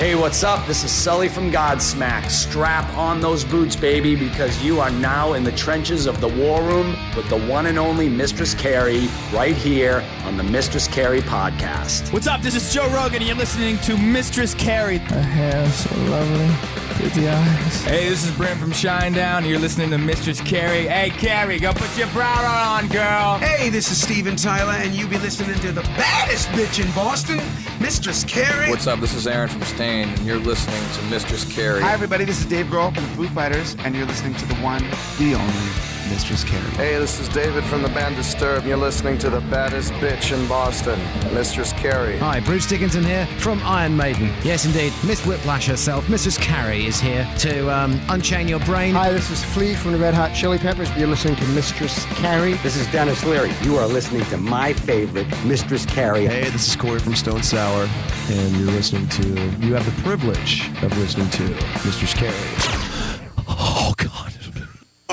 Hey, what's up? This is Sully from Godsmack. Strap on those boots, baby, because you are now in the trenches of the war room with the one and only Mistress Carrie right here on the Mistress Carrie podcast. What's up? This is Joe Rogan, and you're listening to Mistress Carrie. Her hair so lovely, pretty eyes. Hey, this is Brent from Shinedown, and you're listening to Mistress Carrie. Hey, Carrie, go put your bra on, girl. Hey, this is Steven Tyler, and you be listening to the baddest bitch in Boston, Mistress Carrie. What's up? This is Aaron from Stain, and you're listening to Mistress Carrie. Hi, everybody. This is Dave Grohl from the Foo Fighters, and you're listening to the one, the only Mistress Carrie. Hey, this is David from the band Disturbed, and you're listening to the baddest bitch in Boston, Mistress Carrie. Hi, Bruce Dickinson here from Iron Maiden. Yes, indeed, Miss Whiplash herself, Mistress Carrie, is here to unchain your brain. Hi, this is Flea from the Red Hot Chili Peppers. You're listening to Mistress Carrie. This is Dennis Leary. You are listening to my favorite, Mistress Carrie. Hey, this is Corey from Stone Sour, and you have the privilege of listening to Mistress Carrie. Oh, God.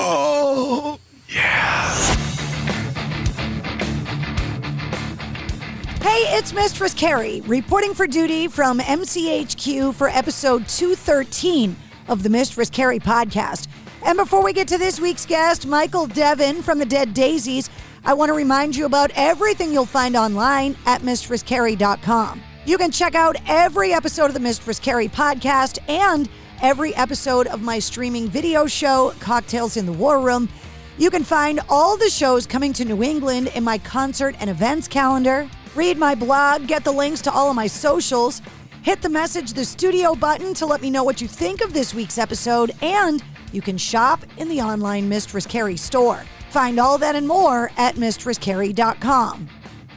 Oh, yeah. Hey, it's Mistress Carrie, reporting for duty from MCHQ for episode 213 of the Mistress Carrie podcast. And before we get to this week's guest, Michael Devin from the Dead Daisies, I want to remind you about everything you'll find online at mistresscarrie.com. You can check out every episode of the Mistress Carrie podcast and every episode of my streaming video show, Cocktails in the War Room. You can find all the shows coming to New England in my concert and events calendar. Read my blog, get the links to all of my socials, hit the message the studio button to let me know what you think of this week's episode, and you can shop in the online Mistress Carrie store. Find all that and more at mistresscarrie.com.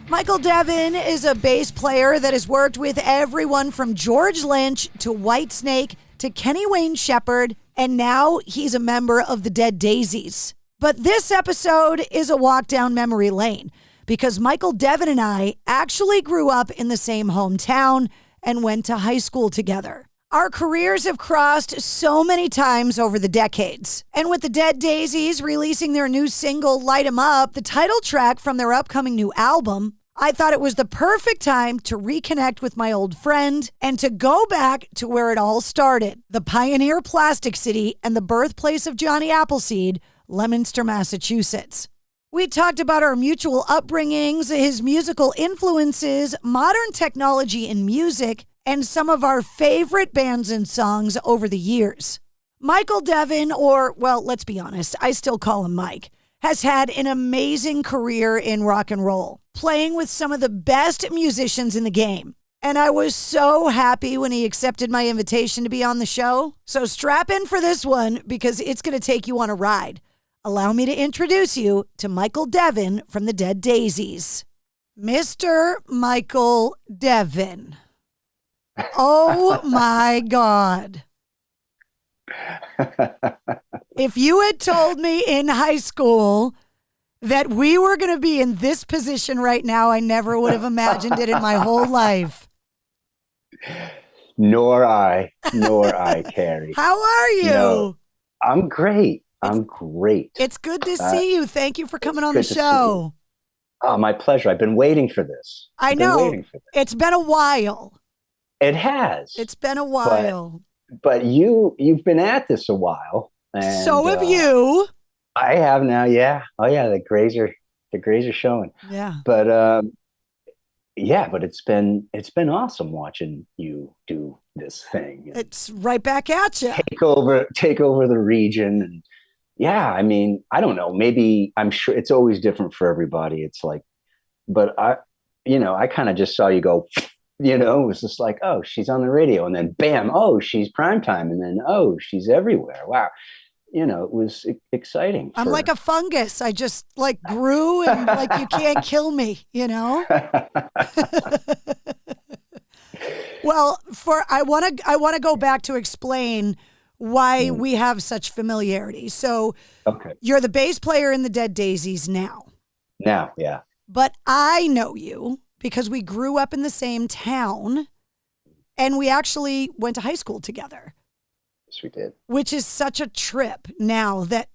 Michael Devin is a bass player that has worked with everyone from George Lynch to Whitesnake to Kenny Wayne Shepherd, and now he's a member of the Dead Daisies. But this episode is a walk down memory lane because Michael Devin and I actually grew up in the same hometown and went to high school together. Our careers have crossed so many times over the decades. And with the Dead Daisies releasing their new single, Light 'Em Up, the title track from their upcoming new album, I thought it was the perfect time to reconnect with my old friend and to go back to where it all started, the pioneer Plastic City and the birthplace of Johnny Appleseed, Leominster, Massachusetts. We talked about our mutual upbringings, his musical influences, modern technology in music, and some of our favorite bands and songs over the years. Michael Devin, or, well, let's be honest, I still call him Mike, has had an amazing career in rock and roll, playing with some of the best musicians in the game. And I was so happy when he accepted my invitation to be on the show. So strap in for this one because it's going to take you on a ride. Allow me to introduce you to Michael Devin from the Dead Daisies. Mr. Michael Devin. Oh my God. If you had told me in high school that we were going to be in this position right now, I never would have imagined it in my whole life. Nor I, Carrie. How are you? No, I'm great. I'm great. It's good to see you. Thank you for coming on the show. Oh, my pleasure. I've been waiting for this. I know. It's been a while. It has. It's been a while. But you've been at this a while. And, so have you. I have now, yeah. Oh yeah, the grays are showing. Yeah. But but it's been awesome watching you do this thing. It's right back at you. Take over the region. And yeah, I mean, I don't know, maybe I'm sure it's always different for everybody. It's like, but I kind of just saw you go, it was just like, oh, she's on the radio, and then bam, oh, she's primetime, and then oh, she's everywhere. Wow. It was exciting. I'm like a fungus. I just grew and you can't kill me, Well, I want to go back to explain why we have such familiarity. So okay. You're the bass player in the Dead Daisies now. Now, yeah. But I know you because we grew up in the same town and we actually went to high school together. Yes, we did. Which is such a trip now that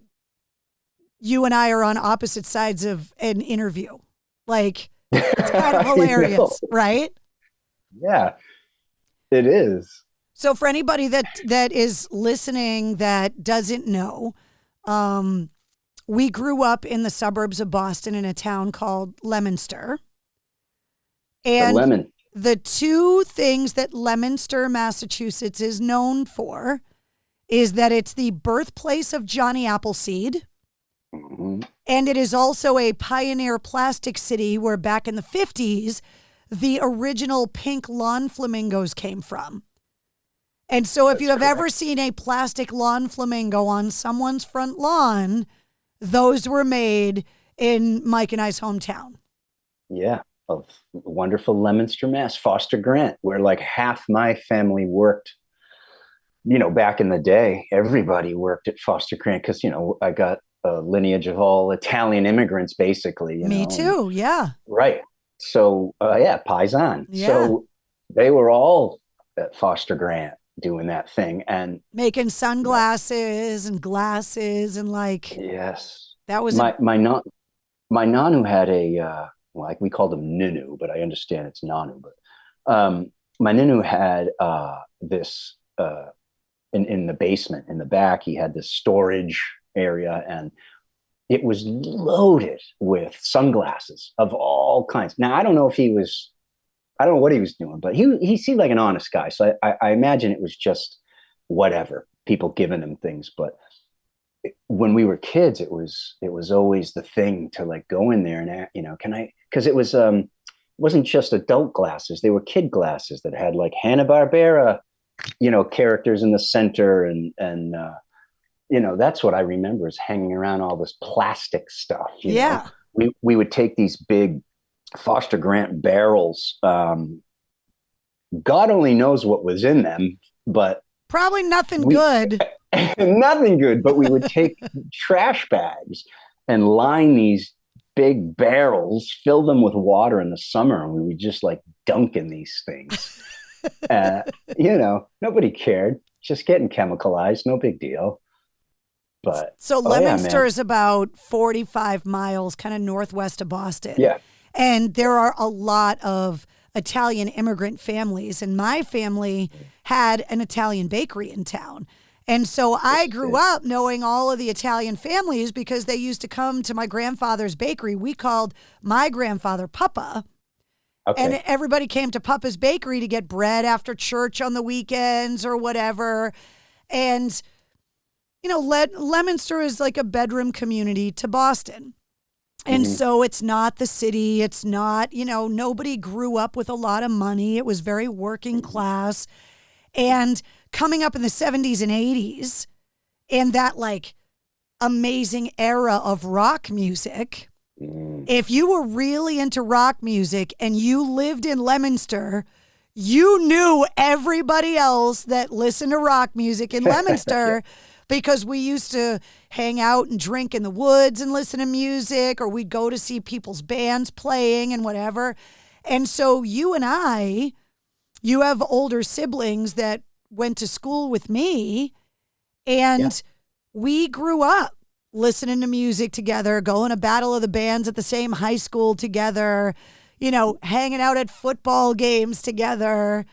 you and I are on opposite sides of an interview. It's kind of hilarious, right? Yeah, it is. So for anybody that is listening that doesn't know, we grew up in the suburbs of Boston in a town called Leominster. And the two things that Leominster, Massachusetts is known for is that it's the birthplace of Johnny Appleseed. Mm-hmm. And it is also a pioneer plastic city where back in the 50s, the original pink lawn flamingos came from. And so if you have ever seen a plastic lawn flamingo on someone's front lawn, those were made in Mike and I's hometown. Yeah, of wonderful Leominster, Mass. Foster Grant, where like half my family worked. You know, back in the day, everybody worked at Foster Grant because, you know, I got a lineage of all Italian immigrants, basically. Me too, yeah. Right. So, Paisan. Yeah. So they were all at Foster Grant doing that thing and making sunglasses and glasses and like. Yes. That was my nanu had a like we called him Nunu, but I understand it's Nanu. But my Nunu had this in the basement in the back. He had this storage area, and it was loaded with sunglasses of all kinds. Now I don't know what he was doing, but he seemed like an honest guy. So I imagine it was just whatever, people giving him things. But when we were kids, it was always the thing to like go in there and, you know, because it wasn't just adult glasses. They were kid glasses that had like Hanna-Barbera, you know, characters in the center. And you know, that's what I remember is hanging around all this plastic stuff. You know? We would take these big Foster Grant barrels. God only knows what was in them, but probably nothing good. Nothing good, but we would take trash bags and line these big barrels, fill them with water in the summer, and we would just like dunk in these things. You know, nobody cared. Just getting chemicalized, no big deal. But so Leominster is about 45 miles, kind of northwest of Boston. Yeah. And there are a lot of Italian immigrant families, and my family had an Italian bakery in town. And so I grew up knowing all of the Italian families because they used to come to my grandfather's bakery. We called my grandfather Papa. Okay. And everybody came to Papa's bakery to get bread after church on the weekends or whatever. And, you know, Leominster is like a bedroom community to Boston. And so it's not the city. It's not, you know, nobody grew up with a lot of money. It was very working class. And coming up in the 70s and 80s in that like amazing era of rock music, if you were really into rock music and you lived in Leominster, you knew everybody else that listened to rock music in Leominster. Because we used to hang out and drink in the woods and listen to music, or we'd go to see people's bands playing and whatever. And so you have older siblings that went to school with me, and we grew up listening to music together, going to Battle of the Bands at the same high school together, you know, hanging out at football games together.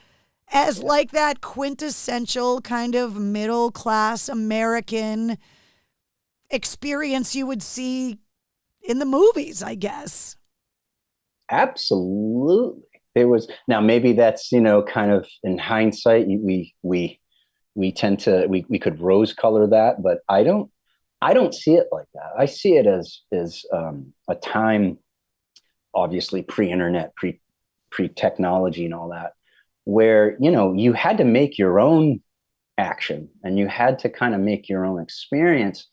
As like that quintessential kind of middle class American experience you would see in the movies, I guess. Absolutely. There was, now maybe that's, you know, kind of in hindsight, we tend to, we could rose color that, but I don't see it like that. I see it as a time, obviously pre-internet, pre-technology and all that, where, you know, you had to make your own action and you had to kind of make your own experience.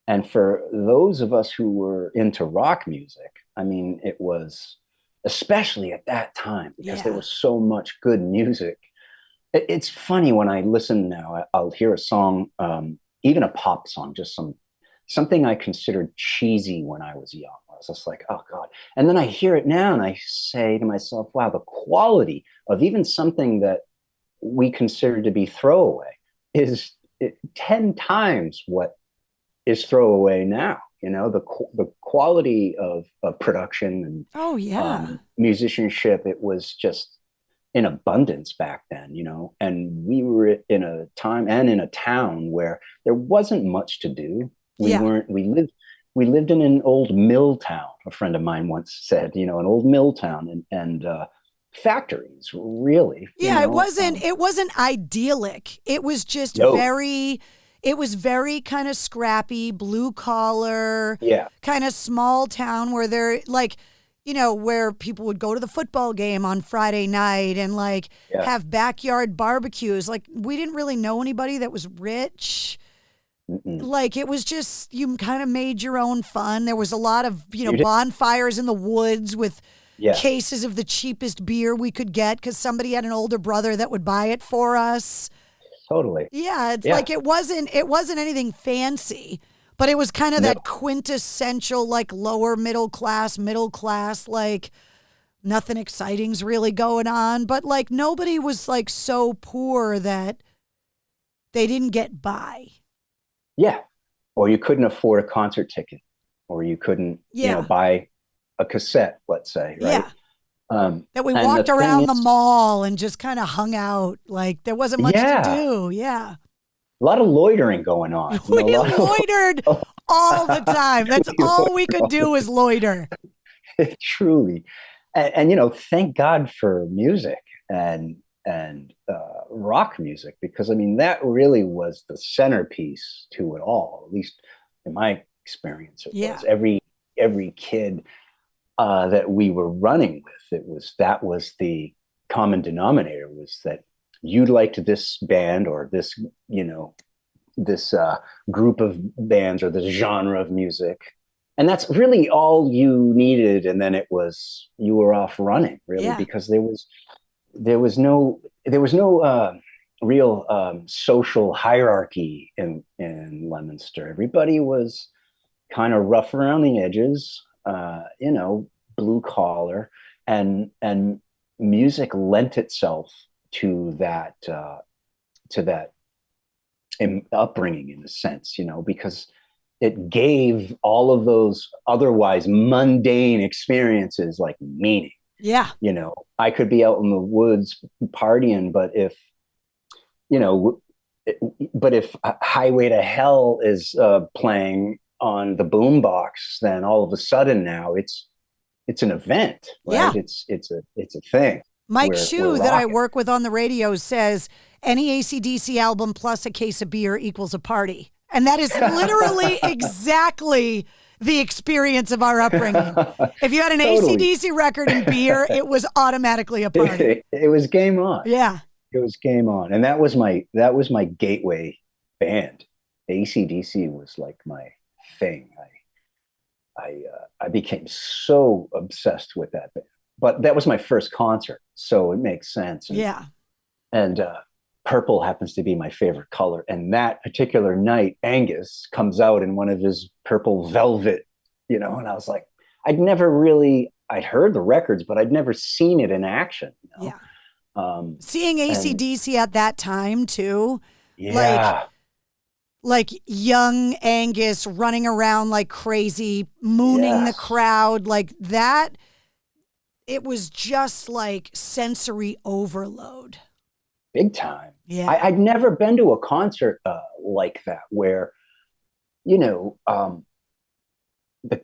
And for those of us who were into rock music, I mean, it was, especially at that time, because there was so much good music. It's funny when I listen now, I'll hear a song, even a pop song, just something I considered cheesy when I was young. I was just like, oh God. And then I hear it now and I say to myself, wow, the quality of even something that we consider to be throwaway is 10 times what is throwaway now. You know, the quality of production and musicianship, it was just in abundance back then, and we were in a time and in a town where there wasn't much to do. We lived in an old mill town. A friend of mine once said, an old mill town and factories, really. Yeah, it wasn't idyllic. It was just very kind of scrappy, blue collar, kind of small town where they're like, where people would go to the football game on Friday night and have backyard barbecues. Like, we didn't really know anybody that was rich. Like, it was just, you kind of made your own fun. There was a lot of, bonfires in the woods with cases of the cheapest beer we could get because somebody had an older brother that would buy it for us. Totally. Yeah, it's like it wasn't anything fancy. But it was kind of that quintessential, like, lower middle class, like, nothing exciting's really going on. But, like, nobody was, like, so poor that they didn't get by. Yeah. Or you couldn't afford a concert ticket. Or you couldn't, buy a cassette, let's say, right? Yeah. That we walked around the mall and just kind of hung out. Like, there wasn't much to do. Yeah. A lot of loitering going on. We loitered all the time. That's all we could do was loiter. Truly. And thank God for music and rock music, because, I mean, that really was the centerpiece to it all, at least in my experience. It was every kid that we were running with, that was the common denominator, was that you liked this band or this, this group of bands or this genre of music. And that's really all you needed. And then you were off running, really, because there was no real social hierarchy in Leominster. Everybody was kind of rough around the edges, blue collar, and music lent itself to that upbringing, in a sense, because it gave all of those otherwise mundane experiences like meaning. Yeah. I could be out in the woods partying, but if Highway to Hell is playing on the boombox, then all of a sudden now it's an event, right? Yeah. It's a thing. Mike Shue, that I work with on the radio, says any AC/DC album plus a case of beer equals a party. And that is literally exactly the experience of our upbringing. If you had an AC/DC record and beer, it was automatically a party. It was game on. Yeah. It was game on. And that was my gateway band. AC/DC was like my thing. I became so obsessed with that band. But that was my first concert, so it makes sense. And purple happens to be my favorite color. And that particular night, Angus comes out in one of his purple velvet, and I was like, I'd heard the records, but I'd never seen it in action. Yeah. Seeing AC/DC at that time too. Yeah. Like young Angus running around like crazy, mooning the crowd like that. It was just like sensory overload. Big time. Yeah. I'd never been to a concert like that where, the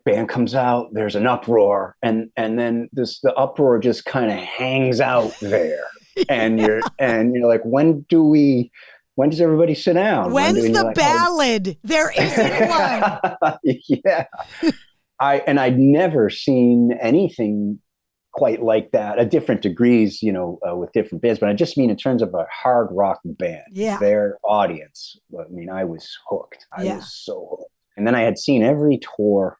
band comes out, there's an uproar, and then the uproar just kind of hangs out there. And you're like, when does everybody sit down? When's the ballad? There isn't one. Yeah. I'd never seen anything quite like that, at different degrees, with different bands, but I just mean in terms of a hard rock band, their audience. I mean, I was hooked. I was so hooked. And then I had seen every tour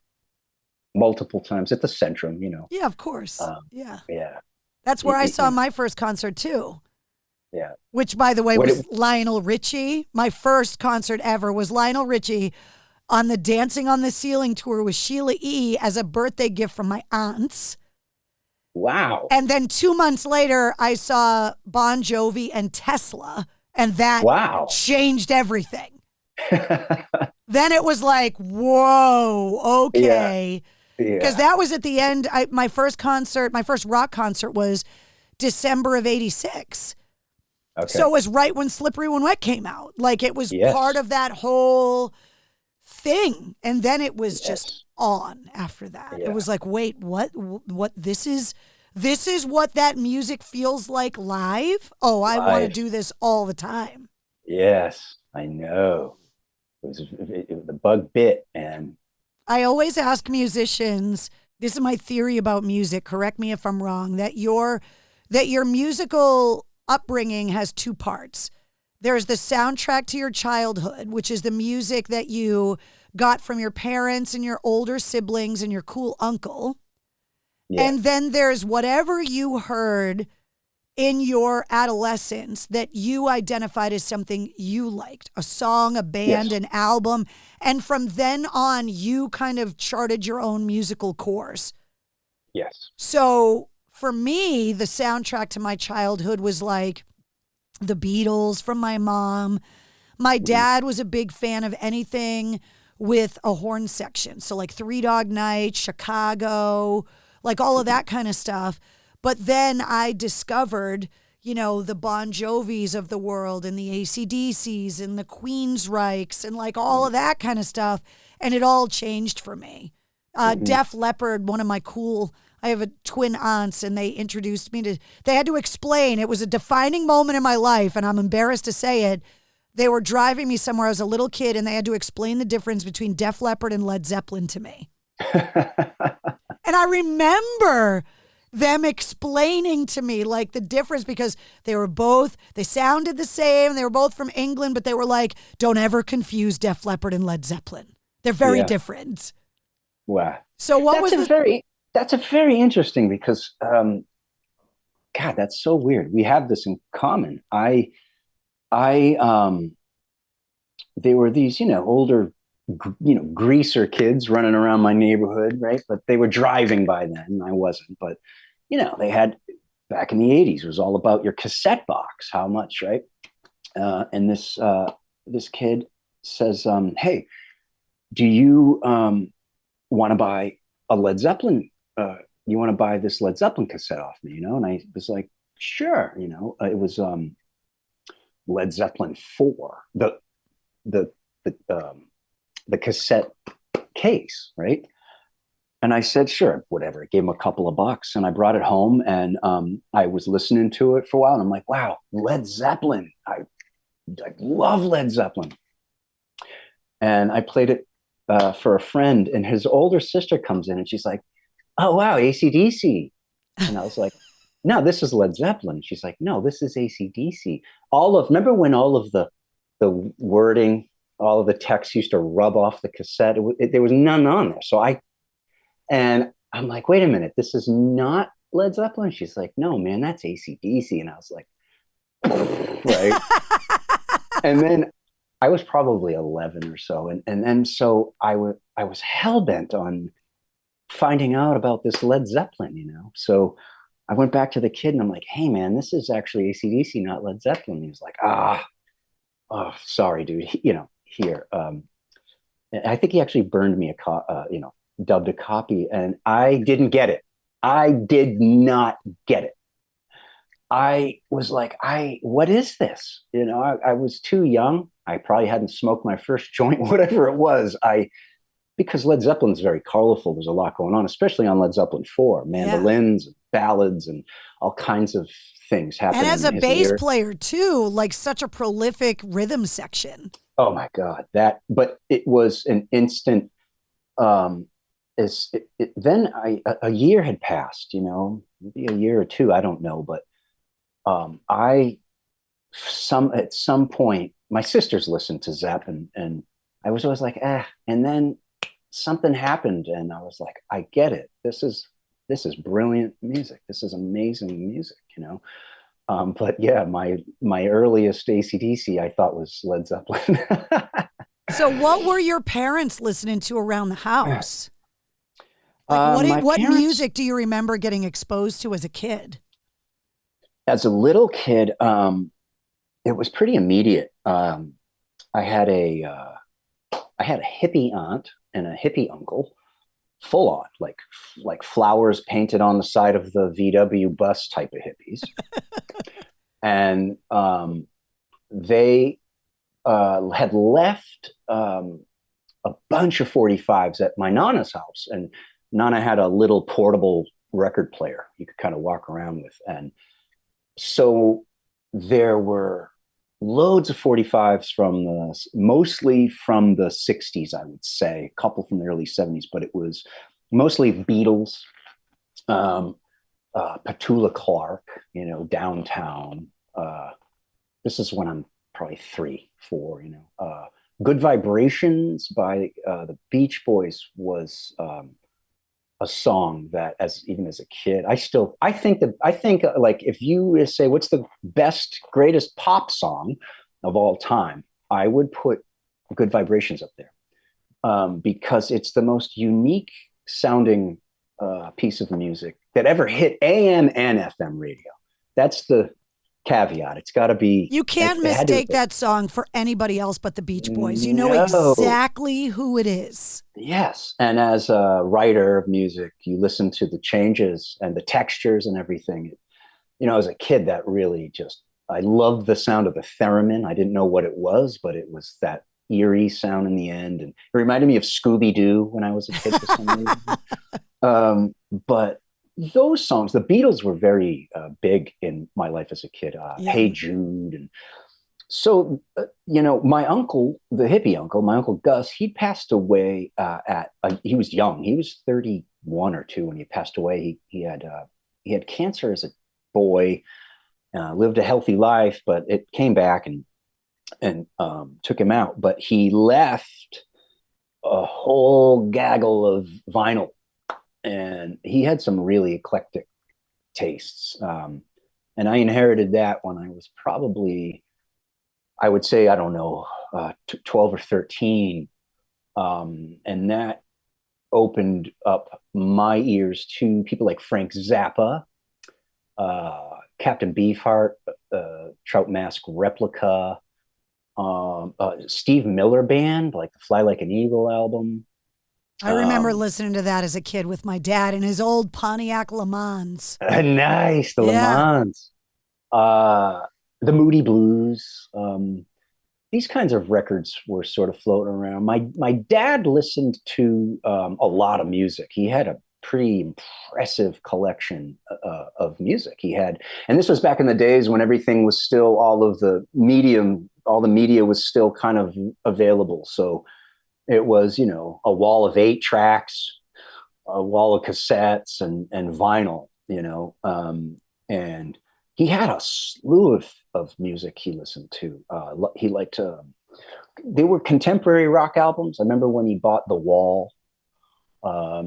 multiple times at the Centrum, Yeah, of course. Yeah. That's where I saw my first concert too. Yeah. Which, by the way, was Lionel Richie. My first concert ever was Lionel Richie on the Dancing on the Ceiling tour with Sheila E. as a birthday gift from my aunts. Wow. And then 2 months later, I saw Bon Jovi and Tesla, and that changed everything. Then it was like, whoa, okay. Because that was at the end. My first rock concert was December of 86. Okay. So it was right when Slippery When Wet came out. Like it was Yes. part of that whole thing. And then it was just on after that. Yeah. It was like, wait, what this is what that music feels like live? Oh, I want to Live. do this all the time. Yes, I know. The bug bit, and I always ask musicians, this is my theory about music, correct me if I'm wrong, that your musical upbringing has two parts. There's the soundtrack to your childhood, which is the music that you got from your parents and your older siblings and your cool uncle. yeah. And then there's whatever you heard in your adolescence that you identified as something you liked, a song, a band, Yes. an album. And from then on, you kind of charted your own musical course. Yes. So for me, the soundtrack to my childhood was like the Beatles from my mom. My dad was a big fan of anything with a horn section. So like Three Dog Night, Chicago, like all of that kind of stuff. But then I discovered, the Bon Jovis of the world and the AC/DCs and the Queensryches and like all of that kind of stuff. And it all changed for me. Def Leppard, I have twin aunts, and they introduced me they had to explain. It was a defining moment in my life, and I'm embarrassed to say it. They were driving me somewhere. I was a little kid, and they had to explain the difference between Def Leppard and Led Zeppelin to me. And I remember them explaining to me like the difference because they sounded the same. They were both from England, but they were like, don't ever confuse Def Leppard and Led Zeppelin. They're very different. Wow. So That's a very interesting because, God, that's so weird. We have this in common. They were these, older, greaser kids running around my neighborhood, right? But they were driving by then, and I wasn't. But, they had, back in the 80s, it was all about your cassette box, how much, right? And this kid says, hey, do you want to buy a Led Zeppelin? You want to buy this Led Zeppelin cassette off me, And I was like, sure. It was Led Zeppelin 4, the cassette case, right? And I said, sure, whatever. I gave him a couple of bucks, and I brought it home, and I was listening to it for a while, and I'm like, wow, Led Zeppelin. I love Led Zeppelin. And I played it for a friend, and his older sister comes in, and she's like, oh, wow, AC/DC. And I was like, no, this is Led Zeppelin. She's like, no, this is AC/DC. Remember when all of the wording, all of the text used to rub off the cassette? There was none on there. And I'm like, wait a minute, this is not Led Zeppelin? She's like, no, man, that's AC/DC. And I was like, right. And then I was probably 11 or so. And then so I was hell-bent on finding out about this Led Zeppelin, So I went back to the kid and I'm like, hey, man, this is actually AC/DC, not Led Zeppelin. He was like, oh, sorry, dude. Here. I think he actually burned me dubbed a copy, and I didn't get it. I did not get it. I was like, what is this? I was too young. I probably hadn't smoked my first joint, whatever it was. Because Led Zeppelin's very colorful. There's a lot going on, especially on Led Zeppelin 4, mandolins, and ballads, and all kinds of things happening. And as a bass player too, like such a prolific rhythm section. Oh my God, but it was an instant. Then a year had passed, maybe a year or two, I don't know, but at some point, my sisters listened to Zepp, and I was always like, and then something happened, and I was like, I get it. This is brilliant music. This is amazing music, But yeah, my earliest AC/DC I thought was Led Zeppelin. So what were your parents listening to around the house? What music do you remember getting exposed to as a kid? As a little kid, it was pretty immediate. I had a hippie aunt and a hippie uncle full on, like flowers painted on the side of the VW bus type of hippies. And they had left a bunch of 45s at my Nana's house. And Nana had a little portable record player you could kind of walk around with. And so there were loads of 45s mostly from the 60s, I would say, a couple from the early 70s, but it was mostly Beatles, Petula Clark, Downtown. This is when I'm probably 3, 4, Good Vibrations by the Beach Boys was a song that even as a kid, I think like if you say what's the best, greatest pop song of all time, I would put Good Vibrations up there, because it's the most unique sounding piece of music that ever hit AM and FM radio. That's the caveat. It's got to be. You can't mistake that song for anybody else but the Beach Boys. You know exactly who it is. Yes. And as a writer of music, you listen to the changes and the textures and everything. As a kid, that really I loved the sound of the theremin. I didn't know what it was, but it was that eerie sound in the end. And it reminded me of Scooby-Doo when I was a kid for some reason. But those songs, the Beatles were very big in my life as a kid. Hey Jude. And so, my uncle, the hippie uncle, my Uncle Gus, he passed away he was young. He was 31 or 2 when he passed away. He had cancer as a boy, lived a healthy life, but it came back and took him out. But he left a whole gaggle of vinyl. And he had some really eclectic tastes. And I inherited that when I was probably, I would say, 12 or 13. And that opened up my ears to people like Frank Zappa, Captain Beefheart, Trout Mask Replica, Steve Miller Band, like the Fly Like an Eagle album. I remember listening to that as a kid with my dad in his old Pontiac Le Mans. Nice, the Le Mans. The Moody Blues. These kinds of records were sort of floating around. My dad listened to a lot of music. He had a pretty impressive collection of music. And this was back in the days when everything was still, all the media was still kind of available. So it was, a wall of 8 tracks, a wall of cassettes and vinyl, and he had a slew of music he listened to. He liked they were contemporary rock albums. I remember when he bought The Wall. I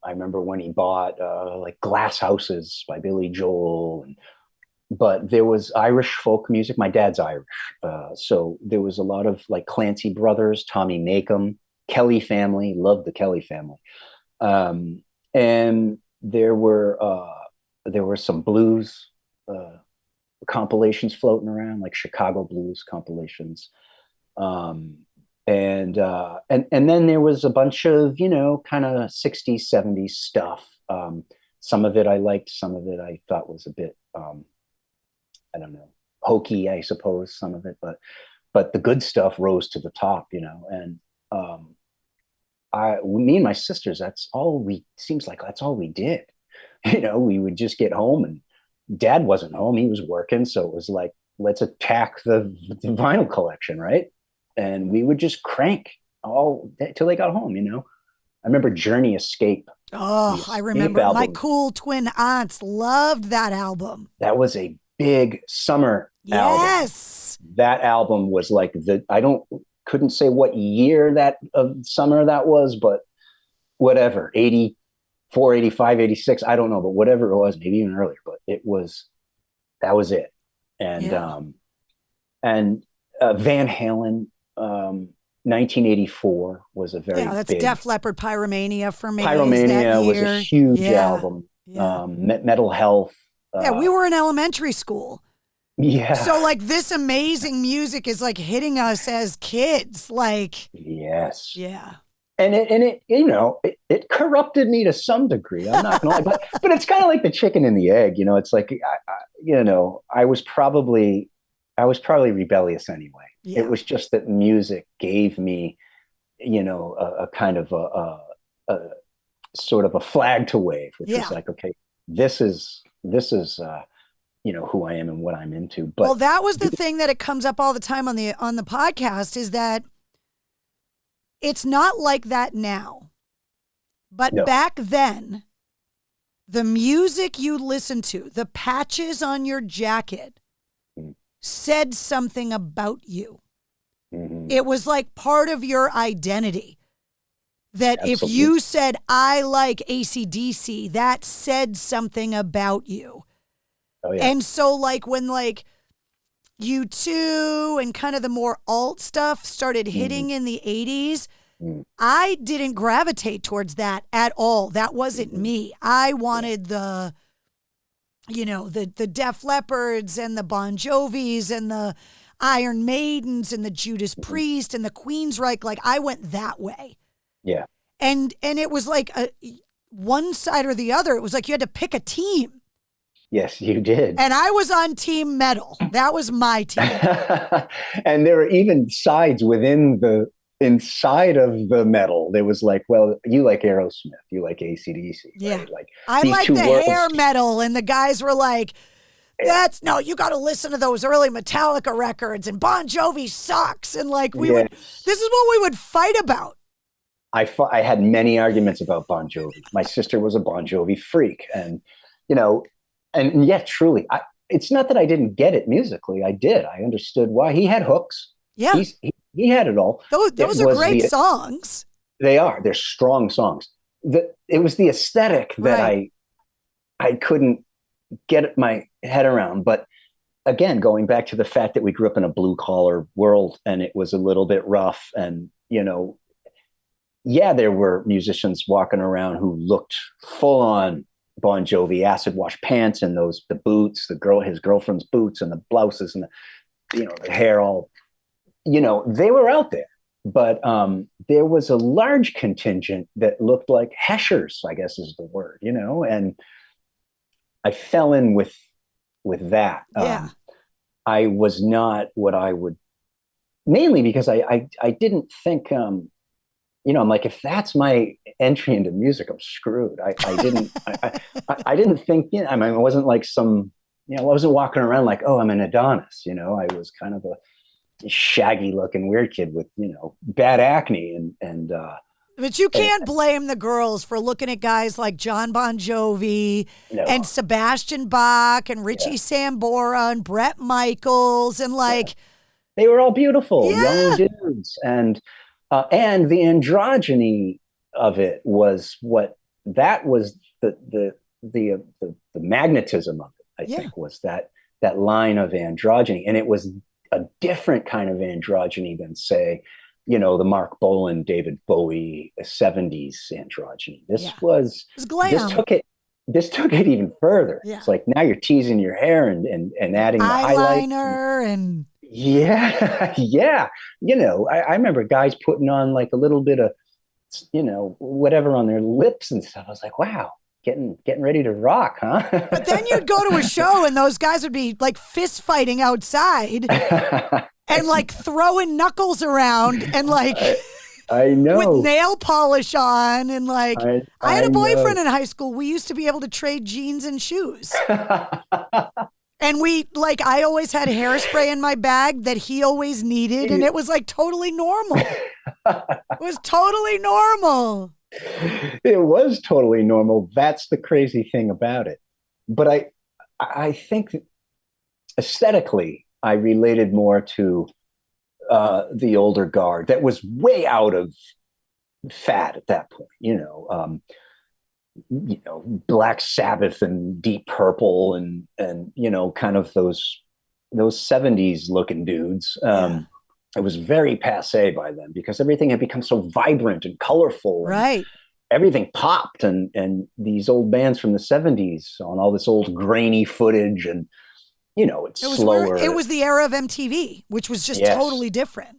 remember when he bought like Glass Houses by Billy Joel. But there was Irish folk music. My dad's Irish. So there was a lot of like Clancy Brothers, Tommy Makem, Kelly family, loved the Kelly family. And there were some blues compilations floating around, like Chicago blues compilations. And then there was a bunch of, kind of 60s, 70s stuff. Some of it I liked, some of it I thought was a bit, I don't know, hokey, I suppose, some of it, but the good stuff rose to the top, and me and my sisters, seems like that's all we did. We would just get home and Dad wasn't home. He was working. So it was like, let's attack the vinyl collection, right? And we would just crank all till they got home, I remember Journey Escape. Oh, I remember album. My cool twin aunts loved that album. That was a big summer album. Yes. That album was like couldn't say what year that of summer that was, but whatever, 84, 85, 86, I don't know, but whatever it was, maybe even earlier, but that was it. And, Van Halen, 1984 was a very that's big, Def Leppard, Pyromania for me. Pyromania was a huge album. Yeah. Mental Health. We were in elementary school. Yeah. So like this amazing music is like hitting us as kids. Like, yes. Yeah. it corrupted me to some degree. I'm not gonna lie, but it's kind of like the chicken and the egg. It's like I was probably rebellious anyway. Yeah. It was just that music gave me, a kind of a sort of a flag to wave, which was like, okay, this is who I am and what I'm into. But well, that was the thing that it comes up all the time on the podcast, is that it's not like that now. But back then, the music you listened to, the patches on your jacket, said something about you. Mm-hmm. It was like part of your identity. That Absolutely. If you said, I like AC/DC, that said something about you. Oh, yeah. And so like when like U2 and kind of the more alt stuff started hitting in the 80s, I didn't gravitate towards that at all. That wasn't me. I wanted the Def Leppards and the Bon Jovis and the Iron Maidens and the Judas Priest and the Queensryche. Like I went that way. Yeah. And it was like one side or the other. It was like you had to pick a team. Yes, you did. And I was on Team Metal. That was my team. And there were even sides inside of the metal. There was like, well, you like Aerosmith, you like AC/DC. Yeah. Right? Like I like the hair metal. And the guys were like, you got to listen to those early Metallica records, and Bon Jovi sucks. And like this is what we would fight about. I had many arguments about Bon Jovi. My sister was a Bon Jovi freak. And, and yet truly, it's not that I didn't get it musically. I did. I understood why. He had hooks. Yeah. He had it all. Those are great songs. They are. They're strong songs. It was the aesthetic that I couldn't get my head around. But again, going back to the fact that we grew up in a blue collar world and it was a little bit rough, and, there were musicians walking around who looked full on Bon Jovi, acid wash pants and the boots, his girlfriend's boots and the blouses and the hair all, they were out there. But there was a large contingent that looked like heshers, I guess is the word, and I fell in with that. Yeah. I was not what I would, mainly because I didn't think, I'm like, if that's my entry into music, I'm screwed. I didn't think, I wasn't like I wasn't walking around like, oh, I'm an Adonis. I was kind of a shaggy looking weird kid with, bad acne and but you can't blame the girls for looking at guys like John Bon Jovi and Sebastian Bach and Richie Sambora and Bret Michaels and they were all beautiful young dudes, and the androgyny of it was the magnetism of it. I think was that line of androgyny, and it was a different kind of androgyny than, say, the Mark Bolan, David Bowie 70s androgyny. This was glam. This took it even further. Yeah. It's like now you're teasing your hair and adding the eyeliner and yeah. I remember guys putting on like a little bit of whatever on their lips and stuff. I was like, wow, getting ready to rock, huh? But then you'd go to a show and those guys would be like fist fighting outside and like throwing knuckles around and like I know, with nail polish on, and like I had a boyfriend in high school. We used to be able to trade jeans and shoes. And I always had hairspray in my bag that he always needed, and it was like totally normal. It was totally normal. It was totally normal. That's the crazy thing about it. But I think aesthetically, I related more to the older guard that was way out of fad at that point. Black Sabbath and Deep Purple and kind of those 70s looking dudes. It was very passé by then because everything had become so vibrant and colorful. Right. Everything popped, and these old bands from the 70s on all this old grainy footage, and it was slower. It was the era of MTV, which was just totally different.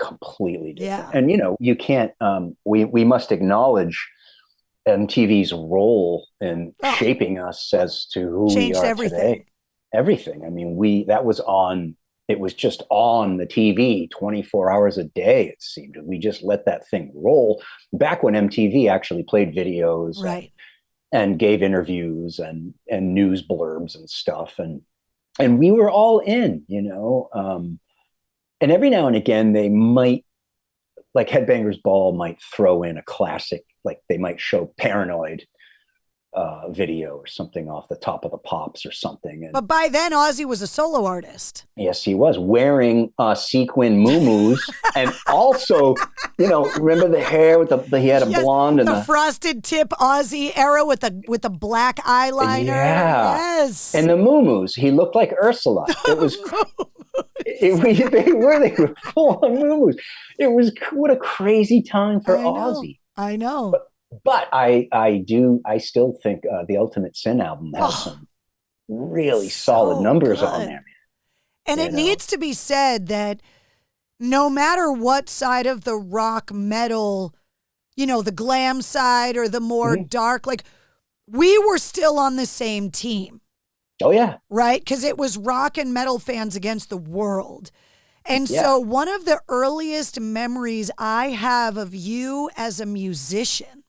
completely different. Yeah. And, you can't, we must acknowledge MTV's role in shaping us as to who we Changed are everything. today. Everything. I mean, it was just on the TV 24 hours a day, it seemed. We just let that thing roll back when MTV actually played videos Right. and gave interviews and news blurbs and stuff. And we were all in, and every now and again, they might, like Headbangers Ball might throw in a classic, like they might show Paranoid video or something off the Top of the Pops or something. But by then, Ozzy was a solo artist. Yes, he was wearing sequin muumuus, and also, remember the hair with he had a blonde and the frosted tip Ozzy era with the black eyeliner. Yeah. Yes, and the muumuus. He looked like Ursula. It was. They were full on muumuus. It was what a crazy time for Ozzy. I know. But I still think the Ultimate Sin album has some really solid numbers on there. And it needs to be said that no matter what side of the rock metal, the glam side or the more dark, like we were still on the same team. Oh, yeah. Right? Because it was rock and metal fans against the world. And so one of the earliest memories I have of you as a musician,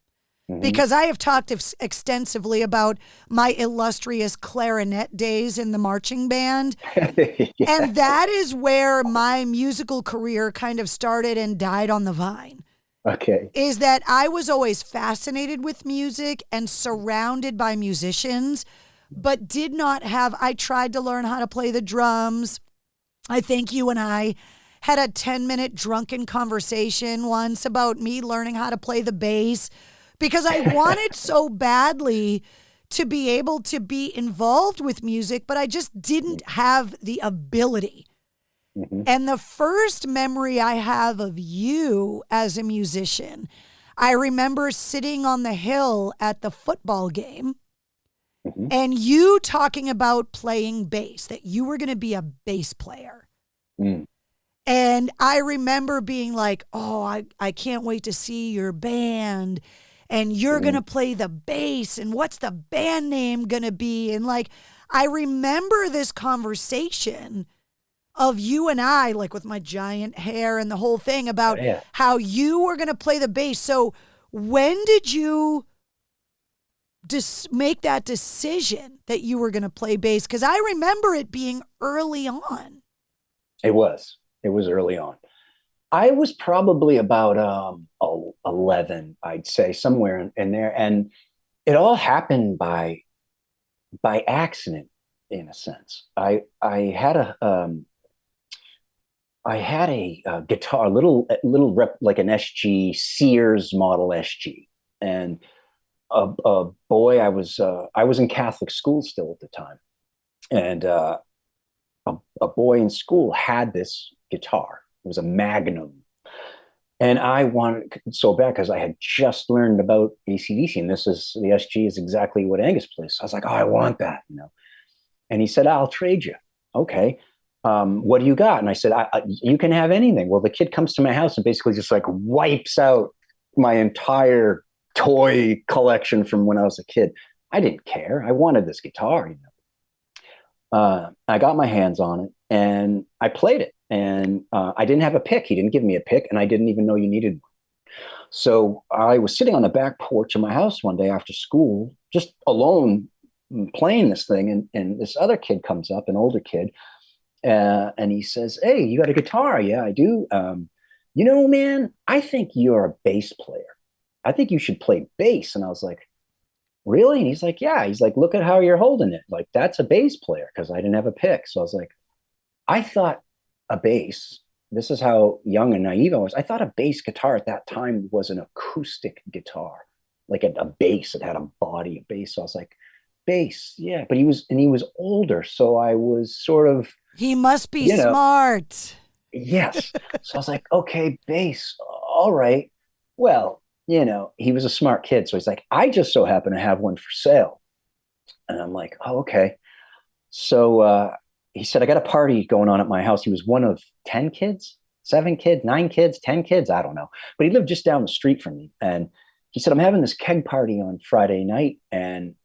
because I have talked extensively about my illustrious clarinet days in the marching band. And that is where my musical career kind of started and died on the vine. Okay. Is that I was always fascinated with music and surrounded by musicians, but did not have, I tried to learn how to play the drums. I think you and I had a 10-minute drunken conversation once about me learning how to play the bass because I wanted so badly to be able to be involved with music, but I just didn't have the ability. And the first memory I have of you as a musician, I remember sitting on the hill at the football game and you talking about playing bass, that you were going to be a bass player. And I remember being like, oh, I can't wait to see your band. And you're going to play the bass. And what's the band name going to be? And like, I remember this conversation of you and I, like with my giant hair and the whole thing about how you were going to play the bass. So when did you make that decision that you were going to play bass? Because I remember it being early on. It was early on. I was probably about 11, I'd say, somewhere in there. And it all happened by accident, in a sense. I had a guitar, a little rep, like an SG, Sears model SG. And a boy, I was in Catholic school still at the time. And a boy in school had this guitar. It was a Magnum. And I wanted so bad because I had just learned about AC/DC, and the SG is exactly what Angus plays. So I was like, oh, I want that, And he said, I'll trade you. Okay. What do you got? And I said, you can have anything. Well, the kid comes to my house and basically just like wipes out my entire toy collection from when I was a kid. I didn't care. I wanted this guitar, I got my hands on it and I played it. And I didn't have a pick. He didn't give me a pick, and I didn't even know you needed one. So I was sitting on the back porch of my house one day after school, just alone playing this thing. And this other kid comes up, an older kid, and he says, hey, you got a guitar? Yeah, I do. Man, I think you're a bass player. I think you should play bass. And I was like, really? And he's like, yeah. He's like, look at how you're holding it. Like, that's a bass player, because I didn't have a pick. So I was like, I thought a bass, this is how young and naive I was. I thought a bass guitar at that time was an acoustic guitar, like a bass. It had a body, a bass. So I was like, bass, yeah. But he was older. So I was sort of, he must be smart. Yes. So I was like, okay, bass. All right. Well, he was a smart kid. So he's like, I just so happen to have one for sale. And I'm like, oh, okay. So he said, I got a party going on at my house. He was one of 10 kids. 7 kids, 9 kids, 10 kids, I don't know. But he lived just down the street from me. And he said, I'm having this keg party on Friday night, and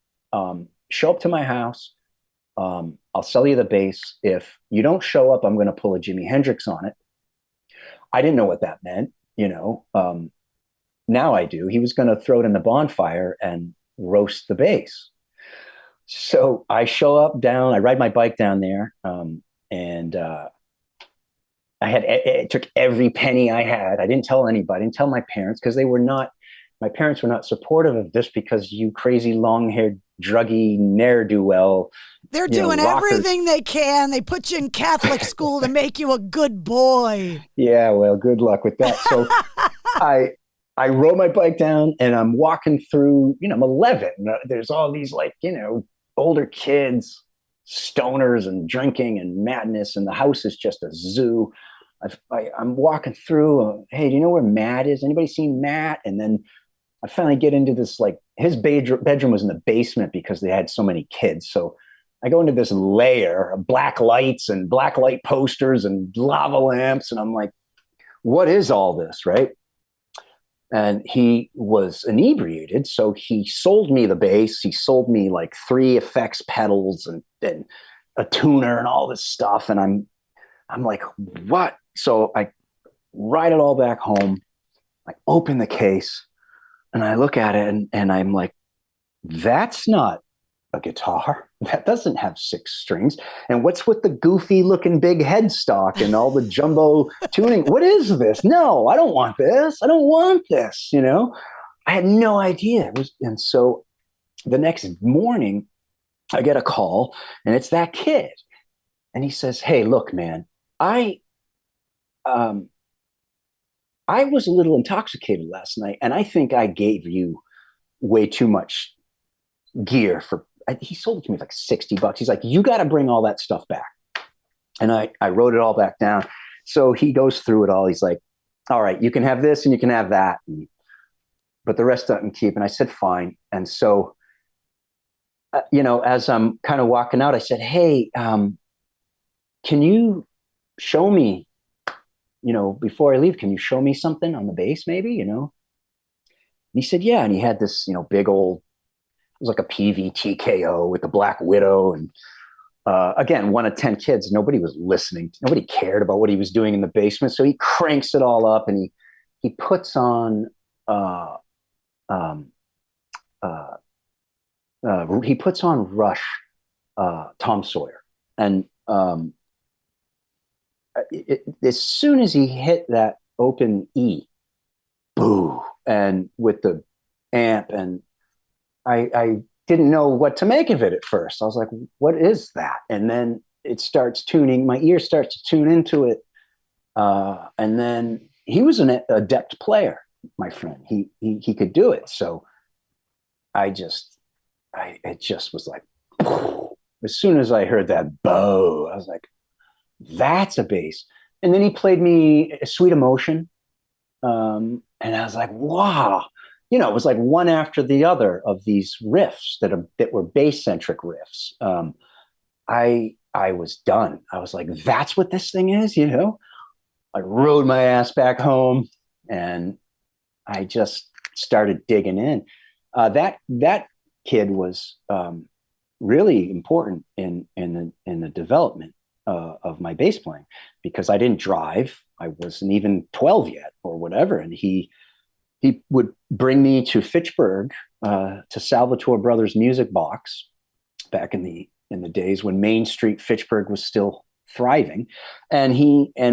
show up to my house. I'll sell you the bass. If you don't show up, I'm going to pull a Jimi Hendrix on it. I didn't know what that meant, now I do. He was going to throw it in the bonfire and roast the bass. So I show up I ride my bike down there, and I took every penny I had. I didn't tell anybody. I didn't tell my parents because my parents were not supportive of this, because you crazy long-haired druggy ne'er-do-well. They're doing everything they can. They put you in Catholic school to make you a good boy. Yeah, well, good luck with that. So I rode my bike down, and I'm walking through, I'm 11. There's all these older kids, stoners and drinking and madness. And the house is just a zoo. I'm walking through. Hey, do you know where Matt is? Anybody seen Matt? And then I finally get into this, his bedroom was in the basement because they had so many kids. So I go into this layer of black lights and black light posters and lava lamps. And I'm like, what is all this, right? And he was inebriated. So he sold me the bass. He sold me 3 effects pedals and a tuner and all this stuff. And I'm like, what? So I ride it all back home. I open the case and I look at it, and I'm like, that's not a guitar. That doesn't have 6 strings. And what's with the goofy looking big headstock and all the jumbo tuning? What is this? No, I don't want this. I don't want this. I had no idea. And so the next morning I get a call, and it's that kid. And he says, hey, look, man, I was a little intoxicated last night, and I think I gave you way too much gear he sold it to me for $60. He's like, you got to bring all that stuff back. And I wrote it all back down. So he goes through it all. He's like, all right, you can have this and you can have that, but the rest I can keep. And I said, fine. And so, as I'm kind of walking out, I said, hey, can you show me, before I leave, can you show me something on the bass maybe, And he said, yeah. And he had this, big old, it was like a PV TKO with the Black Widow. And again, 1 of 10 kids, nobody was listening. Nobody cared about what he was doing in the basement. So he cranks it all up, and he puts on, Rush, Tom Sawyer. And as soon as he hit that open E, boo, and with the amp, and I didn't know what to make of it at first. I was like, what is that? And then it starts tuning, my ear starts to tune into it. And then he was an adept player, my friend. He could do it. So it just was like, as soon as I heard that bow, I was like, that's a bass. And then he played me Sweet Emotion. And I was like, wow. It was like one after the other of these riffs that were bass-centric riffs. I was done. I was like, that's what this thing is, I rode my ass back home, and I just started digging in. That kid was really important in the development of my bass playing, because I didn't drive. I wasn't even 12 yet or whatever. And he would bring me to Fitchburg, to Salvatore Brothers Music Box back in the days when Main Street Fitchburg was still thriving. And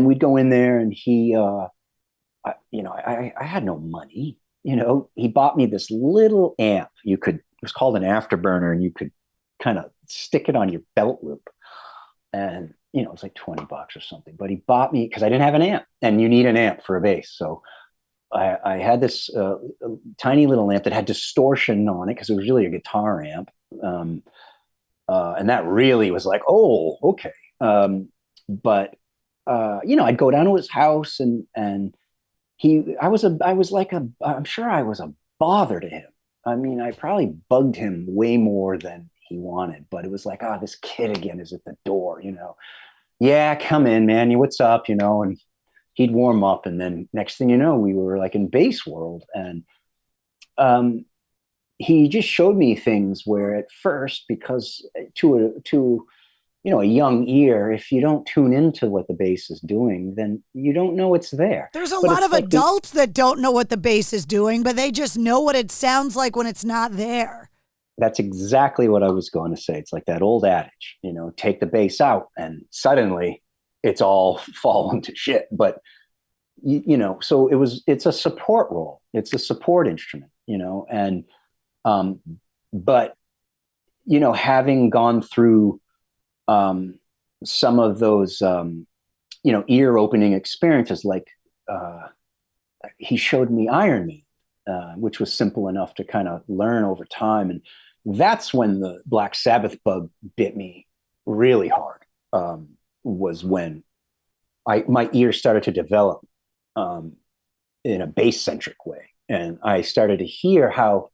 we'd go in there, and I had no money. He bought me this little amp. It was called an afterburner, and you could kind of stick it on your belt loop. And, it was like $20 or something, but he bought me, because I didn't have an amp, and you need an amp for a bass. So I had this tiny little amp that had distortion on it, because it was really a guitar amp. And that really was like, oh, okay. But I'd go down to his house, and I'm sure I was a bother to him. I mean, I probably bugged him way more than he wanted, but it was like, this kid again is at the door, Yeah, come in, man. What's up, and he'd warm up, and then next thing you know, we were like in bass world. And he just showed me things where at first, because to a young ear, if you don't tune into what the bass is doing, then you don't know it's there. There's a lot of adults that don't know what the bass is doing, but they just know what it sounds like when it's not there. That's exactly what I was going to say. It's like that old adage, take the bass out and suddenly it's all fallen to shit. But, so it's a support role. It's a support instrument, and, but, having gone through some of those, ear opening experiences, like he showed me Iron Man, which was simple enough to kind of learn over time. And that's when the Black Sabbath bug bit me really hard, was when my ear started to develop in a bass-centric way. And I started to hear how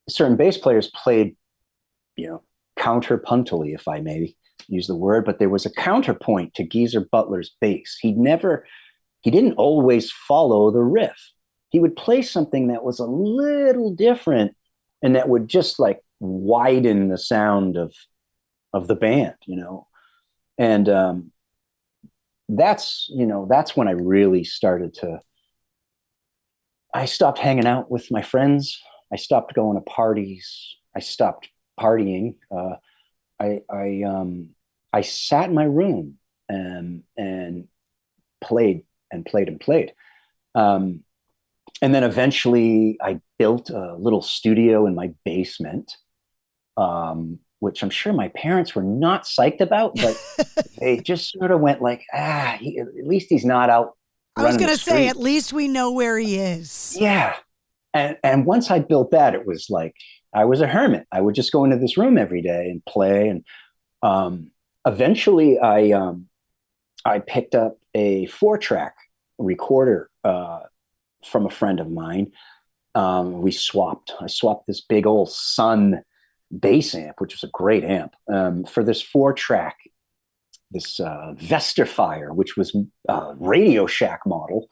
certain bass players played, counterpuntily, if I may use the word, but there was a counterpoint to Geezer Butler's bass. He didn't always follow the riff. He would play something that was a little different, and that would just like widen the sound of the band, and that's when I really started to. I stopped hanging out with my friends. I stopped going to parties. I stopped partying. I sat in my room and played and played and played. And then eventually I built a little studio in my basement, which I'm sure my parents were not psyched about, but they just sort of went like, at least he's not out. I was going to say, at least we know where he is. Yeah. And once I built that, it was like, I was a hermit. I would just go into this room every day and play. And eventually I picked up a 4-track recorder from a friend of mine. I swapped this big old Sun bass amp, which was a great amp, for this 4-track, this Vesterfire, which was a Radio Shack model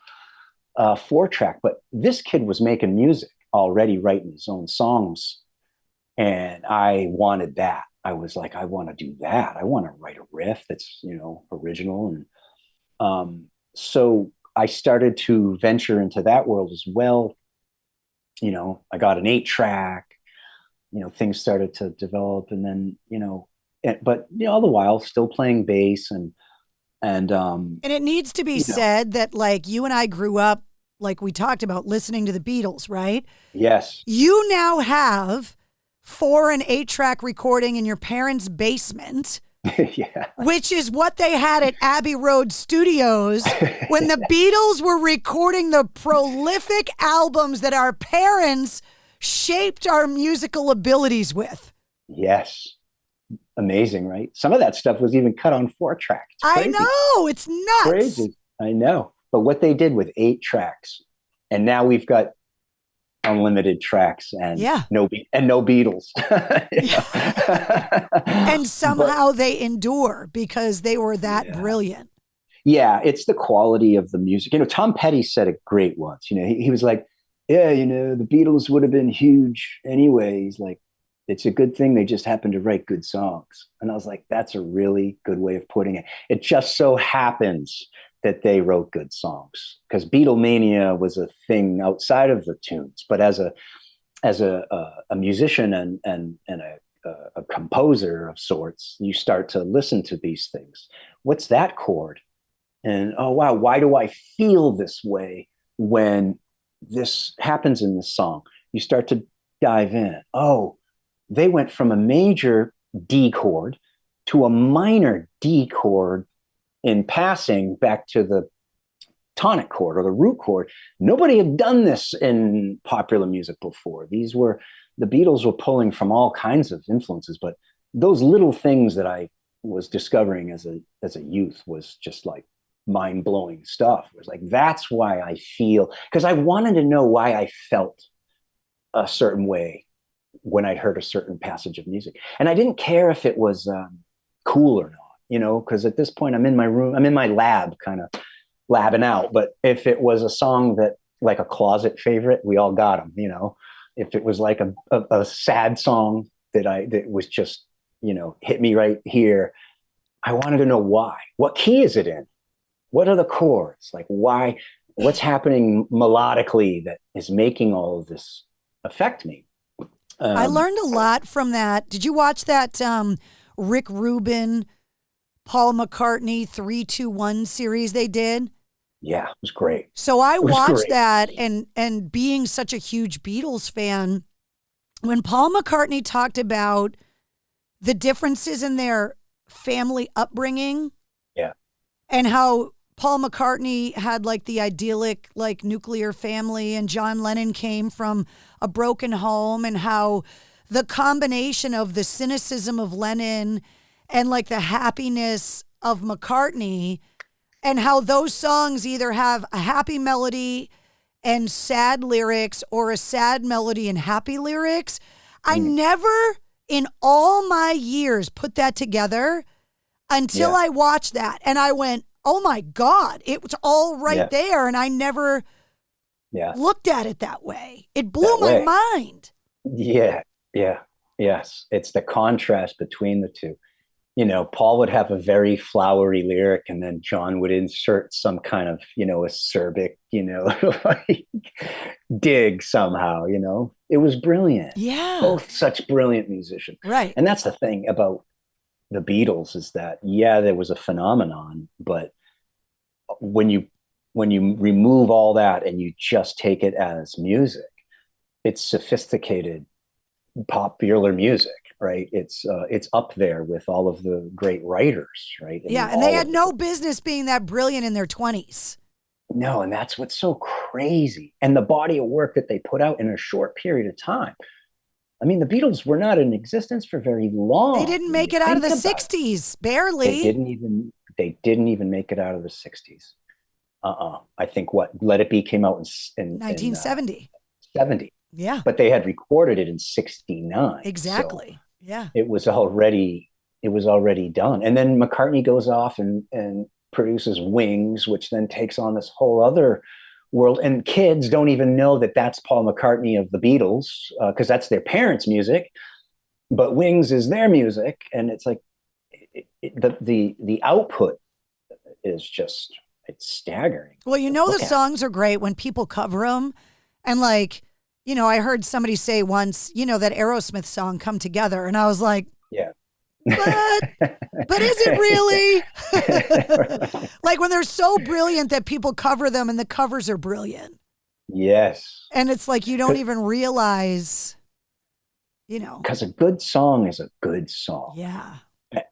4-track. But this kid was making music already, writing his own songs. And I wanted that. I was like, I want to do that. I want to write a riff that's, original. And so I started to venture into that world as well. I got an 8-track, things started to develop, and then, but all the while still playing bass and it needs to be said that like you and I grew up, like we talked about, listening to the Beatles, right? Yes. You now have 4 and 8-track recording in your parents' basement. Yeah. Which is what they had at Abbey Road Studios when the Beatles were recording the prolific albums that our parents shaped our musical abilities with. Yes. Amazing, right? Some of that stuff was even cut on 4-track. I know. It's nuts. Crazy. I know. But what they did with 8 tracks, and now we've got unlimited tracks and no Beatles. And somehow they endure because they were that brilliant. Yeah, it's the quality of the music. Tom Petty said it great once. He was like, the Beatles would have been huge anyways. Like, it's a good thing they just happened to write good songs. And I was like, that's a really good way of putting it. It just so happens that they wrote good songs, because Beatlemania was a thing outside of the tunes. But as a musician and a composer of sorts, you start to listen to these things. What's that chord? And oh wow, why do I feel this way when this happens in this song? You start to dive in. Oh, they went from a major D chord to a minor D chord in passing back to the tonic chord or the root chord. Nobody had done this in popular music before. The Beatles were pulling from all kinds of influences, but those little things that I was discovering as a youth was just like mind-blowing stuff. It was like, that's why I feel, because I wanted to know why I felt a certain way when I heard a certain passage of music. And I didn't care if it was cool or not, because at this point I'm in my room, I'm in my lab kind of labbing out. But if it was a song that, like a closet favorite, we all got them, if it was like a sad song that was just, hit me right here, I wanted to know why. What key is it in? What are the chords? Like, why? What's happening melodically that is making all of this affect me? I learned a lot from that. Did you watch that Rick Rubin, Paul McCartney 3-2-1 series they did? Yeah, it was great. So I watched that, and being such a huge Beatles fan, when Paul McCartney talked about the differences in their family upbringing, and how Paul McCartney had like the idyllic, like nuclear family, and John Lennon came from a broken home, and how the combination of the cynicism of Lennon and like the happiness of McCartney, and how those songs either have a happy melody and sad lyrics or a sad melody and happy lyrics. I never in all my years put that together until I watched that. And I went, oh my God, it was all right there. And I never looked at it that way. It blew my mind. Yes. It's the contrast between the two. Paul would have a very flowery lyric, and then John would insert some kind of, acerbic, like dig somehow, It was brilliant. Yeah. Both such brilliant musicians. Right. And that's the thing about the Beatles, is that, there was a phenomenon, but when you remove all that and you just take it as music, it's sophisticated popular music. Right. It's up there with all of the great writers. Right. And they had no business being that brilliant in their 20s. No. And that's what's so crazy. And the body of work that they put out in a short period of time. I mean, the Beatles were not in existence for very long. They didn't make it out of the 60s. Barely. They didn't even make it out of the 60s. I think Let It Be came out in 1970. 70. Yeah. But they had recorded it in 69. Exactly. So yeah. It was already done. And then McCartney goes off and produces Wings, which then takes on this whole other world. And kids don't even know that that's Paul McCartney of the Beatles, because that's their parents' music. But Wings is their music. And it's like the output is just, it's staggering. Well, the songs are great when people cover them. And like, I heard somebody say once, that Aerosmith song, Come Together. And I was like, but is it really? Like when they're so brilliant that people cover them and the covers are brilliant. Yes. And it's like, you don't even realize, Because a good song is a good song. Yeah.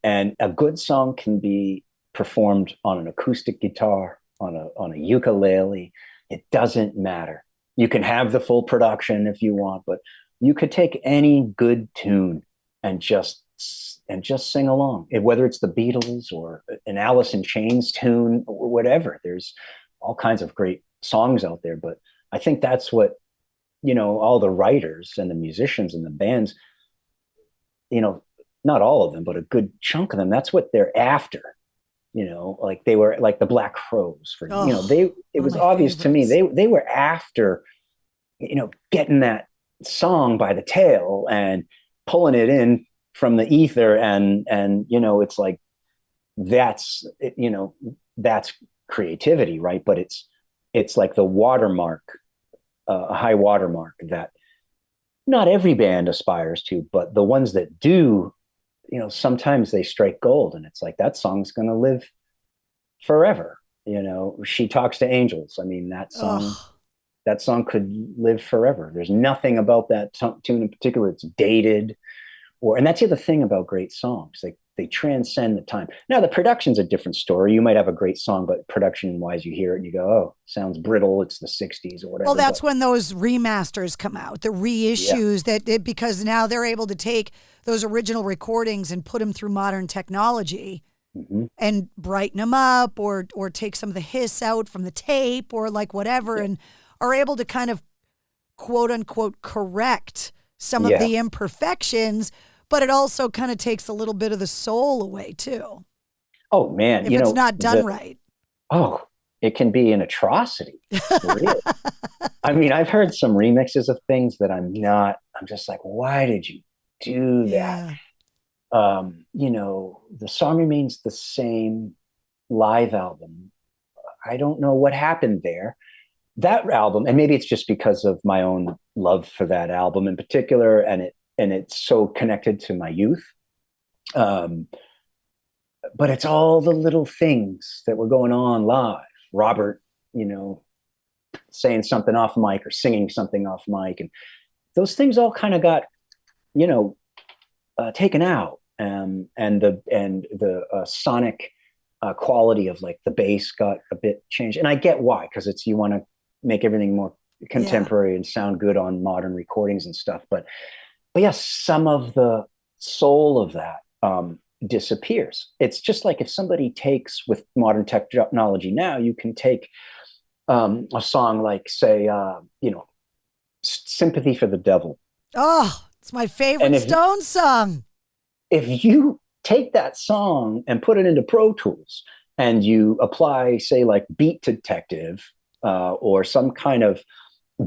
And a good song can be performed on an acoustic guitar, on a ukulele. It doesn't matter. You can have the full production if you want, but you could take any good tune and just sing along. Whether it's the Beatles or an Alice in Chains tune or whatever, there's all kinds of great songs out there. But I think that's what, all the writers and the musicians and the bands, not all of them, but a good chunk of them, that's what they're after. Like they were like the Black Crowes it was obvious to me. They were after, getting that song by the tail and pulling it in from the ether. And it's like, that's creativity, right? But it's like the watermark, a high watermark that not every band aspires to, but the ones that do, sometimes they strike gold, and it's like, that song's going to live forever. She Talks to Angels. I mean, that song could live forever. There's nothing about that tune in particular. It's dated, and that's the other thing about great songs. Like, they transcend the time. Now, the production's a different story. You might have a great song, but production-wise, you hear it and you go, oh, sounds brittle. It's the 60s or whatever. Well, that's when those remasters come out, the reissues, because now they're able to take those original recordings and put them through modern technology and brighten them up, or take some of the hiss out from the tape, or like whatever, and are able to kind of quote unquote correct some of the imperfections. But it also kind of takes a little bit of the soul away too. Oh man, if it's not done right. Oh, it can be an atrocity. Really. I mean, I've heard some remixes of things that I'm just like, why did you do that? You know, the song remains the same live album. I don't know what happened there. That album, and maybe it's just because of my own love for that album in particular, and it's so connected to my youth. But it's all the little things that were going on live. Robert, you know, saying something off mic or singing something off mic, and those things all kind of got, you know, taken out, and the sonic quality of like the bass got a bit changed. And I get why, because it's, you want to make everything more contemporary and sound good on modern recordings and stuff. But yes, some of the soul of that disappears. It's just like if somebody takes, with modern technology now, you can take a song like, say, you know, Sympathy for the Devil. Oh, it's my favorite Stones song. If you take that song and put it into Pro Tools and you apply, say, like Beat Detective or some kind of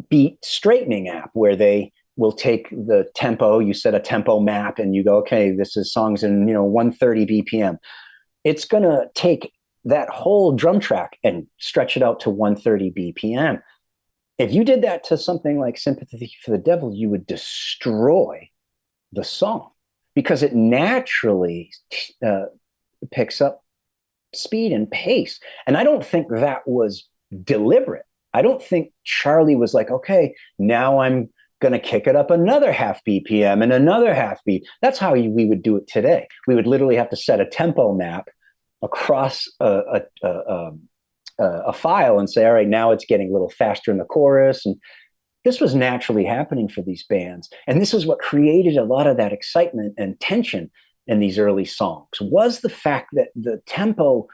beat straightening app where they will take the tempo, you set a tempo map and you go, okay, this is songs in, you know, 130 BPM. It's going to take that whole drum track and stretch it out to 130 BPM. If you did that to something like Sympathy for the Devil, you would destroy the song because it naturally picks up speed and pace. And I don't think that was deliberate. I don't think Charley was like, okay, now I'm going to kick it up another half BPM and another half beat. That's how we would do it today. We would literally have to set a tempo map across a file and say, all right, now it's getting a little faster in the chorus. And this was naturally happening for these bands. And this is what created a lot of that excitement and tension in these early songs, was the fact that the tempo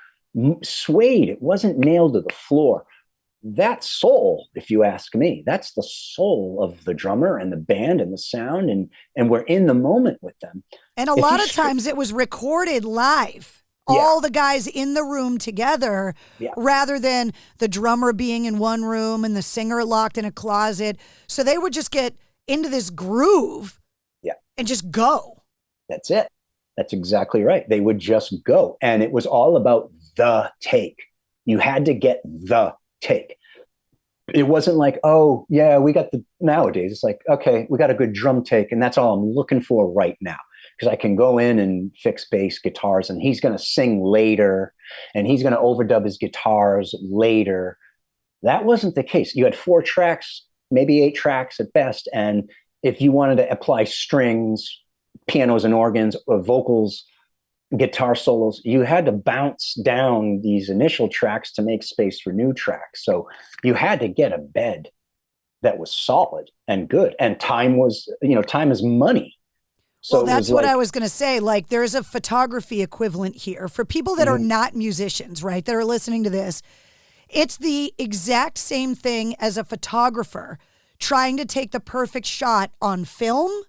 swayed. It wasn't nailed to the floor. That soul, if you ask me, that's the soul of the drummer and the band and the sound, and we're in the moment with them. And a lot of times it was recorded live. All the guys in the room together, rather than the drummer being in one room and the singer locked in a closet. So they would just get into this groove and just go. That's it. That's exactly right. They would just go. And it was all about the take. You had to get the take. It wasn't like, oh, yeah, we got nowadays. It's like, okay, we got a good drum take, and that's all I'm looking for right now. Because I can go in and fix bass guitars, and he's going to sing later, and he's going to overdub his guitars later. That wasn't the case. You had 4 tracks, maybe 8 tracks at best. And if you wanted to apply strings, pianos and organs, or vocals, guitar solos, you had to bounce down these initial tracks to make space for new tracks. So you had to get a bed that was solid and good. And time is money. So well, that's what I was going to say. Like, there's a photography equivalent here for people that are not musicians, right? That are listening to this. It's the exact same thing as a photographer trying to take the perfect shot on film.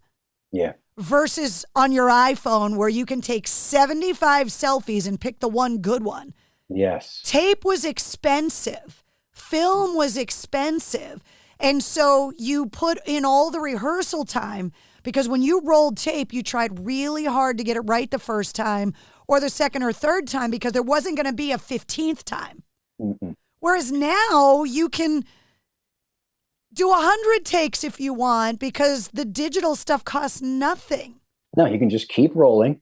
Yeah. Versus on your iPhone where you can take 75 selfies and pick the one good one. Yes. Tape was expensive. Film was expensive. And so you put in all the rehearsal time because when you rolled tape, you tried really hard to get it right the first time or the second or third time because there wasn't going to be a 15th time. Mm-mm. Whereas now you can do 100 takes if you want because the digital stuff costs nothing. No, you can just keep rolling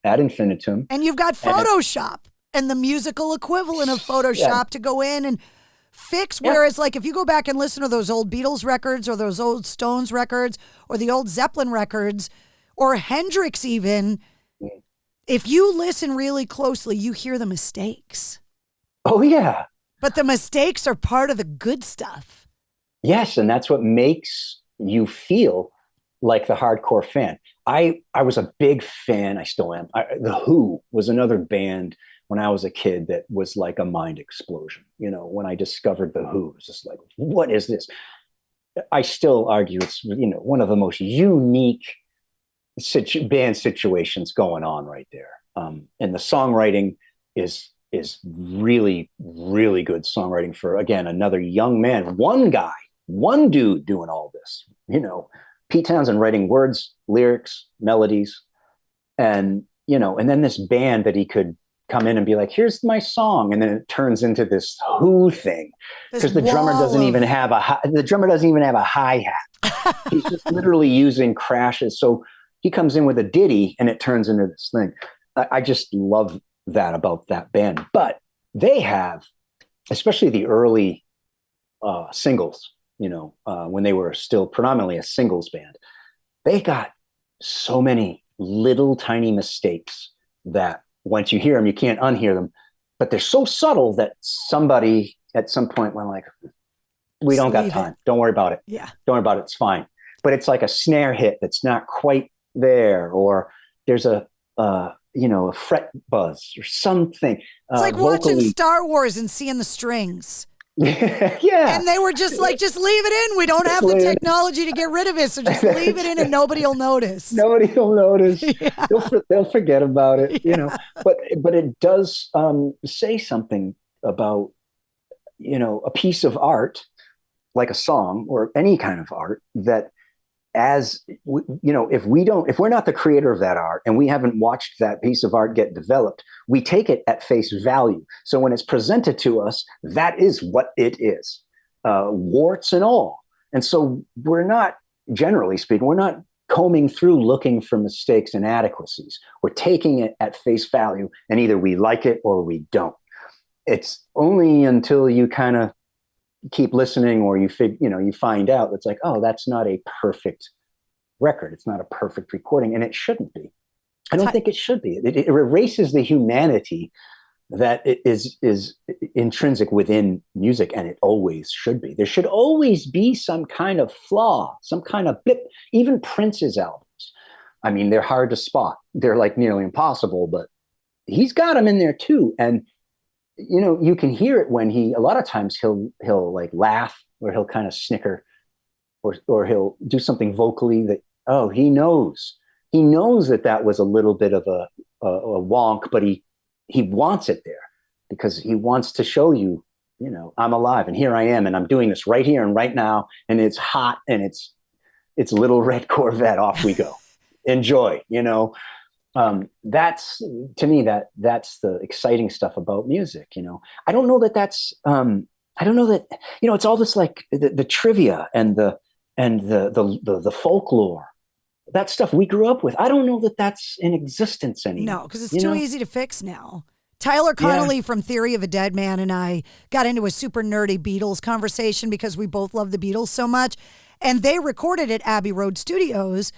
ad infinitum. And you've got Photoshop and the musical equivalent of Photoshop to go in and fix. Whereas like if you go back and listen to those old Beatles records or those old Stones records or the old Zeppelin records or Hendrix even, if you listen really closely, you hear the mistakes. Oh, yeah. But the mistakes are part of the good stuff. Yes, and that's what makes you feel like the hardcore fan. I was a big fan. I still am. The Who was another band when I was a kid that was like a mind explosion. You know, when I discovered the Who, it was just like, what is this? I still argue it's, you know, one of the most unique band situations going on right there. And the songwriting is is really, really good songwriting for, again, another young man, one guy, one dude doing all this. Pete Townsend writing words, lyrics, melodies, and then this band that he could come in and be like, here's my song, and then it turns into this Who thing, because the drummer doesn't even have a hi-hat. He's just literally using crashes. So he comes in with a ditty and it turns into this thing. I just love that about that band. But they have, especially the early singles, when they were still predominantly a singles band, they got so many little tiny mistakes that once you hear them, you can't unhear them. But they're so subtle that somebody at some point went like, we don't got time. Don't worry about it. Yeah. Don't worry about it. It's fine. But it's like a snare hit that's not quite there, or there's a fret buzz or something. It's like watching Star Wars and seeing the strings. Yeah. And they were just like, just leave it in. We don't have the technology to get rid of it. So just leave it in and nobody will notice. Nobody will notice. Yeah. They'll forget about it, but it does say something about, a piece of art, like a song or any kind of art, that if we're not the creator of that art and we haven't watched that piece of art get developed, we take it at face value. So when it's presented to us, that is what it is, warts and all. And so we're not, generally speaking, we're not combing through looking for mistakes and inadequacies. We're taking it at face value, and either we like it or we don't. It's only until you kind of keep listening or you find out it's like, oh, that's not a perfect record. It's not a perfect recording, and it shouldn't be. I don't think it should be. It erases the humanity that is intrinsic within music, and it always should be. There should always be some kind of flaw, some kind of blip. Even Prince's albums, I mean, they're hard to spot. They're like nearly impossible, but he's got them in there too. And you can hear it when a lot of times he'll like laugh, or he'll kind of snicker, or he'll do something vocally that, oh, he knows that was a little bit of a wonk, but he wants it there because he wants to show you, I'm alive and here I am, and I'm doing this right here and right now. And it's hot, and it's Little Red Corvette. Off we go. Enjoy, that's, to me, that's the exciting stuff about music. I don't know that it's all this like the trivia and the folklore, that stuff we grew up with. I don't know that that's in existence anymore. No, because it's too easy to fix now. Tyler Connolly from Theory of a Dead Man and I got into a super nerdy Beatles conversation because we both love the Beatles so much, and they recorded at Abbey Road Studios.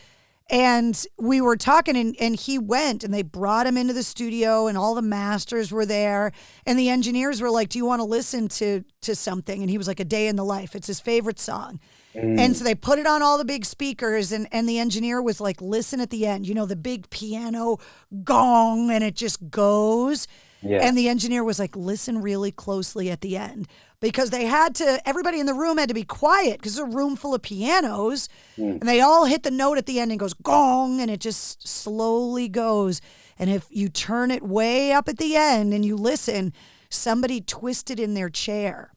And we were talking, and he went, and they brought him into the studio, and all the masters were there, and the engineers were like, do you want to listen to something? And he was like, A Day in the Life. It's his favorite song. And so they put it on all the big speakers, and the engineer was like, listen at the end, the big piano gong, and it just goes. Yeah. And the engineer was like, listen really closely at the end, because everybody in the room had to be quiet because it's a room full of pianos, and they all hit the note at the end and goes gong, and it just slowly goes. And if you turn it way up at the end and you listen, somebody twisted in their chair,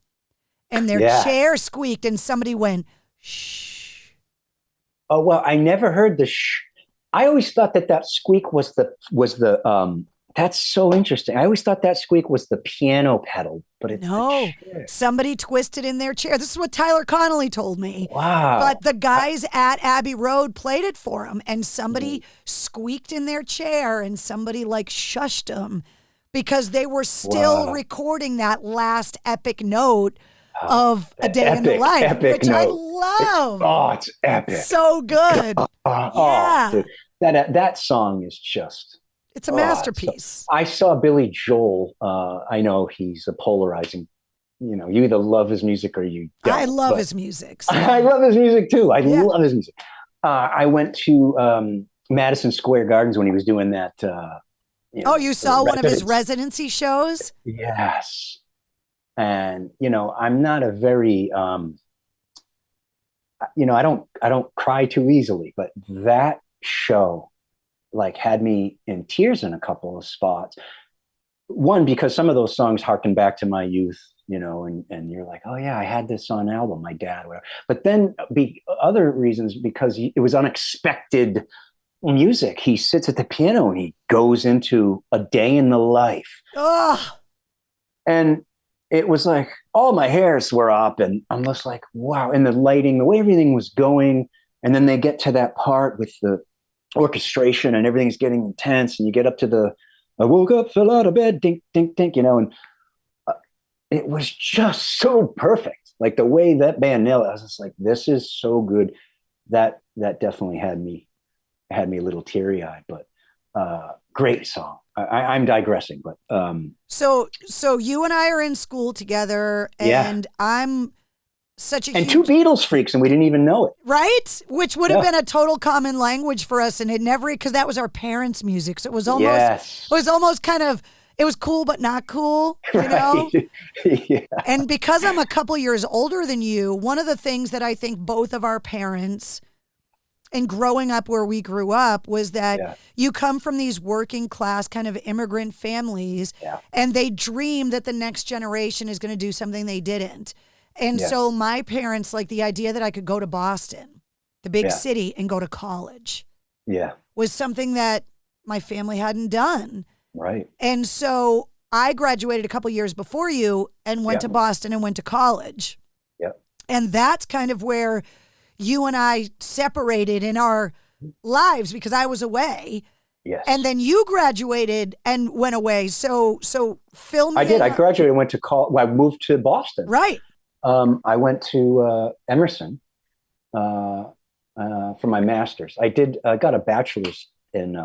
and their chair squeaked, and somebody went, shh. Oh, well, I never heard the shh. I always thought that squeak was the that's so interesting. I always thought that squeak was the piano pedal, but it's no. Somebody twisted in their chair. This is what Tyler Connolly told me. Wow. But the guys at Abbey Road played it for him, and somebody squeaked in their chair, and somebody like shushed them because they were still recording that last epic note of A Day in the Life, which note. I love. It's epic. So good. Dude, that song is just. It's a masterpiece. I saw Billy Joel. I know he's a polarizing. You either love his music or you don't. I love his music. So. I love his music too. I love his music. I went to Madison Square Gardens when he was doing that. You saw one of his residency shows? Yes. And I'm not a very I don't cry too easily, but that show like had me in tears in a couple of spots. one, because some of those songs harken back to my youth, and you're like, oh yeah, I had this on album, my dad, whatever. But then other reasons, because it was unexpected music. He sits at the piano and he goes into a day in the life. Oh. And it was like all my hairs were up, and I'm just like, wow. And the lighting, the way everything was going. And then they get to that part with the orchestration and everything's getting intense. And you get up to I woke up, fell out of bed, dink, dink, dink, and it was just so perfect. Like the way that band nailed it, I was just like, this is so good. That definitely had me a little teary eyed, but great song. I'm digressing, but so you and I are in school together, and I'm such a huge... two Beatles freaks, and we didn't even know it, right? Which would have been a total common language for us, and it never, because that was our parents' music, so it was almost kind of, it was cool but not cool, know. Yeah. And because I'm a couple years older than you, one of the things that I think both of our parents, and growing up where we grew up, was that you come from these working class kind of immigrant families, and they dream that the next generation is going to do something they didn't. And so my parents, like the idea that I could go to Boston, the big city, and go to college was something that my family hadn't done. Right. And so I graduated a couple years before you and went to Boston and went to college. Yep. And that's kind of where you and I separated in our lives, because I was away. Yes. And then you graduated and went away. So film. I did. I graduated and went to college. Well, I moved to Boston. Right. I went to Emerson for my master's. I got a bachelor's in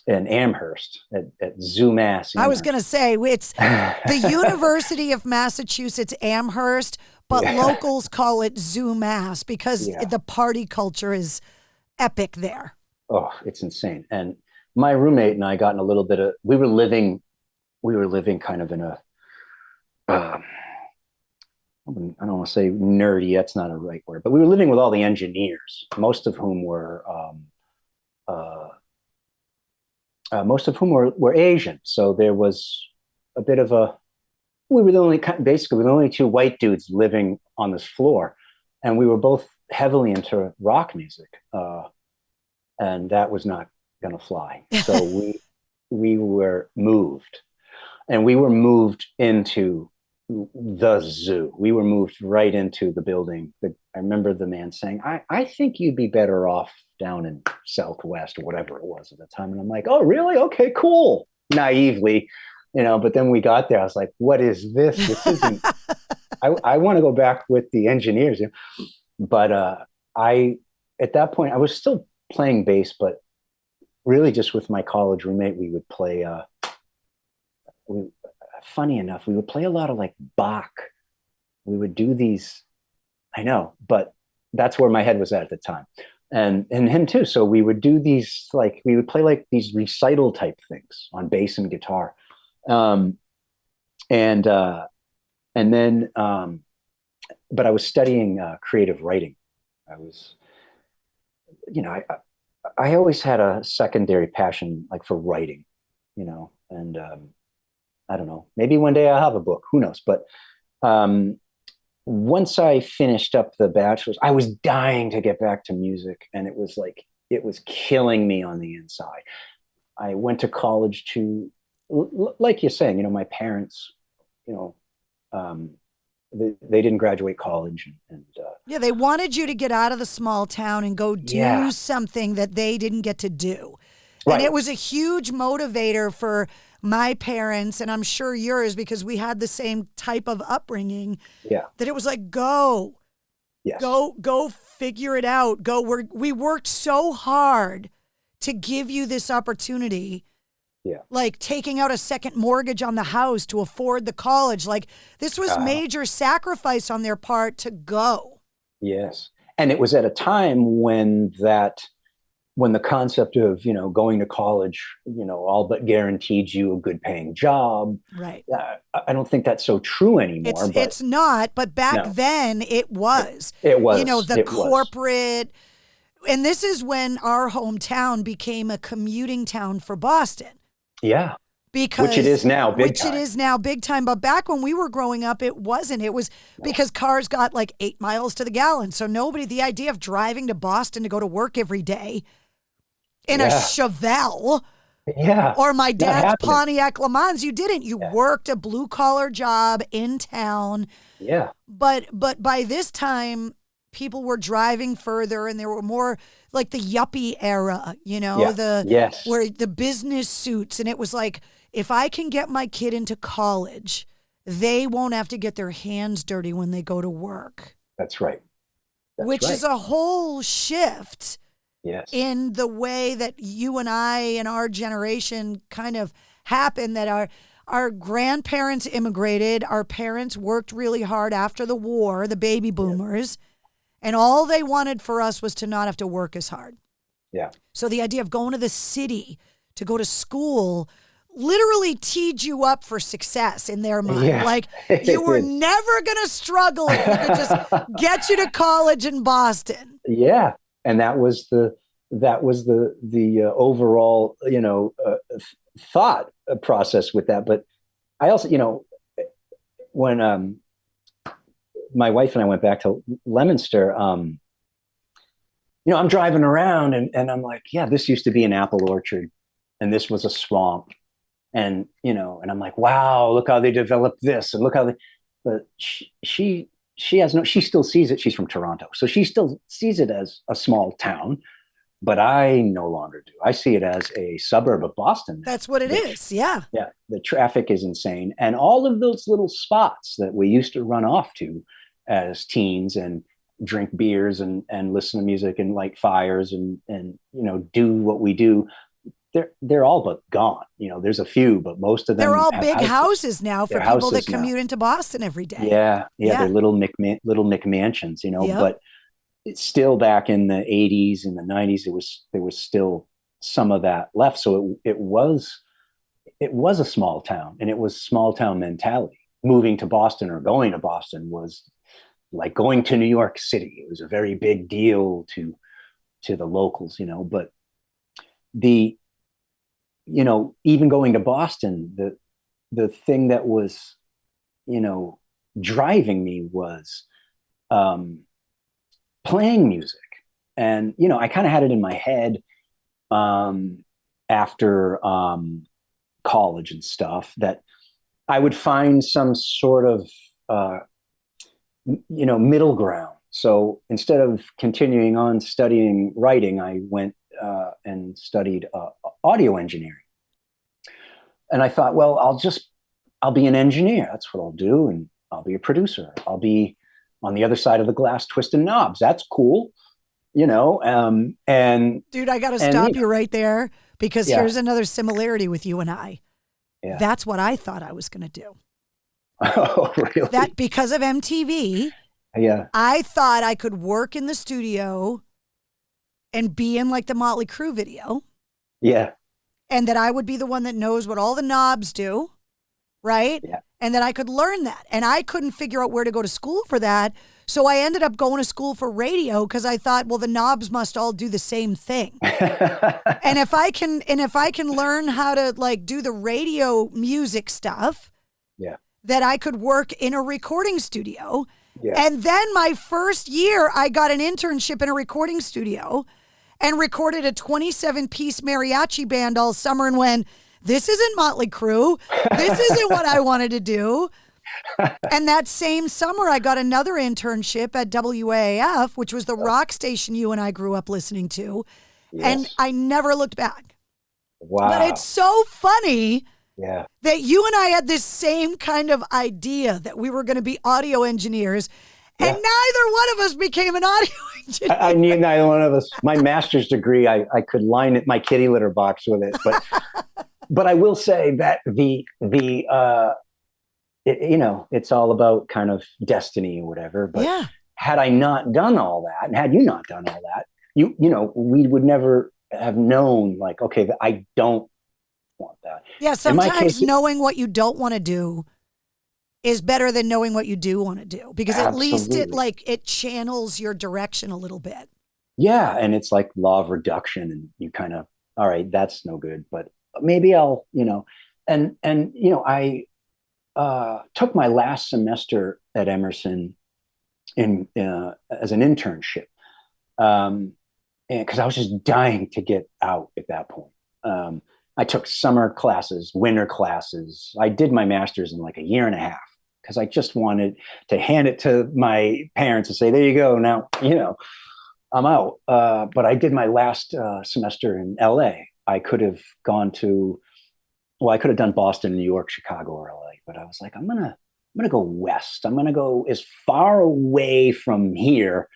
Amherst at UMass. I was going to say, it's the University of Massachusetts Amherst, but locals call it UMass because the party culture is epic there. Oh, it's insane. And my roommate and I got in a little bit of, we were living kind of in a, I don't want to say nerdy, that's not a right word, but we were living with all the engineers, most of whom were Asian. So there was a bit of we were the only two white dudes living on this floor. And we were both heavily into rock music. And that was not going to fly. So we were moved. And we were moved into the zoo. We were moved right into the building. I remember the man saying, I think you'd be better off down in Southwest or whatever it was at the time. And I'm like, oh, really? Okay, cool. Naively, but then we got there. I was like, what is this? This isn't, I want to go back with the engineers. But at that point, I was still playing bass, but really just with my college roommate, we would play, funny enough, we would play a lot of like Bach. We would do these, I know, but that's where my head was at the time. And him too. So we would do these, we would play like these recital type things on bass and guitar. And then, but I was studying creative writing. I was, I always had a secondary passion for writing, and I don't know, maybe one day I'll have a book, who knows? But once I finished up the bachelor's, I was dying to get back to music, and it was killing me on the inside. I went to college to, like you're saying, my parents, they didn't graduate college, and they wanted you to get out of the small town and go do something that they didn't get to do. Right. And it was a huge motivator for my parents, and I'm sure yours, because we had the same type of upbringing. Yeah. That it was like, go. Yes. Go figure it out. We worked so hard to give you this opportunity. Yeah. Like taking out a second mortgage on the house to afford the college. This was major sacrifice on their part to go. Yes. And it was at a time when the concept of, going to college, all but guaranteed you a good paying job. Right. I don't think that's so true anymore. It's not, but back then it was. It was. The corporate. And this is when our hometown became a commuting town for Boston. Yeah. Because which it is now, big time. Which it is now, big time. But back when we were growing up, it wasn't. It was because cars got like 8 miles to the gallon. So the idea of driving to Boston to go to work every day in a Chevelle, or my dad's Pontiac Le Mans, you didn't. You worked a blue collar job in town. Yeah. But by this time, people were driving further, and there were more like the yuppie era, where the business suits, and it was like, if I can get my kid into college, they won't have to get their hands dirty when they go to work. That's right. Which is a whole shift in the way that you and I and our generation kind of happened, that our grandparents immigrated, our parents worked really hard after the war, the baby boomers, and all they wanted for us was to not have to work as hard. Yeah. So the idea of going to the city to go to school literally teed you up for success in their mind. Yeah. Like, you were never going to struggle if we could just get you to college in Boston. Yeah. And that was the overall, thought process with that. But I also, when my wife and I went back to Leominster, I'm driving around and I'm like, yeah, this used to be an apple orchard and this was a swamp. And, and I'm like, wow, look how they developed this. And look how but she still sees it. She's from Toronto. So she still sees it as a small town, but I no longer do. I see it as a suburb of Boston. That's what it is. Yeah. Yeah. The traffic is insane. And all of those little spots that we used to run off to as teens and drink beers and listen to music and light fires and do what we do, they're all but gone. There's a few, but most of them, they're all big houses now for people that commute into Boston every day. Yeah. They're little McMansions, but it's still back in the 80s and the 90s. There was still some of that left. So it was a small town, and it was small town mentality. Moving to Boston or going to Boston was like going to New York City. It was a very big deal to the locals, but even going to Boston, the thing that was, driving me was playing music. And, I kind of had it in my head after college and stuff that I would find some sort of, middle ground. So instead of continuing on studying writing, I went and studied audio engineering. And I thought, well, I'll be an engineer. That's what I'll do. And I'll be a producer. I'll be on the other side of the glass twisting knobs. That's cool. And dude, I got to stop you right there, because here's another similarity with you and I. Yeah. That's what I thought I was going to do. Oh, really? That because of MTV, I thought I could work in the studio and be in like the Motley Crue video. Yeah. And that I would be the one that knows what all the knobs do, right? Yeah. And that I could learn that. And I couldn't figure out where to go to school for that. So I ended up going to school for radio because I thought, well, the knobs must all do the same thing. and if I can learn how to like do the radio music stuff, that I could work in a recording studio. Yeah. And then my first year, I got an internship in a recording studio and recorded a 27-piece mariachi band all summer and went, this isn't Motley Crue. This isn't what I wanted to do. And that same summer, I got another internship at WAAF, which was the rock station you and I grew up listening to. Yes. And I never looked back. Wow. But it's so funny that you and I had this same kind of idea that we were going to be audio engineers. And neither one of us became an audio engineer. I knew neither one of us. My master's degree, I could line it, my kitty litter box with it. But but I will say that it's all about kind of destiny or whatever. But had I not done all that, and had you not done all that, we would never have known, like, okay, I don't want that. Yeah, sometimes knowing what you don't want to do is better than knowing what you do want to do, because at least it channels your direction a little bit. Yeah, and it's like law of reduction, and you kind of, all right, that's no good, but maybe I'll, I took my last semester at Emerson in as an internship, and because I was just dying to get out at that point. I took summer classes, winter classes. I did my master's in like a year and a half because I just wanted to hand it to my parents and say, there you go. Now, I'm out. But I did my last semester in LA. I could have gone to, I could have done Boston, New York, Chicago, or LA, but I was like, I'm going to go west. I'm going to go as far away from here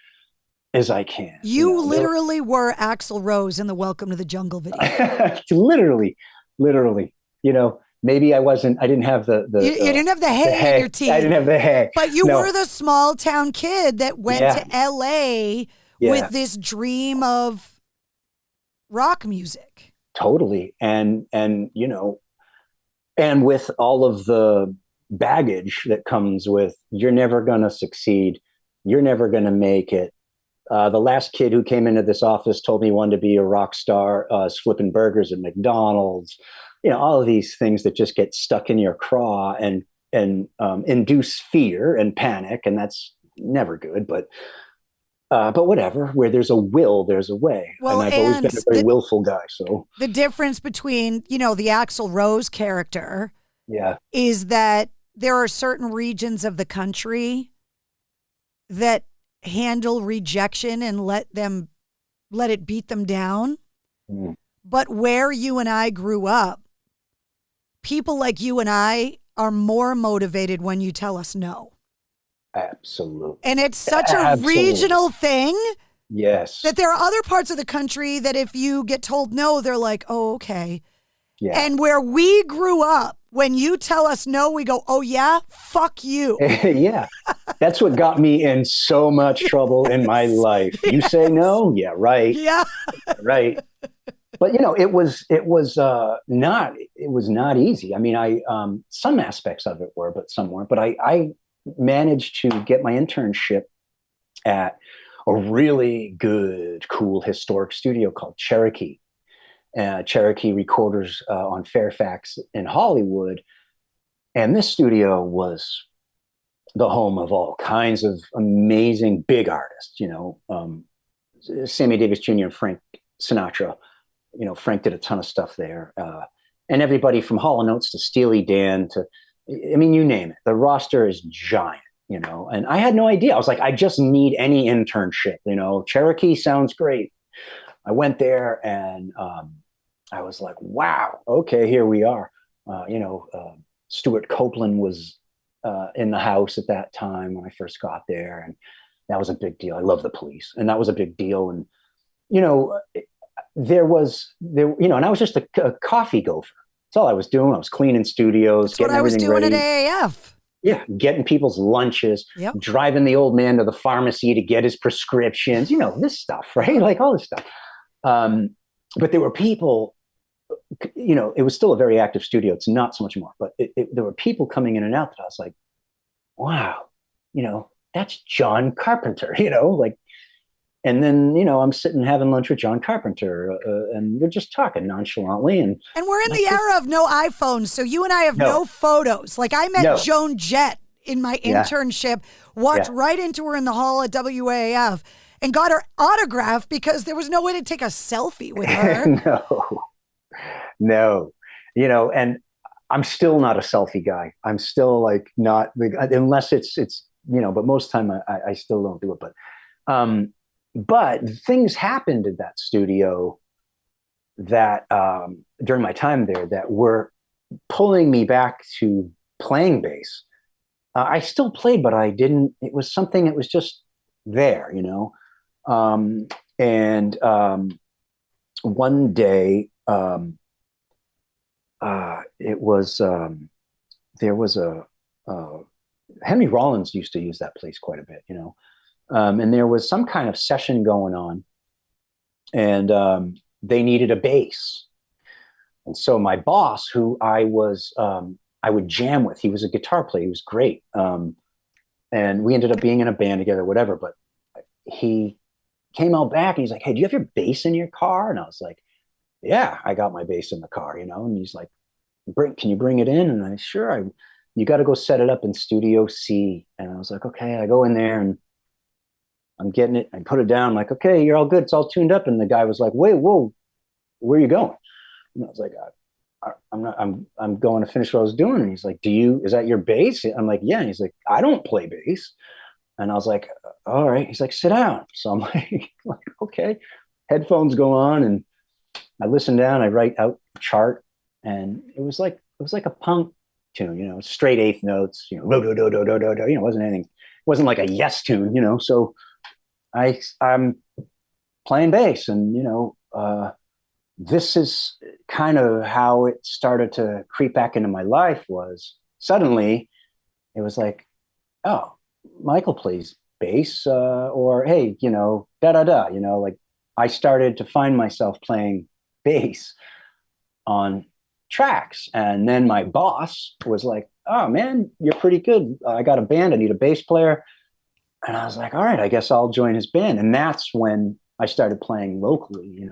as I can. You literally were Axl Rose in the Welcome to the Jungle video. literally, maybe I didn't have the you didn't have the hay in your teeth. I didn't have the hay. But you were the small town kid that went to LA with this dream of rock music. Totally. And with all of the baggage that comes with, you're never going to succeed. You're never going to make it. The last kid who came into this office told me he wanted to be a rock star, flipping burgers at McDonald's, all of these things that just get stuck in your craw and induce fear and panic. And that's never good, but whatever, where there's a will, there's a way. Well, and I've always been a very willful guy. So the difference between, the Axl Rose character is that there are certain regions of the country that handle rejection and let it beat them down. But where you and I grew up, people like you and I are more motivated when you tell us no. Absolutely. And it's such a regional thing. Yes. That there are other parts of the country that if you get told no, they're like, oh, okay. Yeah. And where we grew up, when you tell us no, we go, oh, yeah, fuck you. Yeah. That's what got me in so much trouble in my life. You say no? Yeah, right. Yeah. Right. But, it was not easy. I mean, some aspects of it were, but some weren't. But I managed to get my internship at a really good, cool, historic studio called Cherokee. Cherokee Recorders on Fairfax in Hollywood. And this studio was the home of all kinds of amazing big artists, Sammy Davis Jr. and Frank Sinatra. Frank did a ton of stuff there. And everybody from Hall & Oates to Steely Dan to, you name it. The roster is giant, and I had no idea. I was like, I just need any internship, Cherokee sounds great. I went there and I was like, wow, okay, here we are. Stuart Copeland was in the house at that time when I first got there. And that was a big deal. I love the Police. And that was a big deal. And, and I was just a coffee gopher. That's all I was doing. I was cleaning studios. That's what I was doing ready. At AAF. Yeah, getting people's lunches, driving the old man to the pharmacy to get his prescriptions, this stuff, right? Like all this stuff. But there were people, it was still a very active studio. It's not so much more, but there were people coming in and out that I was like, wow, that's John Carpenter, and then, I'm sitting having lunch with John Carpenter and we're just talking nonchalantly. And we're in the era of no iPhones. So you and I have no photos. Like I met Joan Jett in my internship, walked right into her in the hall at WAF and got her autograph because there was no way to take a selfie with her. No, and I'm still not a selfie guy. I'm still like not, unless it's, but most time I still don't do it. But things happened in that studio that during my time there that were pulling me back to playing bass. I still played, but I didn't. It was something that was just there, one day it was there was a Henry Rollins used to use that place quite a bit, and there was some kind of session going on, and they needed a bass, and so my boss, who I would jam with, he was a guitar player, he was great, and we ended up being in a band together, whatever. But he came out back and he's like, "Hey, do you have your bass in your car?" And I was like, "Yeah, I got my bass in the car," And he's like, can you bring it in? And you got to go set it up in Studio C. And I was like, okay. I go in there and I'm getting it. I put it down. I'm like, okay, you're all good. It's all tuned up. And the guy was like, wait, whoa, where are you going? And I was like, I'm going to finish what I was doing. And he's like, is that your bass? I'm like, yeah. And he's like, I don't play bass. And I was like, all right. He's like, sit down. So I'm like, okay. Headphones go on and I listen down. I write out a chart, and it was like a punk tune, straight eighth notes, do, it wasn't anything. It wasn't like a Yes tune, So I'm playing bass, and this is kind of how it started to creep back into my life. Was suddenly it was like, oh, Michael plays bass, or hey, da da da, like I started to find myself playing bass on tracks, and then my boss was like, "Oh man, you're pretty good. I got a band. I need a bass player." And I was like, "All right, I guess I'll join his band." And that's when I started playing locally,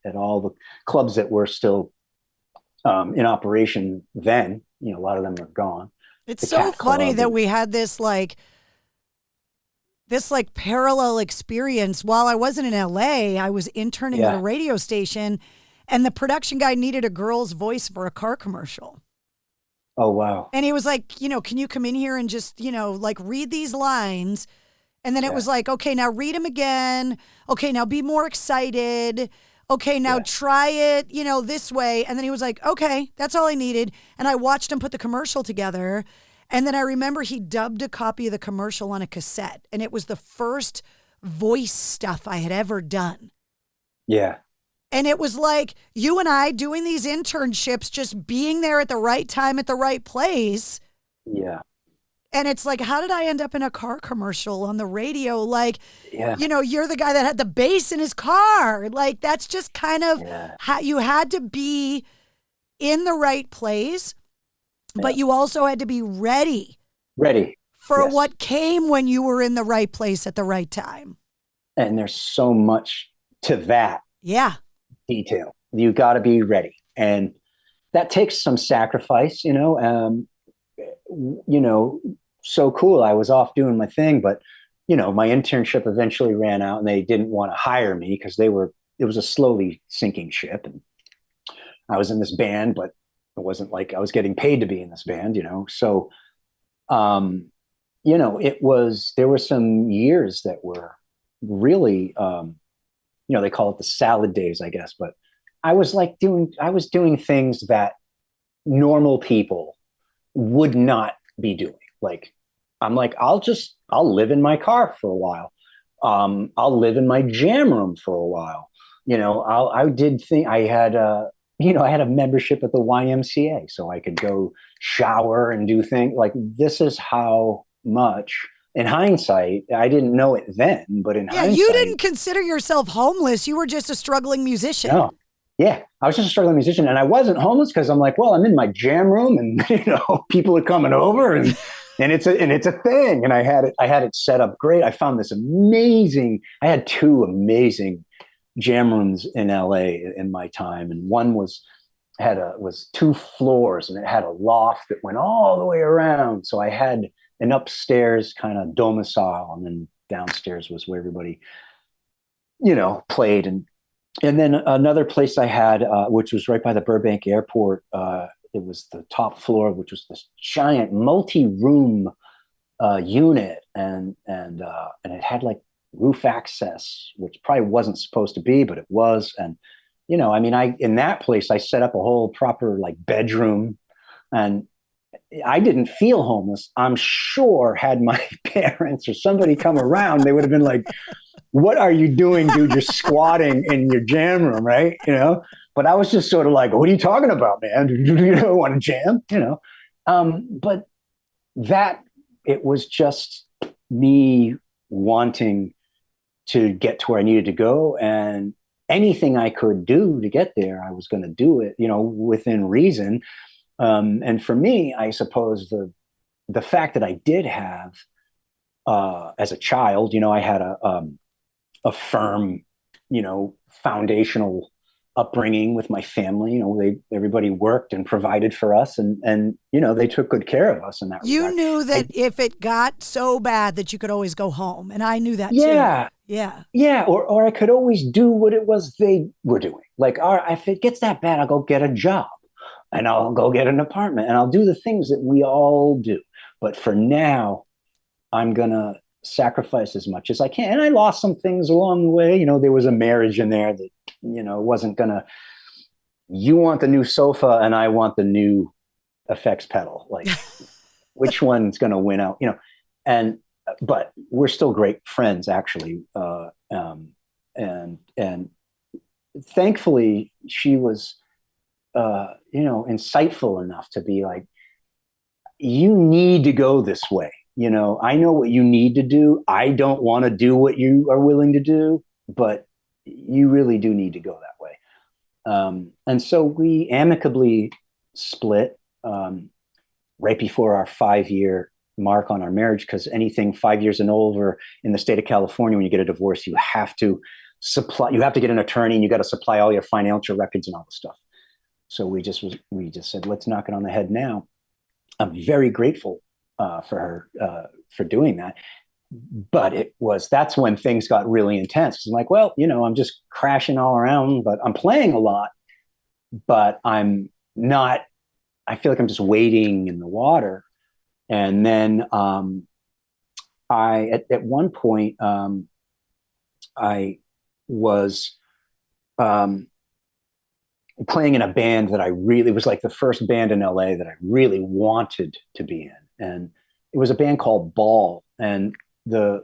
at all the clubs that were still in operation then. A lot of them are gone. It's so funny that we had this parallel experience. While I wasn't in LA, I was interning at a radio station, and the production guy needed a girl's voice for a car commercial. Oh, wow. And he was like, can you come in here and just, read these lines? And then it was like, okay, now read them again. Okay, now be more excited. Okay, now try it, this way. And then he was like, okay, that's all I needed. And I watched him put the commercial together. And then I remember he dubbed a copy of the commercial on a cassette. And it was the first voice stuff I had ever done. Yeah. And it was like you and I doing these internships, just being there at the right time at the right place. Yeah. And it's like, how did I end up in a car commercial on the radio? Like, you're the guy that had the bass in his car. Like, that's just kind of how you had to be in the right place, but you also had to be ready. For what came when you were in the right place at the right time. And there's so much to that. Yeah. Detail. You got to be ready. And that takes some sacrifice, so cool. I was off doing my thing, but my internship eventually ran out and they didn't want to hire me because it was a slowly sinking ship. And I was in this band, but it wasn't like I was getting paid to be in this band, So, there were some years that were really, they call it the salad days, I guess, but I was doing things that normal people would not be doing. Like, I'm like, I'll live in my car for a while. I'll live in my jam room for a while. I had a membership at the YMCA, so I could go shower and do things like this. Is how much, in hindsight, I didn't know it then, but in hindsight, you didn't consider yourself homeless. You were just a struggling musician. No. Yeah, I was just a struggling musician, and I wasn't homeless because I'm like, well, I'm in my jam room, and people are coming over, and it's a thing, and I had it set up great. I found this amazing. I had two amazing jam rooms in LA in my time, and one was 2 floors, and it had a loft that went all the way around. So I had an upstairs kind of domicile, and then downstairs was where everybody, played. And then another place I had, which was right by the Burbank airport, it was the top floor, which was this giant multi-room unit, and it had like roof access, which probably wasn't supposed to be, but it was. And in that place, I set up a whole proper like bedroom, and I didn't feel homeless. I'm sure had my parents or somebody come around, they would have been like, what are you doing, dude? You're squatting in your jam room, right? But I was just sort of like, what are you talking about, man? You don't want to jam, But it was just me wanting to get to where I needed to go, and anything I could do to get there, I was going to do it, within reason. And for me, I suppose the fact that I did have, as a child, I had a firm, foundational upbringing with my family. Everybody worked and provided for us, and they took good care of us in that You regard. knew that if it got so bad that you could always go home, and I knew that Yeah. too. Yeah. Yeah, or I could always do what it was they were doing. Like, all right, if it gets that bad, I'll go get a job and I'll go get an apartment and I'll do the things that we all do. But for now, I'm going to sacrifice as much as I can. And I lost some things along the way. There was a marriage in there that, wasn't going to, you want the new sofa and I want the new effects pedal. Like, which one's going to win out? But we're still great friends, actually. And thankfully, she was, insightful enough to be like, you need to go this way. I know what you need to do. I don't want to do what you are willing to do, but you really do need to go that way. And so we amicably split right before our 5-year mark on our marriage, because anything 5 years and over in the state of California, when you get a divorce, you have to get an attorney, and you got to supply all your financial records and all the stuff. So we just said, let's knock it on the head now. I'm very grateful for her for doing that. But that's when things got really intense. I'm like, well, I'm just crashing all around, but I'm playing a lot, but I'm not, I feel like I'm just wading in the water. And then at one point, I was playing in a band that it was like the first band in LA that I really wanted to be in. And it was a band called Ball. And the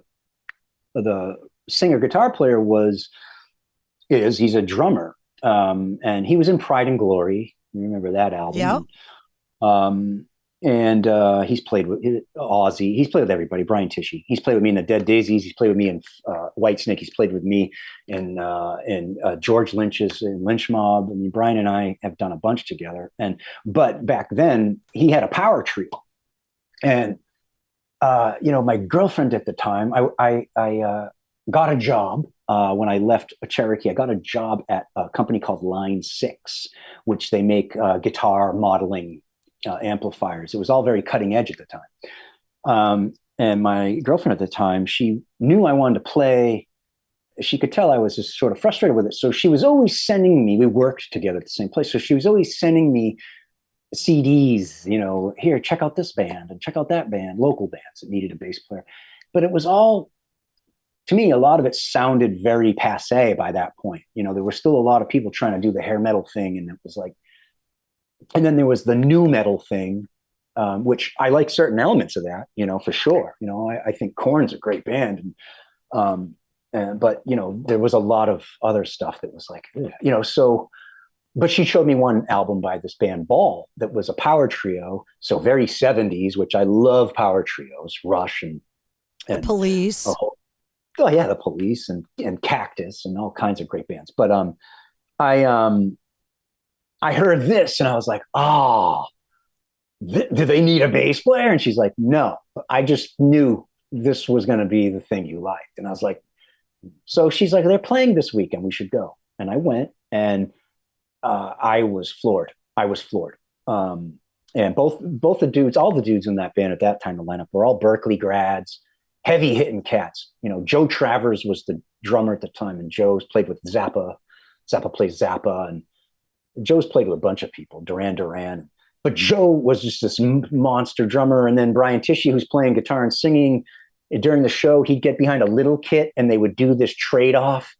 singer guitar player he's a drummer. And he was in Pride and Glory. You remember that album? Yeah. And he's played with Ozzy. He's played with everybody. Brian Tishy. He's played with me in the Dead Daisies. He's played with me in Whitesnake. He's played with me in George Lynch's in Lynch Mob. I mean, Brian and I have done a bunch together. But back then he had a power trio, and my girlfriend at the time, I got a job when I left Cherokee. I got a job at a company called Line 6, which they make guitar modeling amplifiers. It was all very cutting edge at the time. And my girlfriend at the time, she knew I wanted to play. She could tell I was just sort of frustrated with it. So she was always sending me, we worked together at the same place. So she was always sending me CDs, here, check out this band and check out that band, local bands that needed a bass player. But it was all, to me, a lot of it sounded very passé by that point. There were still a lot of people trying to do the hair metal thing. And it was like, and then there was the new metal thing, which I like certain elements of that, for sure. I think Korn's a great band. But there was a lot of other stuff that was like, but she showed me one album by this band Ball that was a power trio. So very 70s, which I love power trios, Rush and the Police. Oh yeah. The Police and Cactus and all kinds of great bands. But, I heard this and I was like, do they need a bass player? And she's like, no, I just knew this was going to be the thing you liked. And I was like, so she's like, they're playing this weekend, we should go. And I went, and I was floored. And both the dudes, all the dudes in that band at that time, the lineup were all Berkeley grads, heavy hitting cats. Joe Travers was the drummer at the time, and Joe's played with Zappa. Zappa plays Zappa, and Joe's played with a bunch of people, Duran Duran. But Joe was just this monster drummer. And then Brian Tishy, who's playing guitar and singing, during the show, he'd get behind a little kit and they would do this trade-off.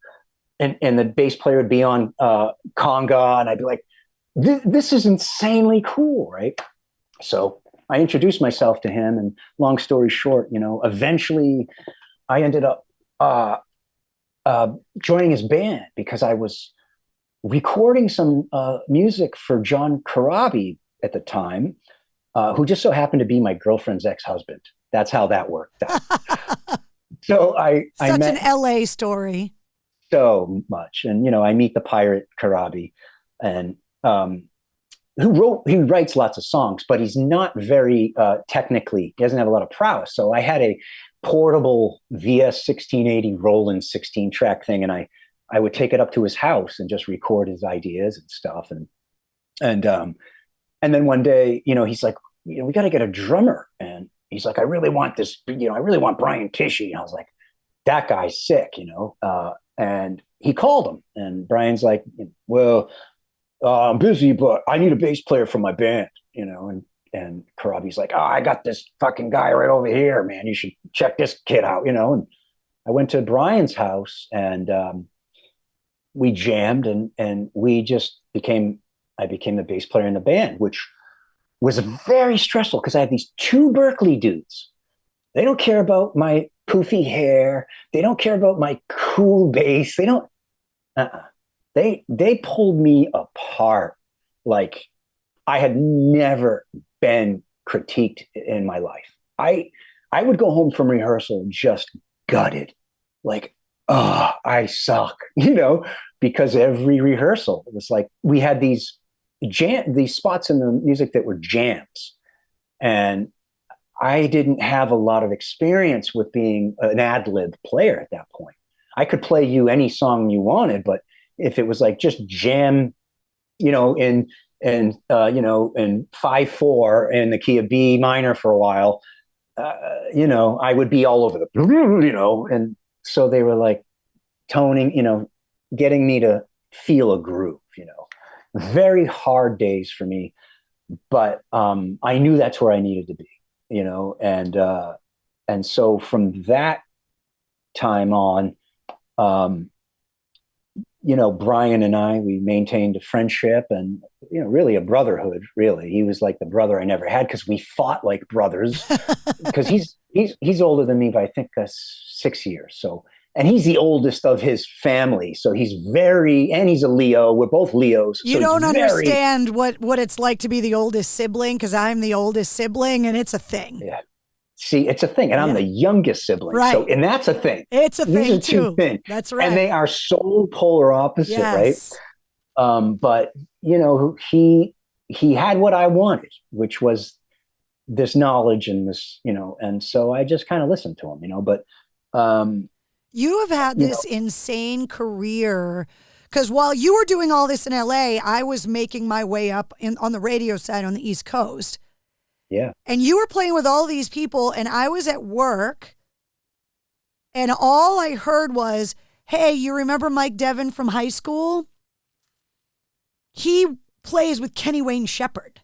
And the bass player would be on conga. And I'd be like, this is insanely cool, right? So I introduced myself to him. And long story short, eventually I ended up joining his band because I was recording some music for John Corabi at the time, who just so happened to be my girlfriend's ex-husband. That's how that worked out. So Such an LA story. So much. And, I meet the pirate Corabi, and he writes lots of songs, but he's not very technically, he doesn't have a lot of prowess. So I had a portable VS 1680 Roland 16 track thing, and I I would take it up to his house and just record his ideas and stuff. And then one day, he's like, we got to get a drummer. And he's like, I really want this, I really want Brian Tishy. And I was like, that guy's sick, and he called him, and Brian's like, well, I'm busy, but I need a bass player for my band, and Corabi's like, oh, I got this fucking guy right over here, man. You should check this kid out, and I went to Brian's house, and we jammed, and I became the bass player in the band, which was very stressful because I had these two Berkeley dudes. They don't care about my poofy hair. They don't care about my cool bass. They don't. They pulled me apart like I had never been critiqued in my life. I would go home from rehearsal just gutted, like, oh, I suck, because every rehearsal it was like we had these spots in the music that were jams, and I didn't have a lot of experience with being an ad-lib player at that point. I could play you any song you wanted, but if it was like just jam, in 5/4 in the key of B minor for a while, I would be all over the, and so they were like toning, getting me to feel a groove, very hard days for me, but I knew that's where I needed to be, and so from that time on, Brian and I, we maintained a friendship and, really a brotherhood, really. He was like the brother I never had because we fought like brothers because he's older than me by, I think, 6 years. So, and he's the oldest of his family. So he's and he's a Leo. We're both Leos. You don't understand what it's like to be the oldest sibling, because I'm the oldest sibling and it's a thing. Yeah. See, it's a thing. And I'm the youngest sibling. Right. So, and that's a thing. It's a thing, These are two things. That's right. And they are so polar opposite, yes. right? But, he had what I wanted, which was this knowledge and this, and so I just kind of listened to him, but. You have had this insane career, because while you were doing all this in LA, I was making my way up on the radio side on the East Coast. Yeah. And you were playing with all these people, and I was at work, and all I heard was, hey, you remember Mike Devin from high school? He plays with Kenny Wayne Shepherd.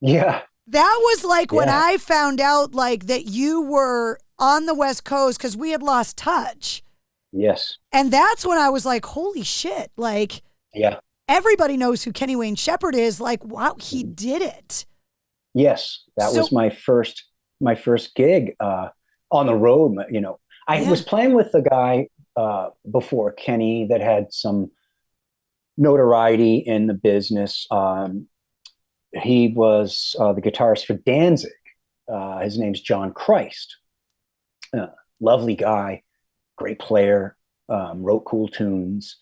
Yeah. That was like when I found out like that you were on the West Coast, because we had lost touch. Yes. And that's when I was like, holy shit. Like, everybody knows who Kenny Wayne Shepherd is. Like, wow, he did it. Yes. That was my first gig on the road. I was playing with a guy before Kenny that had some notoriety in the business. He was the guitarist for Danzig. His name's John Christ. Lovely guy, great player, wrote cool tunes,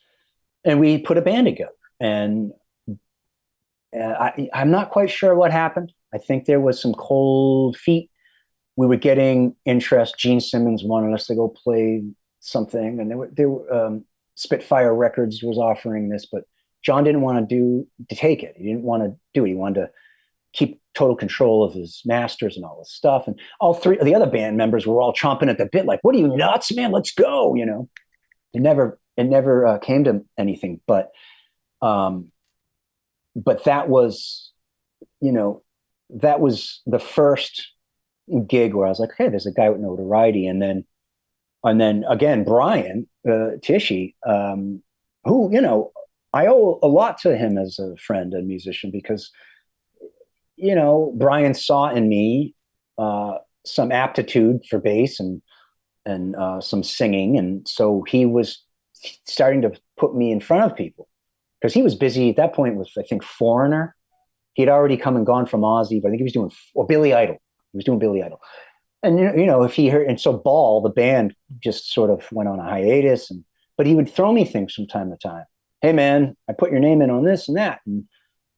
and we put a band together. And I'm not quite sure what happened. I think there was some cold feet. We were getting interest. Gene Simmons wanted us to go play something, and there were Spitfire Records was offering this, but John didn't want to take it. He didn't want to do it. He wanted to keep total control of his masters and all this stuff. And all three of the other band members were all chomping at the bit, like, what are you, nuts, man? Let's go. It never came to anything, but that was, that was the first gig where I was like, hey, there's a guy with notoriety. And then again, Brian Tishy, who, I owe a lot to him as a friend and musician, because Brian saw in me some aptitude for bass and some singing, and so he was starting to put me in front of people, because he was busy at that point with, I think, Foreigner. He'd already come and gone from Ozzy, but I think he was doing Billy Idol. He was doing Billy Idol, and if he heard, and so Ball, the band, just sort of went on a hiatus, but he would throw me things from time to time. Hey man, I put your name in on this and that, and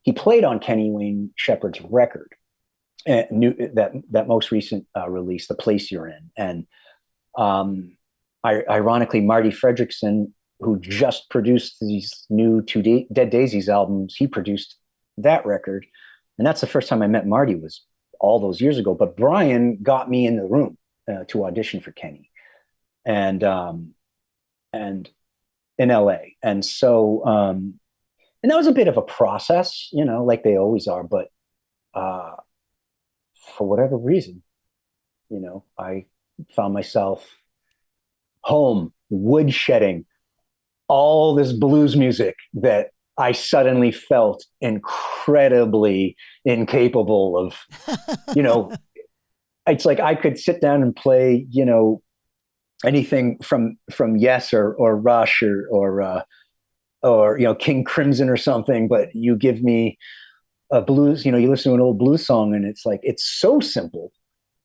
he played on Kenny Wayne Shepherd's record, that most recent release, The Place You're In. And ironically, Marty Fredrickson who just produced these new Dead Daisies albums. He produced that record. And that's the first time I met Marty, was all those years ago. But Brian got me in the room to audition for Kenny, and in LA. And so, and that was a bit of a process, you know, like they always are. But for whatever reason, you know, I found myself home, woodshedding all this blues music that I suddenly felt incredibly incapable of, you know. It's like I could sit down and play, you know, anything from Yes or Rush or you know, King Crimson or something, but you give me a blues, you know, you listen to an old blues song and it's like, it's so simple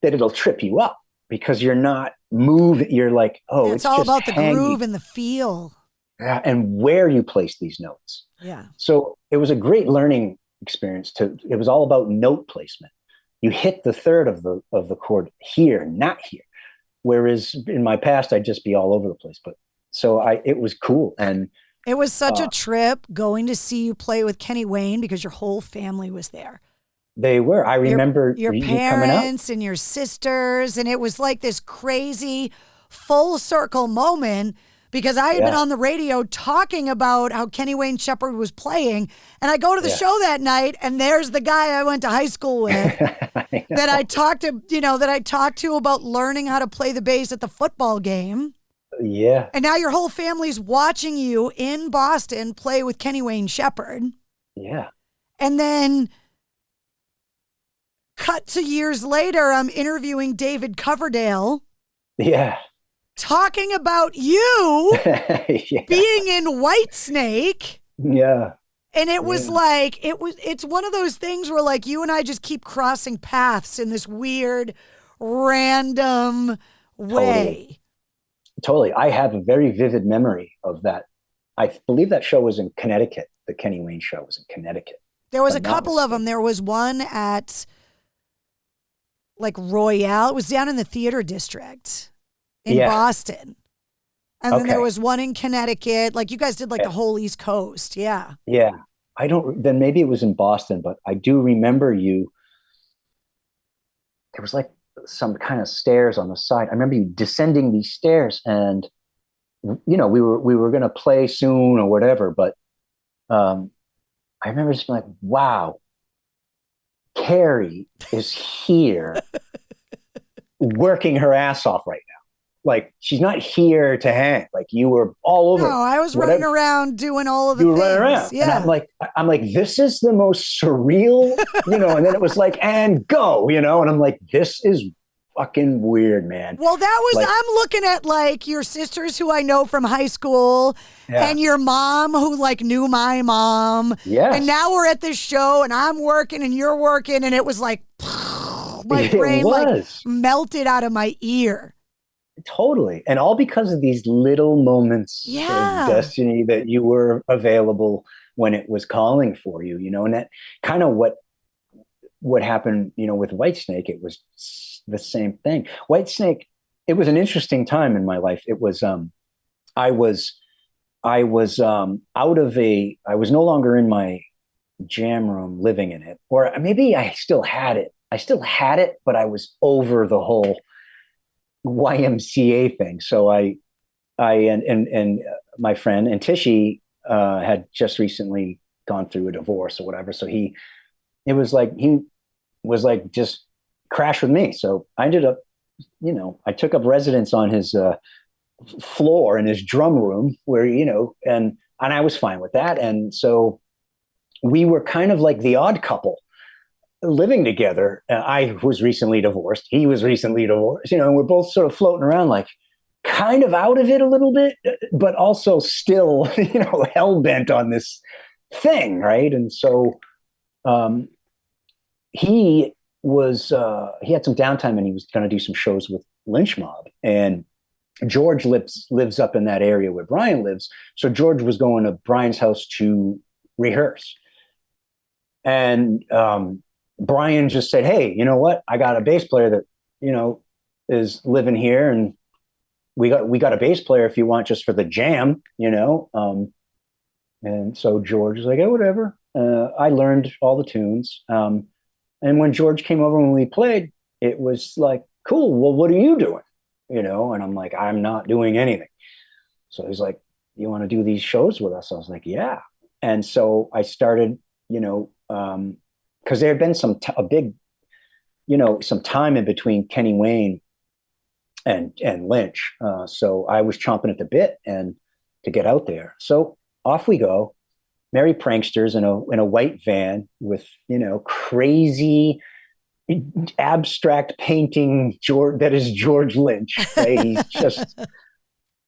that it'll trip you up because you're not moving. You're like, oh, it's all just about the hanging. groove and the feel. Yeah, and where you place these notes. Yeah. So it was a great learning experience. It was all about note placement. You hit the third of the chord here, not here. Whereas in my past, I'd just be all over the place. But so it was cool. And it was such a trip going to see you play with Kenny Wayne because your whole family was there. They were. I remember your you coming parents and your sisters. And it was like this crazy full circle moment because I had been on the radio talking about how Kenny Wayne Shepherd was playing. And I go to the show that night and there's the guy I went to high school with that I talked to about learning how to play the bass at the football game. Yeah. And now your whole family's watching you in Boston play with Kenny Wayne Shepherd. Yeah. And then cut to years later, I'm interviewing David Coverdale. Yeah. Talking about you being in Whitesnake. Yeah. And it was like, it's one of those things where like you and I just keep crossing paths in this weird, random way. Totally. I have a very vivid memory of that. I believe that show was in Connecticut. The Kenny Wayne show was in Connecticut. There was a couple of them. There was one at like Royale. It was down in the theater district in Boston. And then there was one in Connecticut. Like you guys did like the whole East Coast. Yeah. Yeah. Then maybe it was in Boston, but I do remember you. There was like some kind of stairs on the side. I remember you descending these stairs and, you know, we were going to play soon or whatever, but I remember just being like, wow, Carrie is here working her ass off right now. Like, she's not here to hang. Like, you were all over. No, I was running around doing all of the things. Running around. Yeah. And I'm like, this is the most surreal, you know, and then it was like, and go, you know, and I'm like, this is fucking weird, man. Well, that was, like, I'm looking at like your sisters who I know from high school and your mom who like knew my mom. Yes. And now we're at this show and I'm working and you're working and it was like, my brain like melted out of my ear. Totally. And all because of these little moments of destiny that you were available when it was calling for you, you know, and that kind of what happened, you know, with Whitesnake, it was the same thing. Whitesnake, it was an interesting time in my life. It was, I was no longer in my jam room living in it, or maybe I still had it. But I was over the whole YMCA thing. So I and my friend and Tishy had just recently gone through a divorce or whatever. So he was like just crash with me. So I ended up, you know, I took up residence on his floor in his drum room where, you know, and I was fine with that. And so we were kind of like the odd couple living together. I was recently divorced. He was recently divorced, you know, and we're both sort of floating around like kind of out of it a little bit, but also still, you know, hell bent on this thing. Right. And so he had some downtime and he was going to do some shows with Lynch Mob, and George lives up in that area where Brian lives. So George was going to Brian's house to rehearse. And Brian just said, hey, you know what? I got a bass player that, you know, is living here and we got a bass player if you want, just for the jam, you know. And so George was like, oh, whatever. I learned all the tunes. And when George came over when we played, it was like, cool. Well, what are you doing? You know? And I'm like, I'm not doing anything. So he's like, you want to do these shows with us? I was like, yeah. And so I started, you know, because there had been some time in between Kenny Wayne and Lynch. So I was chomping at the bit and to get out there. So off we go. Merry pranksters in a white van with, you know, crazy abstract painting that is George Lynch. Right?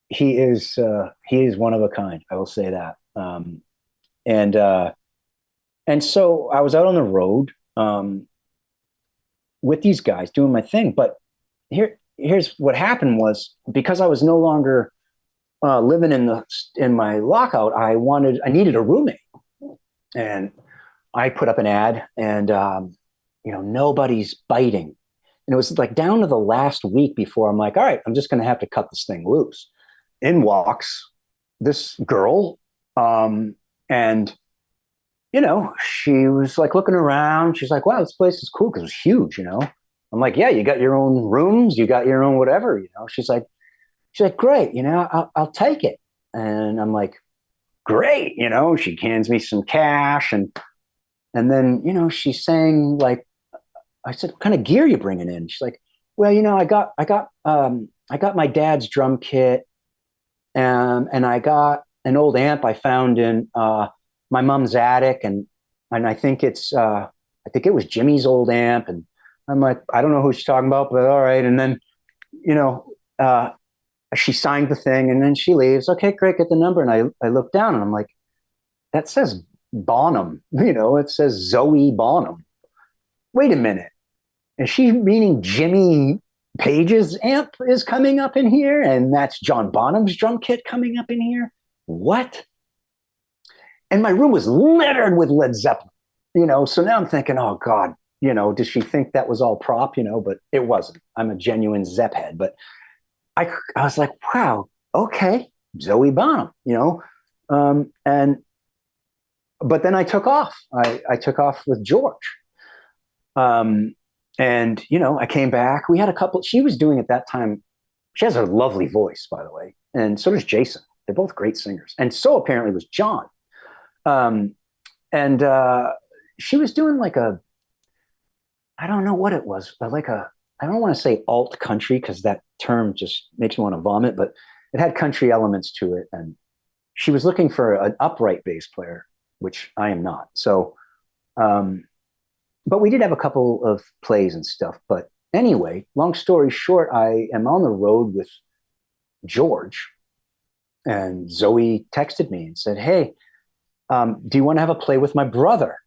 he is one of a kind. I will say that. And so I was out on the road with these guys doing my thing. But here's what happened was, because I was no longer living in my lockout, I needed a roommate, and I put up an ad, and you know, nobody's biting, and it was like down to the last week before I'm like, all right, I'm just going to have to cut this thing loose. In walks this girl, and you know, she was like looking around. She's like, wow, this place is cool, because it was huge, you know. I'm like, yeah, you got your own rooms, you got your own whatever, you know. She's like, great, you know, I'll take it. And I'm like, great, you know. She hands me some cash, and then, you know, she's saying, like, I said, what kind of gear you bringing in? She's like, well, you know, I got my dad's drum kit, and I got an old amp I found in my mom's attic, and I think it was Jimmy's old amp. And I'm like, I don't know who she's talking about, but all right. And then, you know, she signed the thing, and then she leaves. Okay, great, get the number. And I look down, and I'm like, that says Bonham, you know, it says Zoe Bonham. Wait a minute. Is she meaning Jimmy Page's amp is coming up in here, and that's John Bonham's drum kit coming up in here? What? And my room was littered with Led Zeppelin, you know. So now I'm thinking, oh God, you know, does she think that was all prop, you know? But it wasn't. I'm a genuine Zepp head. But I was like, wow, okay, Zoe Bonham, you know. But then I took off. I took off with George. And, you know, I came back. We had a couple. She was doing at that time. She has a lovely voice, by the way. And so does Jason. They're both great singers. And so apparently was John. And she was doing like I don't know what it was, but I don't want to say alt country, because that term just makes me want to vomit, but it had country elements to it. And she was looking for an upright bass player, which I am not. So, but we did have a couple of plays and stuff. But anyway, long story short, I am on the road with George, and Zoe texted me and said, hey, do you want to have a play with my brother?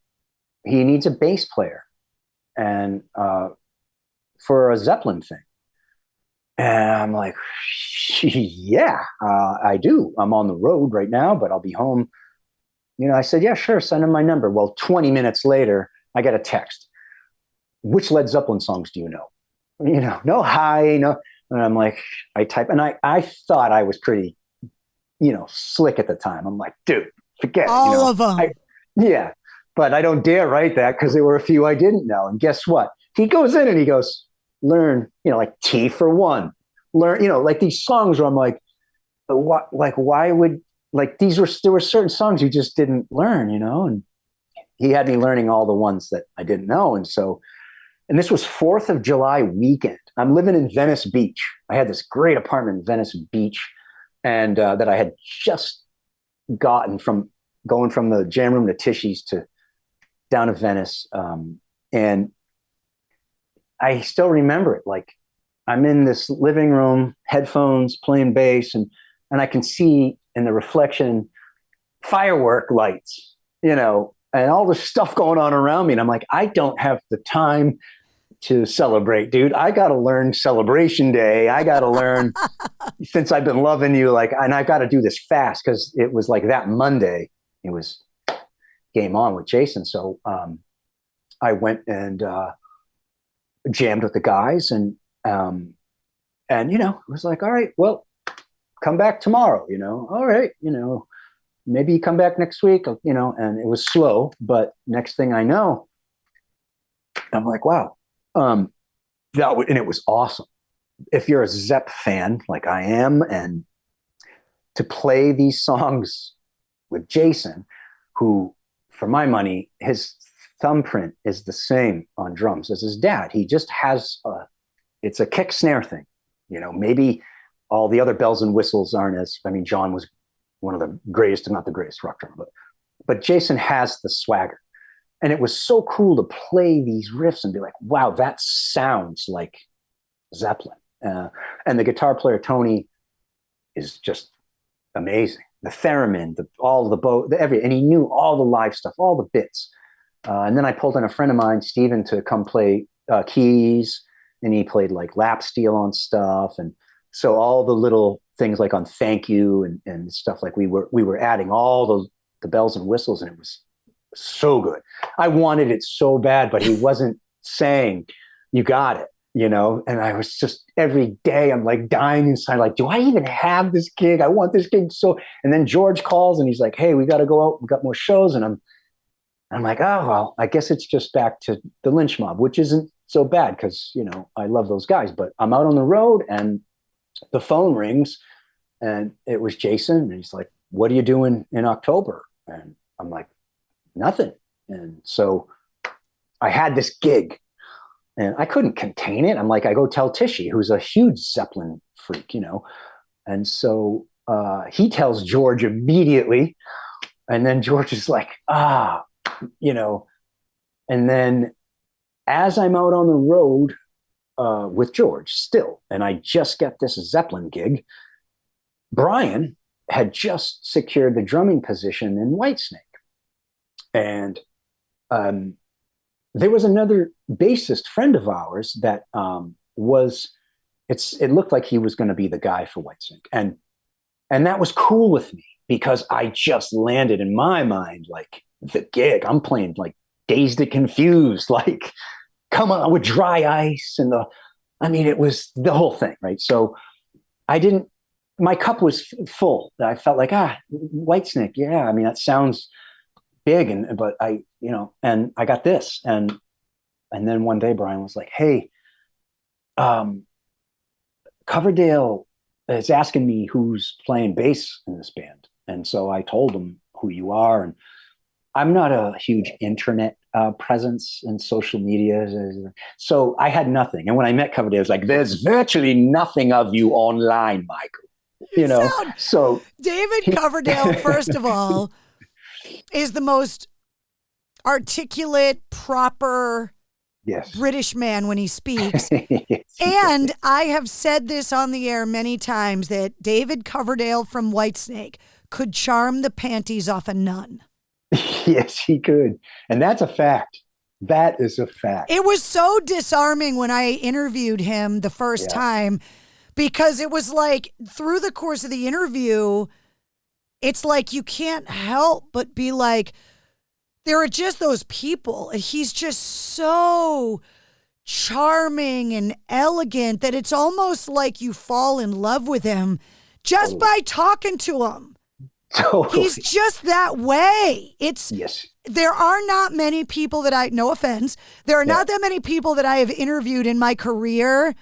He needs a bass player, and for a Zeppelin thing. And I'm like, yeah, I do. I'm on the road right now, but I'll be home. You know, I said, yeah, sure, send him my number. Well, 20 minutes later, I get a text. Which Led Zeppelin songs do you know? You know, no hi, no. And I'm like, I type, and I thought I was pretty, you know, slick at the time. I'm like, dude, forget it. All of them. Yeah, but I don't dare write that, because there were a few I didn't know. And guess what? He goes in and he goes, learn, you know, like T for One. Learn, you know, like these songs where I'm like, what, like, why would, like, there were certain songs you just didn't learn, you know? And he had me learning all the ones that I didn't know. And so, and this was 4th of July weekend. I'm living in Venice Beach. I had this great apartment in Venice Beach, and that I had just gotten from going from the jam room to Tishy's to down to Venice. And I still remember it. Like, I'm in this living room, headphones, playing bass, and I can see in the reflection firework lights, you know, and all this stuff going on around me. And I'm like, I don't have the time to celebrate, dude. I got to learn Celebration Day. I got to learn Since I've Been Loving You. Like, and I've got to do this fast, because it was like that Monday, it was game on with Jason. So I went and jammed with the guys, and you know, it was like, all right, well, come back tomorrow, all right, maybe you come back next week, and it was slow, but next thing I know, I'm like, wow. And it was awesome. If you're a Zepp fan like I am, and to play these songs with Jason, who, for my money, his thumbprint is the same on drums as his dad. He just has it's a kick snare thing. Maybe all the other bells and whistles aren't John was one of the greatest, if not the greatest rock drummer, but Jason has the swagger. And it was so cool to play these riffs and be like, wow, that sounds like Zeppelin. And the guitar player, Tony, is just amazing. The theremin, all the bow, and he knew all the live stuff, all the bits. And then I pulled in a friend of mine, Steven, to come play keys, and he played like lap steel on stuff. And so all the little things like on Thank You and stuff, like we were adding all the bells and whistles, and it was so good. I wanted it so bad, but he wasn't saying, you got it, and I was just, every day I'm like dying inside, like, do I even have this gig? I want this gig so. And then George calls and he's like, hey, we got to go out, we got more shows. And I'm like, oh, well, I guess it's just back to the Lynch Mob, which isn't so bad because, I love those guys. But I'm out on the road and the phone rings and it was Jason. And he's like, what are you doing in October? And I'm like, nothing. And so I had this gig and I couldn't contain it. I'm like, I go tell Tishy, who's a huge Zeppelin freak, And so he tells George immediately. And then George is like, and then as I'm out on the road with George still, and I just get this Zeppelin gig, Brian had just secured the drumming position in Whitesnake. And there was another bassist friend of ours that it looked like he was going to be the guy for Whitesnake. And that was cool with me because I just landed in my mind, like, the gig. I'm playing like Dazed and Confused, like, come on, with Dry Ice it was the whole thing, right? So my cup was full. I felt like, Whitesnake, yeah, that sounds big, but and I got this. And then one day Brian was like, hey, Coverdale is asking me who's playing bass in this band. And so I told him who you are, and I'm not a huge internet presence in social media. So I had nothing. And when I met Coverdale, I was like, there's virtually nothing of you online, Michael. So David Coverdale, first of all, is the most articulate, proper British man when he speaks. Yes. And I have said this on the air many times that David Coverdale from Whitesnake could charm the panties off a nun. Yes, he could. And that's a fact. That is a fact. It was so disarming when I interviewed him the first time, because it was like through the course of the interview, it's like you can't help but be like, there are just those people. And he's just so charming and elegant that it's almost like you fall in love with him just by talking to him. Totally. He's just that way. Yes. There are not many people that no offense, there are not that many people that I have interviewed in my career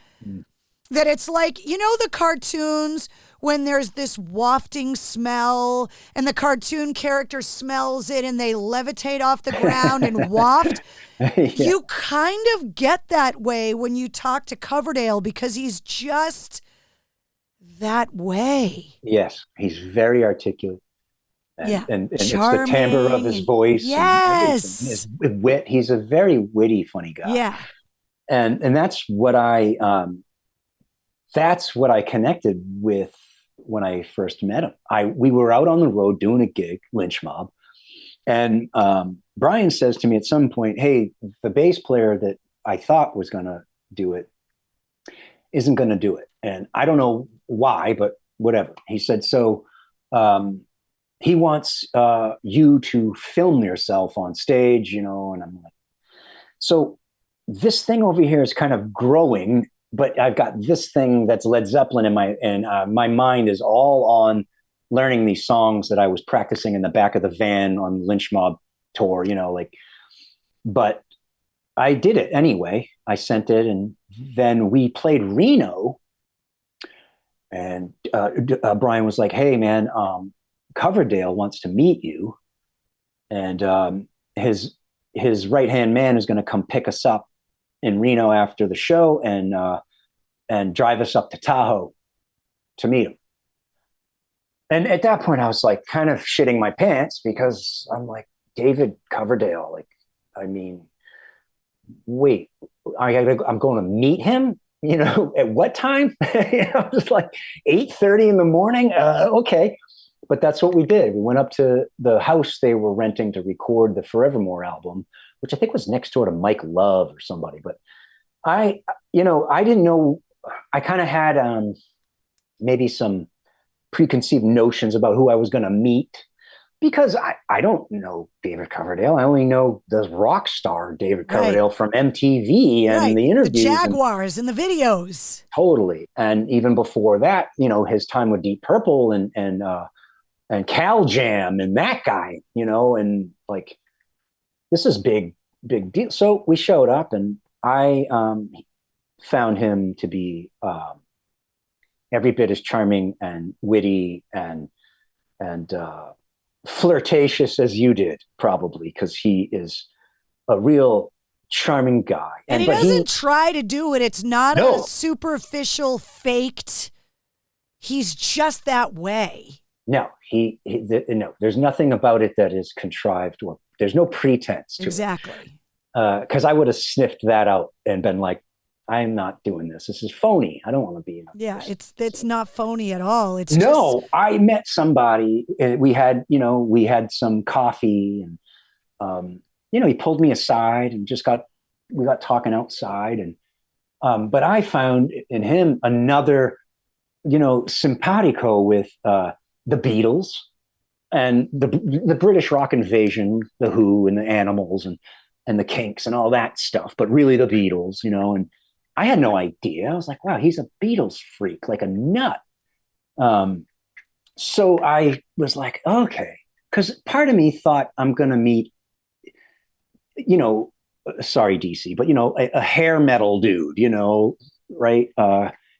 that it's like, the cartoons when there's this wafting smell and the cartoon character smells it and they levitate off the ground and waft. You kind of get that way when you talk to Coverdale because he's just that way. Yes, he's very articulate. And it's the timbre of his voice. Yes. And his wit. He's a very witty, funny guy. Yeah. And that's what I connected with when I first met him. We were out on the road doing a gig, Lynch Mob. And Brian says to me at some point, hey, the bass player that I thought was going to do it isn't going to do it. And I don't know why, but whatever. He said, so he wants you to film yourself on stage, and I'm like, so this thing over here is kind of growing but I've got this thing that's Led Zeppelin in my mind is all on learning these songs that I was practicing in the back of the van on Lynch Mob tour, but I did it anyway. I sent it, and then we played Reno, and Brian was like, "Hey man, Coverdale wants to meet you, and his right-hand man is going to come pick us up in Reno after the show and drive us up to Tahoe to meet him." And at that point, I was like kind of shitting my pants because I'm like, David Coverdale, wait, I'm going to meet him, at what time? Just like 8:30 in the morning. Okay. But that's what we did. We went up to the house they were renting to record the Forevermore album, which I think was next door to Mike Love or somebody. But I didn't know. I kind of had maybe some preconceived notions about who I was going to meet, because I don't know David Coverdale. I only know the rock star David Coverdale from MTV and the interviews. The Jaguars and the videos. Totally. And even before that, his time with Deep Purple and Cal Jam and that guy, and like, this is big deal. So we showed up, and I found him to be every bit as charming and witty and flirtatious as you did, probably, because he is a real charming guy. And he doesn't try to do it. It's not a superficial, faked. He's just that way. No, no. There's nothing about it that is contrived, or there's no pretense to it. Exactly. Because I would have sniffed that out and been like, I'm not doing this. This is phony. I don't want to be in this. Yeah, it's not phony at all. It's I met somebody, and we had some coffee, and he pulled me aside and we got talking outside, and but I found in him another, simpatico with the Beatles and the British rock invasion, the Who and the Animals and the Kinks and all that stuff, but really the Beatles, and I had no idea. I was like, wow, he's a Beatles freak, like a nut. So I was like, okay, because part of me thought I'm going to meet, sorry, DC, but, a hair metal dude, right?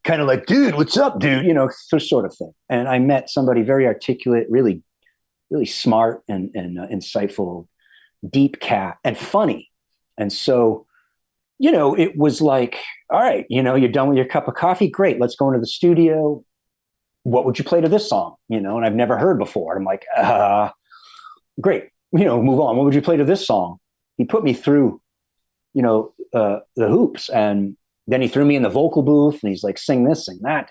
Kind of like, dude, what's up, dude? Sort of thing. And I met somebody very articulate, really, really smart and insightful, deep cat, and funny. And so, it was like, all right, you're done with your cup of coffee. Great. Let's go into the studio. What would you play to this song? And I've never heard before. I'm like, great. Move on. What would you play to this song? He put me through, the hoops, and then he threw me in the vocal booth, and he's like, sing this, sing that.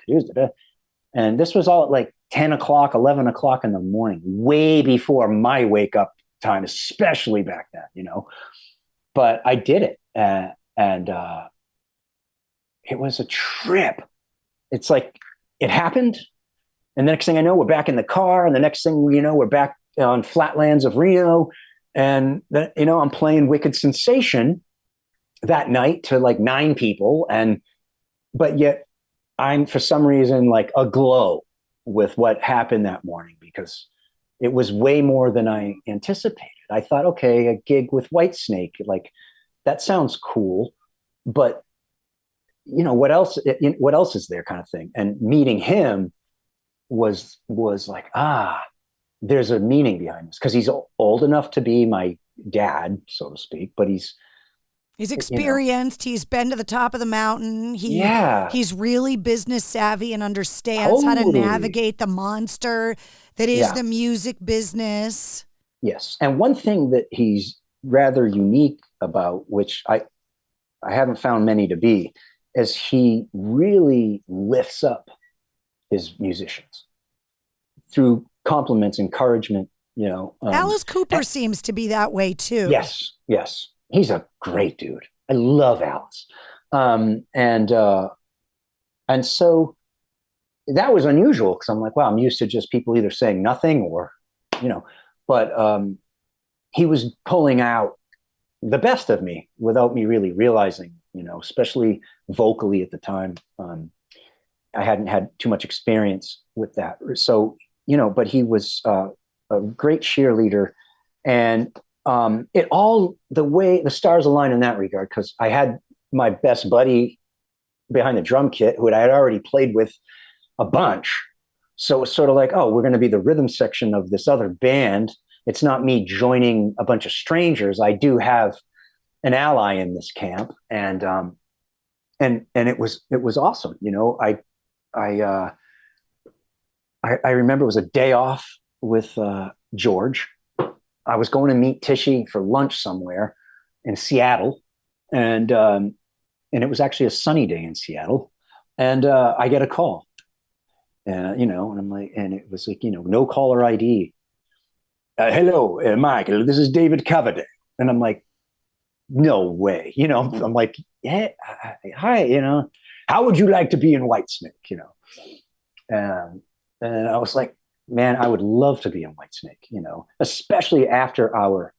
And this was all at like 10 o'clock, 11 o'clock in the morning, way before my wake up time, especially back then, but I did it. And it was a trip. It's like it happened. And the next thing I know, we're back in the car. And the next thing we know, we're back on flatlands of Reno. And, I'm playing Wicked Sensation that night to like 9 people. But yet I'm, for some reason, like aglow with what happened that morning, because it was way more than I anticipated. I thought, okay, a gig with Whitesnake, like, that sounds cool, but what else is there, kind of thing. And meeting him was like, there's a meaning behind this, because he's old enough to be my dad, so to speak, but he's experienced. He's been to the top of the mountain. He's really business savvy and understands how to navigate the monster that is the music business. Yes. And one thing that he's rather unique about, which I haven't found many to be, is he really lifts up his musicians through compliments, encouragement, Alice Cooper seems to be that way too. Yes. He's a great dude. I love Alice. And so that was unusual, because I'm like, wow, I'm used to just people either saying nothing or, but he was pulling out the best of me without me really realizing, especially vocally at the time. I hadn't had too much experience with that. So, but he was a great cheerleader, and the stars aligned in that regard, because I had my best buddy behind the drum kit who I had already played with a bunch. So it's sort of like, oh, we're going to be the rhythm section of this other band. It's not me joining a bunch of strangers. I do have an ally in this camp, and it was awesome. I remember it was a day off with George. I was going to meet Tishy for lunch somewhere in Seattle, and it was actually a sunny day in Seattle, and I get a call, and I'm like, and it was like, no caller ID. Hello, Michael, this is David Coverdale. And I'm like, no way. I'm like, yeah, hi, how would you like to be in Whitesnake? And I was like, man, I would love to be in Whitesnake, especially after our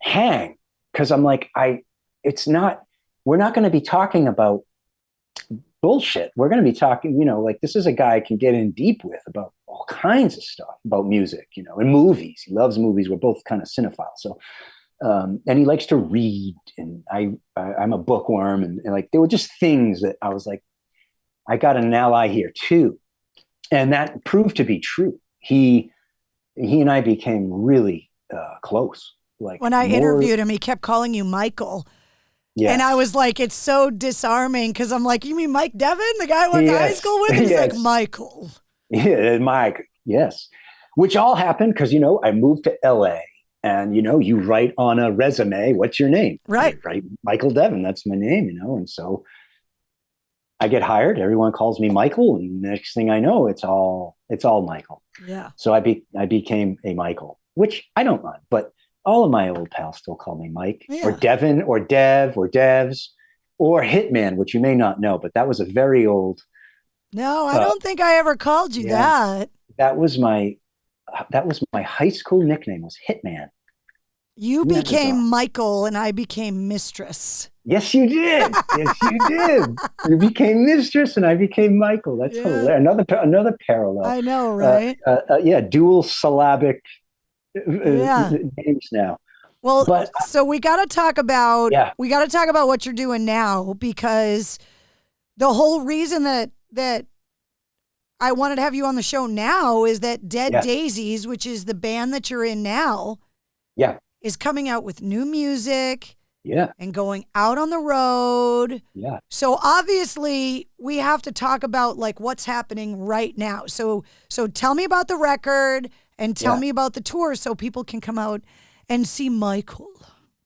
hang. Cause I'm like, we're not going to be talking about bullshit. We're going to be talking, like, this is a guy I can get in deep with about all kinds of stuff about music, and movies. He loves movies. We're both kind of cinephiles. So, and he likes to read, and I'm a bookworm, and like, there were just things that I was like, I got an ally here too. And that proved to be true. He and I became really close. Like, when I interviewed him, he kept calling you Michael. Yes. And I was like, it's so disarming, because I'm like, you mean Mike Devin, the guy I went to high school with? He's like, Michael. Yeah, Mike, yes. Which all happened because, I moved to LA, and, you write on a resume, what's your name? Right. Right. Michael Devin, that's my name, and so I get hired. Everyone calls me Michael, and next thing I know, it's all Michael. Yeah. So I became a Michael, which I don't mind, but all of my old pals still call me Mike, or Devin, or Dev, or Devs, or Hitman, which you may not know, but that was a very old. No, I don't think I ever called you that. That was my high school nickname, was Hitman. You became Michael, and I became Mistress. Yes, you did. Yes, you did. You became Mistress, and I became Michael. That's hilarious. Another parallel. I know, right? Dual syllabic names now. Well, so we got to talk about what you're doing now, because the whole reason that I wanted to have you on the show now is that Dead Daisies, which is the band that you're in now, is coming out with new music. Yeah. And going out on the road. Yeah. So obviously we have to talk about like what's happening right now. So tell me about the record and tell me about the tour so people can come out and see Michael.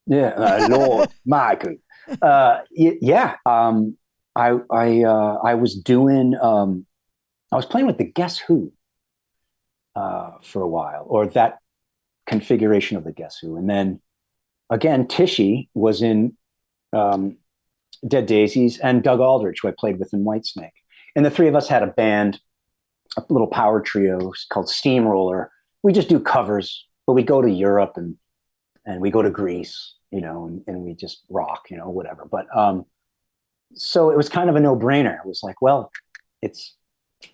Yeah, Lord Michael. I was doing I was playing with the Guess Who for a while, or that configuration of the Guess Who, and then again, Tishy was in Dead Daisies, and Doug Aldrich, who I played with in Whitesnake. And the three of us had a band, a little power trio called Steamroller. We just do covers, but we go to Europe and we go to Greece, and we just rock, whatever. But so it was kind of a no-brainer. It was like, well, it's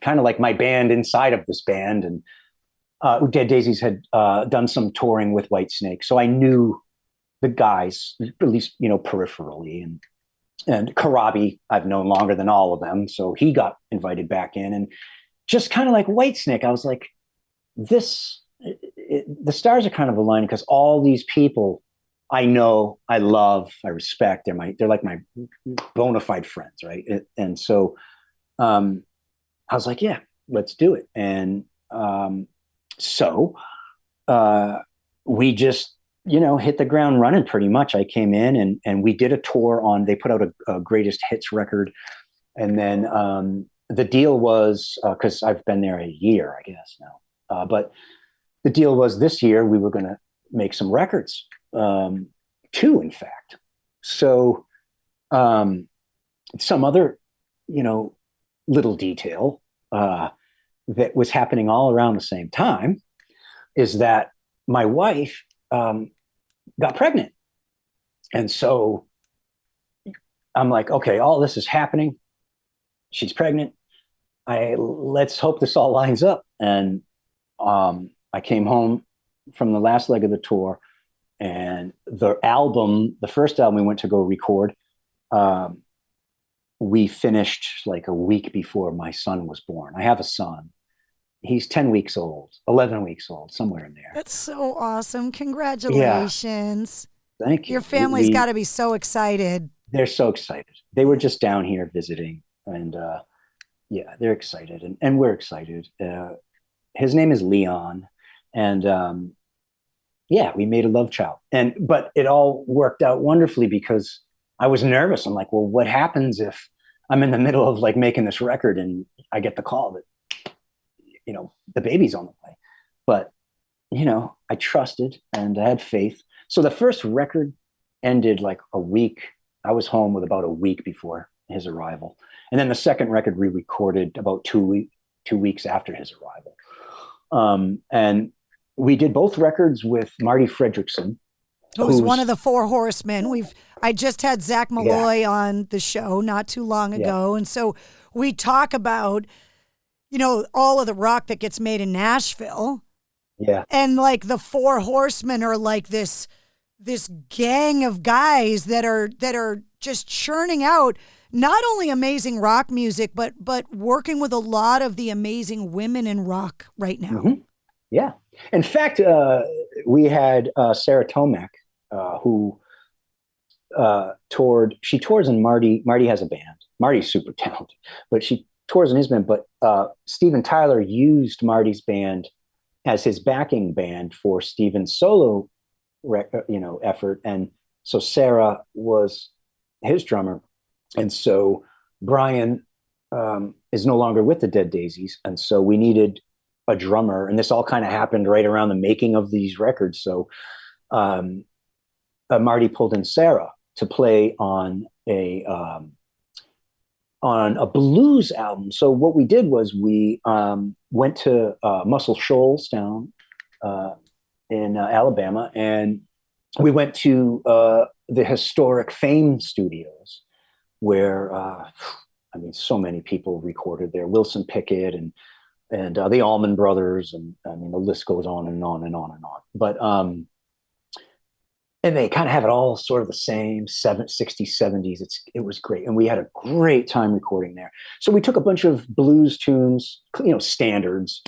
kind of like my band inside of this band. And Dead Daisies had done some touring with Whitesnake, so I knew the guys, at least, peripherally, and Corabi I've known longer than all of them. So he got invited back in, and just kind of like Whitesnake, I was like, the stars are kind of aligning, because all these people I know, I love, I respect, they're like my bona fide friends. Right. And so I was like, yeah, let's do it. And so we just, hit the ground running pretty much. I came in and we did a tour they put out a greatest hits record. And then the deal was, because I've been there a year, I guess now, but the deal was this year we were going to make some records, two, in fact. So some other, little detail that was happening all around the same time is that my wife got pregnant. And so I'm like, okay, all this is happening. She's pregnant. Let's hope this all lines up. And I came home from the last leg of the tour, and the first album we went to go record, we finished like a week before my son was born. I have a son. He's 10 weeks old, 11 weeks old, somewhere in there. That's so awesome. Congratulations. Yeah. Thank you. Your family's got to be so excited. They're so excited. They were just down here visiting, and yeah, they're excited, and we're excited. His name is Leon, and yeah, we made a love child. But it all worked out wonderfully because I was nervous. I'm like, well, what happens if I'm in the middle of like making this record and I get the call that, the baby's on the way? But, I trusted and I had faith. So the first record ended like a week. I was home with about a week before his arrival. And then the second record we recorded about 2 weeks after his arrival. And we did both records with Marty Fredrickson, who's one of the Four Horsemen. I just had Zach Malloy on the show not too long ago. And so we talk about, all of the rock that gets made in Nashville. Yeah. And like the Four Horsemen are like this gang of guys that are just churning out not only amazing rock music, but working with a lot of the amazing women in rock right now. Mm-hmm. Yeah. In fact, we had Sarah Tomac, who toured. She tours in Marty. Marty has a band. Marty's super talented, but she tours in his band. But Steven Tyler used Marty's band as his backing band for Steven's solo, effort. And so Sarah was his drummer. And so Brian is no longer with the Dead Daisies. And so we needed a drummer. And this all kind of happened right around the making of these records. So Marty pulled in Sarah to play on a blues album. So what we did was we went to Muscle Shoals down in Alabama, and we went to the historic Fame Studios, where so many people recorded there. Wilson Pickett and the Allman Brothers, and the list goes on and on and on and on. But and they kind of have it all sort of the same 60s, 70s. It was great, and we had a great time recording there. So we took a bunch of blues tunes, standards,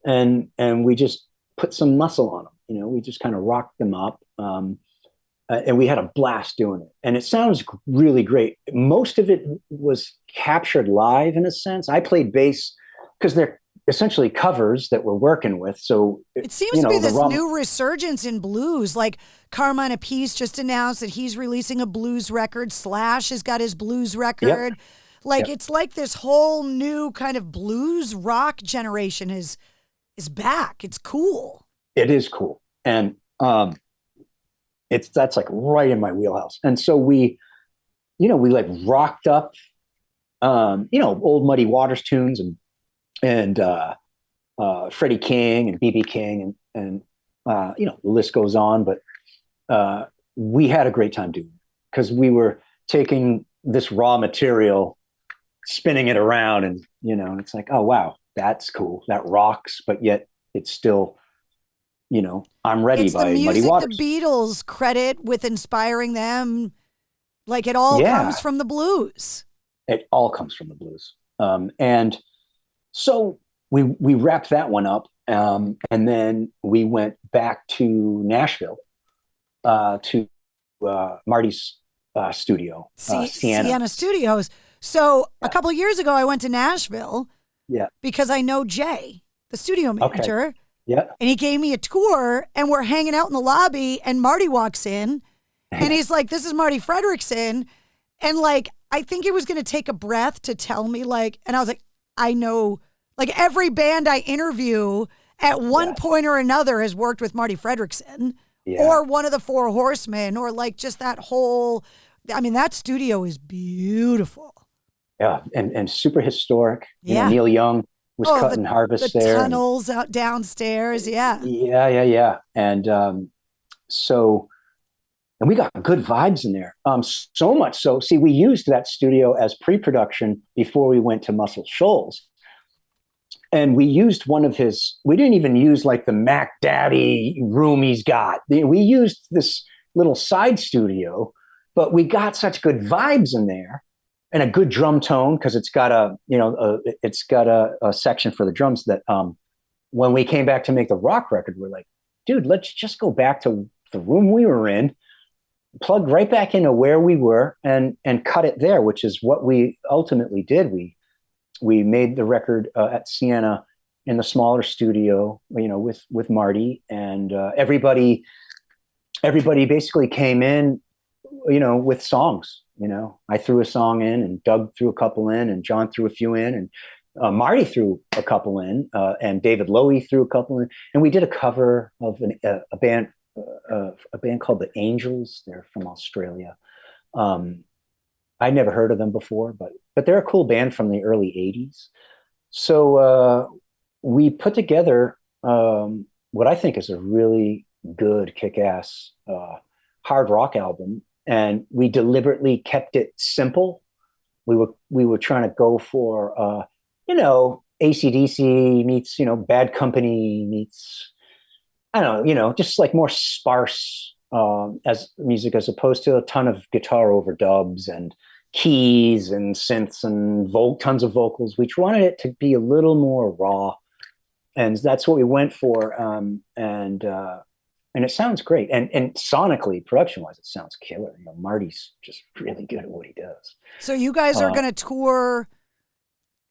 and we just put some muscle on them. We just kind of rocked them up, and we had a blast doing it. And it sounds really great. Most of it was captured live in a sense. I played bass because they're essentially covers that we're working with. So it seems to be this new resurgence in blues. Like Carmine Appice just announced that he's releasing a blues record. Slash has got his blues record. Yep. It's like this whole new kind of blues rock generation is back. It's cool. It is cool. And that's like right in my wheelhouse. And so we like rocked up old Muddy Waters tunes and Freddie King and BB King and the list goes on. But we had a great time doing it because we were taking this raw material, spinning it around, and it's like, oh wow, that's cool, that rocks, but yet it's still, I'm Ready it's by the music Muddy Waters. The Beatles credit with inspiring them. Like it all comes from the blues. It all comes from the blues. And so we wrapped that one up, and then we went back to Nashville to Marty's studio, Sienna Studios. So a couple of years ago, I went to Nashville because I know Jay, the studio manager. Okay. Yeah. And he gave me a tour, and we're hanging out in the lobby, and Marty walks in, and he's like, this is Marty Fredrickson. And like, I think he was going to take a breath to tell me, and I was like, I know, every band I interview at one point or another has worked with Marty Fredrickson or one of the Four Horsemen, or just that whole, that studio is beautiful. Yeah. And super historic. Neil Young was cutting harvest the there. The tunnels out downstairs. Yeah. Yeah. And so and we got good vibes in there. So much so, see, we used that studio as pre-production before we went to Muscle Shoals. And we used we didn't even use like the Mac Daddy room he's got. We used this little side studio, but we got such good vibes in there and a good drum tone because it's got a section for the drums that when we came back to make the rock record, we're like, dude, let's just go back to the room we were in, plug right back into where we were and cut it there, which is what we ultimately did. We made the record at Siena in the smaller studio, with Marty, and everybody basically came in, with songs. I threw a song in, and Doug threw a couple in, and John threw a few in, and Marty threw a couple in, and David Lowy threw a couple in, and we did a cover of a band called the Angels. They're from Australia. I'd never heard of them before, but they're a cool band from the early 80s. So we put together what I think is a really good, kick-ass hard rock album, and we deliberately kept it simple. We were trying to go for AC/DC meets Bad Company meets, I don't know, just like more sparse as music, as opposed to a ton of guitar overdubs and keys and synths and tons of vocals. We wanted it to be a little more raw, and that's what we went for. And it sounds great, and sonically, production wise, it sounds killer. Marty's just really good at what he does. So you guys are going to tour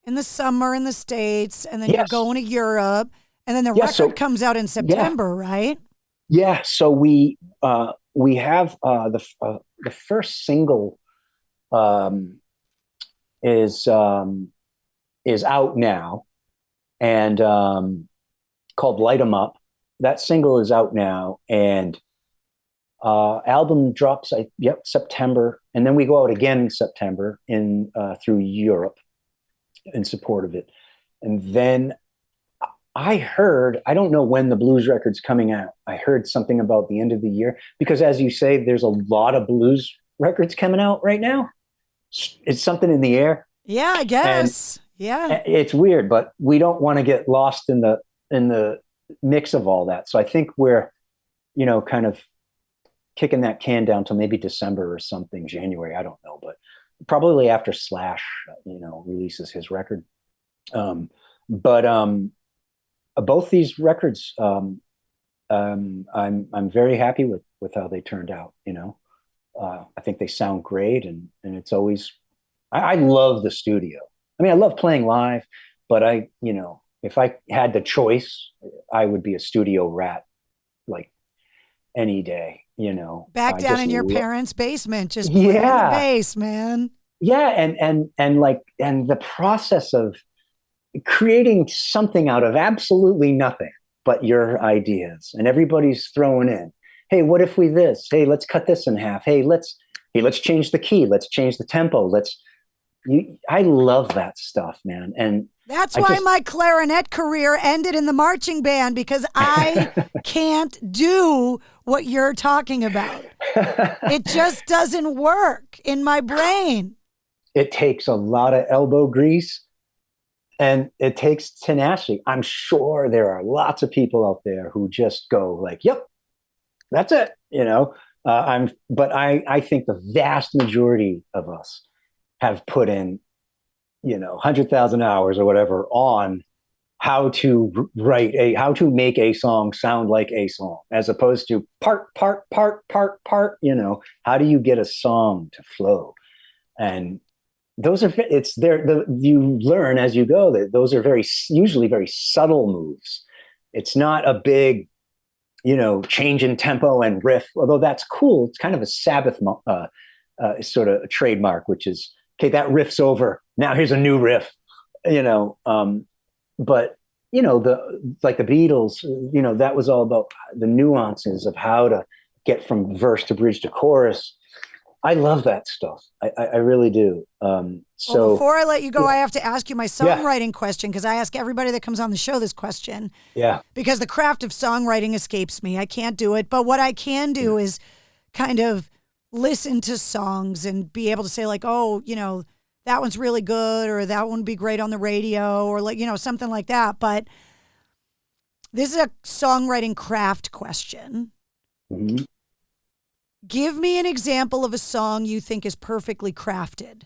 in the summer in the States, and then you're going to Europe, and then the record comes out in September, right? Yeah. So we have the first single is out now, and called Light 'Em Up. That single is out now, and album drops September, and then we go out again in September through Europe in support of it. And then I heard, I don't know when the blues record's coming out. I heard something about the end of the year, because as you say, there's a lot of blues records coming out right now. It's something in the air. Yeah, I guess. Yeah. It's weird, but we don't want to get lost in the mix of all that. So I think we're, kind of kicking that can down till maybe December or something, January. I don't know, but probably after Slash, releases his record. But both these records, I'm very happy with how they turned out. I think they sound great, and it's always, I love the studio. I mean, I love playing live, but if I had the choice, I would be a studio rat, like any day, Back down in your parents' basement, just playing the bass, man. Yeah, and the process of creating something out of absolutely nothing but your ideas, and everybody's throwing in, hey, what if we this? Hey, let's cut this in half. Hey, let's change the key. Let's change the tempo. I love that stuff, man. And that's why my clarinet career ended in the marching band, because I can't do what you're talking about. It just doesn't work in my brain. It takes a lot of elbow grease, and it takes tenacity. I'm sure there are lots of people out there who just go like, yep, that's it. But I think the vast majority of us have put in, 100,000 hours or whatever on how to how to make a song sound like a song, as opposed to part. How do you get a song to flow? And those are, you learn as you go that those are usually very subtle moves. It's not a big, change in tempo and riff, although that's cool. It's kind of a Sabbath sort of a trademark, which is, okay, that riff's over. Now here's a new riff, but like the Beatles, that was all about the nuances of how to get from verse to bridge to chorus. I love that stuff. I really do. So before I let you go, I have to ask you my songwriting question, because I ask everybody that comes on the show this question. Yeah. Because the craft of songwriting escapes me. I can't do it. But what I can do is kind of listen to songs and be able to say like, oh, that one's really good, or that one would be great on the radio, or like, something like that. But this is a songwriting craft question. Mm-hmm. Give me an example of a song you think is perfectly crafted.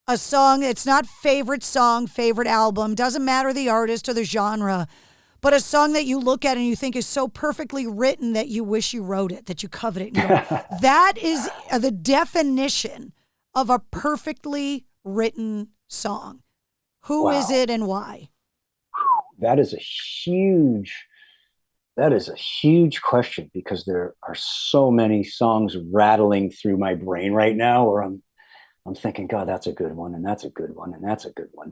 A song that's not favorite song, favorite album, doesn't matter the artist or the genre, but a song that you look at and you think is so perfectly written that you wish you wrote it, that you covet it. And go, that is the definition of a perfectly written song. Who is it and why? That is a huge question, because there are so many songs rattling through my brain right now where I'm thinking, God, that's a good one, and that's a good one, and that's a good one.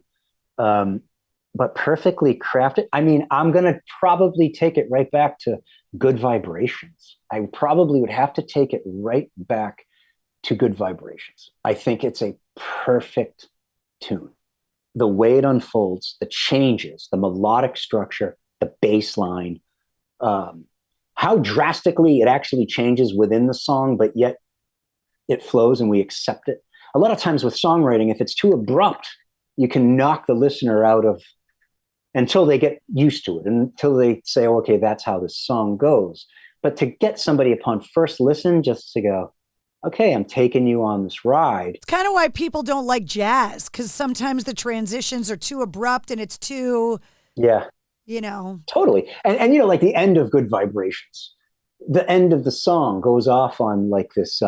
But perfectly crafted, I mean, I'm going to probably take it right back to Good Vibrations. I probably would have to take it right back to Good Vibrations. I think it's a perfect tune. The way it unfolds, the changes, the melodic structure, the bass line, how drastically it actually changes within the song, but yet it flows and we accept it. A lot of times with songwriting, if it's too abrupt, you can knock the listener out of, until they get used to it, until they say, oh, okay, that's how this song goes. But to get somebody upon first listen just to go, okay, I'm taking you on this ride. It's kind of why people don't like jazz, because sometimes the transitions are too abrupt and it's too, Totally. And like the end of Good Vibrations, the end of the song goes off on like this,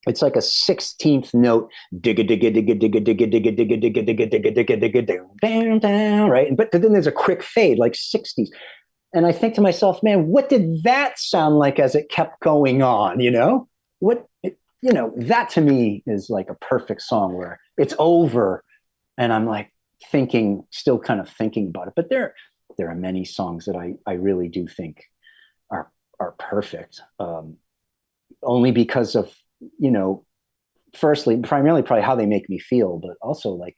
it's like a 16th note, digga digga digga digga digga digga digga digga digga digga digga digga down down, right? But then there's a quick fade, like 60s. And I think to myself, man, what did that sound like as it kept going on? That to me is like a perfect song where it's over and I'm like still kind of thinking about it. But there are many songs that I really do think are perfect, only because of, firstly, primarily probably how they make me feel, but also like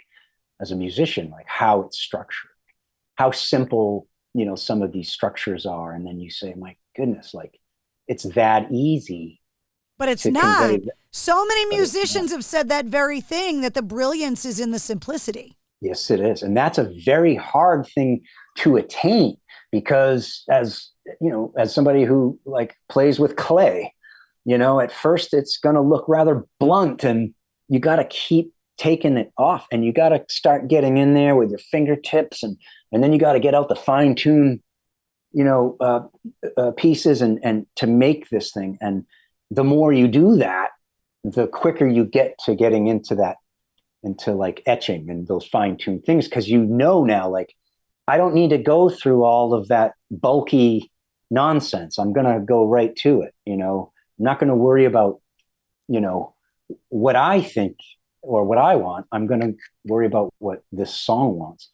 as a musician, like how it's structured, how simple, some of these structures are. And then you say, my goodness, like it's that easy. But it's not. So many musicians have said that very thing, that the brilliance is in the simplicity. Yes, it is. And that's a very hard thing to attain, because as somebody who like plays with clay, at first it's going to look rather blunt, and you got to keep taking it off, and you got to start getting in there with your fingertips, and then you got to get out the fine tune, pieces and to make this thing. And the more you do that, the quicker you get to getting into like etching and those fine tuned things. Cause now, like, I don't need to go through all of that bulky nonsense. I'm going to go right to it. I'm not going to worry about, what I think or what I want. I'm going to worry about what this song wants.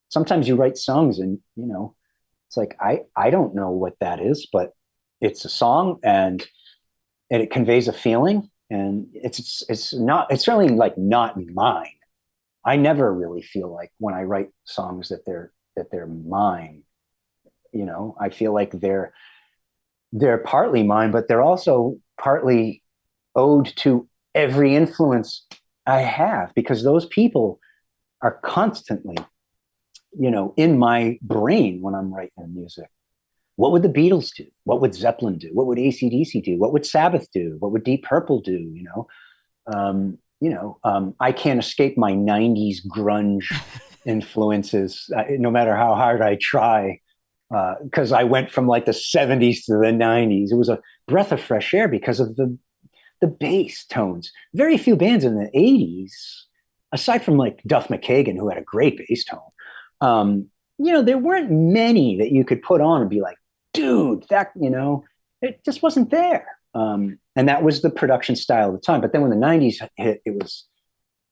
Sometimes you write songs and, it's like, I don't know what that is, but it's a song and it conveys a feeling, and it's certainly like not mine. I never really feel like when I write songs that they're mine. I feel like they're partly mine, but they're also partly owed to every influence I have, because those people are constantly, in my brain when I'm writing music. What would the Beatles do? What would Zeppelin do? What would AC/DC do? What would Sabbath do? What would Deep Purple do? I can't escape my 90s grunge influences, no matter how hard I try, because I went from like the 70s to the 90s. It was a breath of fresh air because of the bass tones. Very few bands in the 80s, aside from like Duff McKagan, who had a great bass tone, there weren't many that you could put on and be like, dude, that, it just wasn't there. And that was the production style at the time. But then when the 90s hit,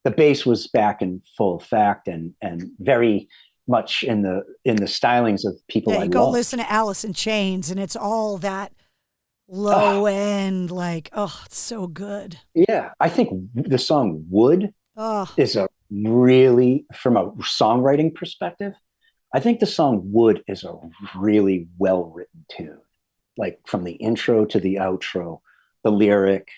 the bass was back in full effect and very much in the stylings of people. Yeah, you go listen to Alice in Chains and it's all that low end, like, it's so good. Yeah. I think the song Wood is a really, from a songwriting perspective, I think the song Wood is a really well-written tune. Like from the intro to the outro, the lyric.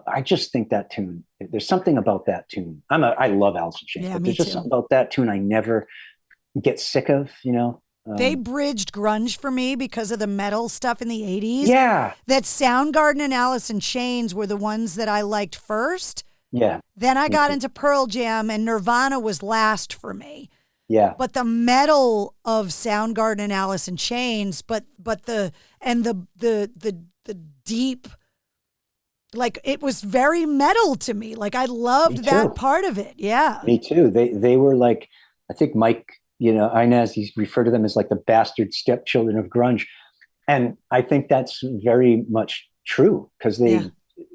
I just think that tune, there's something about that tune. I love Alice in Chains, but there's just something about that tune I never get sick of, you know? They bridged grunge for me because of the metal stuff in the 80s. Yeah. That Soundgarden and Alice in Chains were the ones that I liked first. Yeah. Then I got into Pearl Jam, and Nirvana was last for me. Yeah. But the metal of Soundgarden and Alice in Chains, but the deep, like, it was very metal to me. Like, I loved that part of it. Yeah. Me too. They were like, I think Mike, you know, Inez, he's referred to them as like the bastard stepchildren of grunge. And I think that's very much true because they,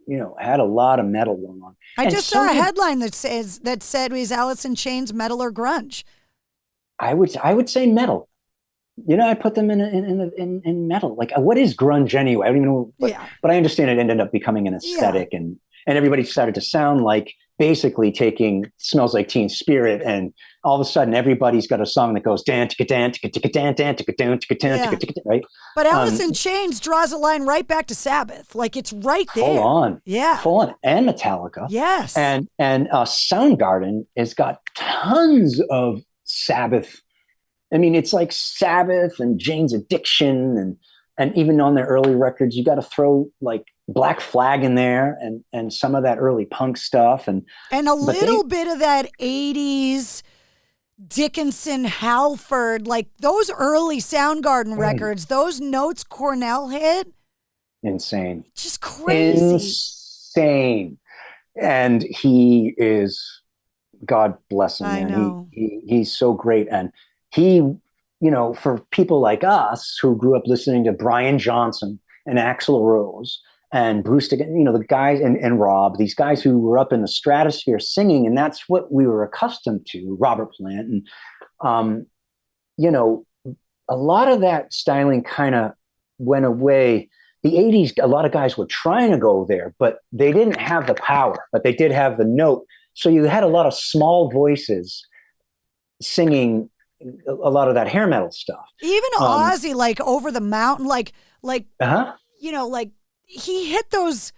you know, had a lot of metal going on. I just saw a headline that said, is Alice in Chains metal or grunge? I would say metal. You know, I put them in metal. Like, what is grunge anyway? I don't even know. But I understand it ended up becoming an aesthetic, and everybody started to sound like basically taking Smells Like Teen Spirit, and all of a sudden everybody's got a song that goes dan ticka dan ticka ticka dan dan ticka dan ticka dan ticka, right? But Alice in Chains draws a line right back to Sabbath. Like, it's right there. Full on. Yeah. Full on. And Metallica. Yes. And Soundgarden has got tons of Sabbath. I mean, it's like Sabbath and Jane's Addiction, and even on their early records, you got to throw like Black Flag in there and some of that early punk stuff and a little bit of that 80s Dickinson, Halford, like those early Soundgarden records, those notes Cornell hit. Insane. Just crazy. Insane. And he is, God bless him, I man. know. He's so great. And he, you know, for people like us who grew up listening to Brian Johnson and Axl Rose and Bruce, you know, the guys and Rob, these guys who were up in the stratosphere singing, and that's what we were accustomed to, Robert Plant. And, you know, a lot of that styling kind of went away. The 80s, a lot of guys were trying to go there, but they didn't have the power, but they did have the note. So you had a lot of small voices singing a lot of that hair metal stuff. Even Ozzy, like Over the Mountain, like, you know, like he hit those,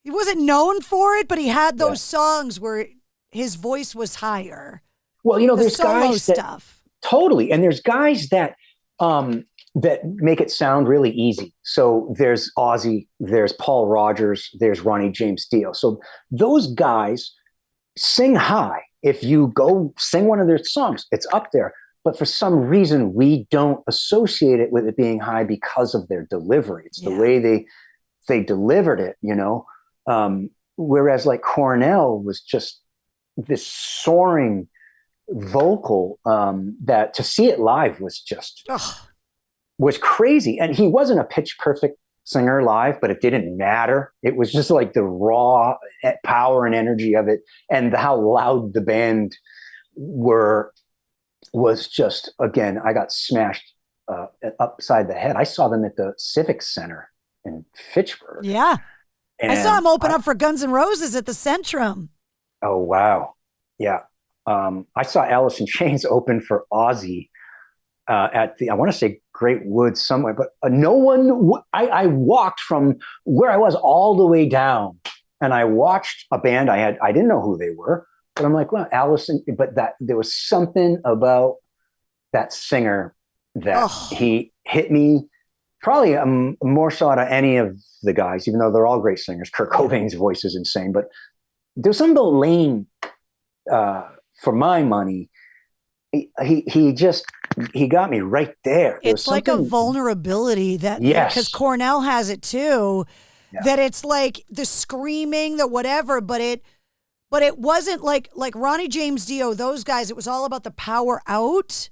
he wasn't known for it, but he had those songs where his voice was higher. Well, you know, there's solo guys stuff. Totally. And there's guys that make it sound really easy. So there's Ozzy, there's Paul Rogers, there's Ronnie James Dio. So those guys sing high. If you go sing one of their songs, it's up there. But for some reason, we don't associate it with it being high because of their delivery. It's the way they delivered it, you know. Whereas like Cornell was just this soaring vocal that to see it live was just was crazy. And he wasn't a pitch perfect singer live, but it didn't matter. It was just like the raw power and energy of it, and how loud the band was just, again, I got smashed upside the head. I saw them at the Civic Center in Fitchburg. Yeah. I saw him open up for Guns N' Roses at the Centrum. Oh, wow. Yeah. I saw Alice in Chains open for Ozzy at the, I want to say Great Woods somewhere, but no one, I walked from where I was all the way down, and I watched a band I didn't know who they were, but I'm like, well, Allison, but that there was something about that singer that he hit me probably more so out of any of the guys, even though they're all great singers. Kurt Cobain's voice is insane, but there's something about Lane, for my money. He got me right there. It's like a vulnerability that, because Cornell has it too, that it's like the screaming, the whatever, but it wasn't like Ronnie James Dio, those guys, it was all about the power out.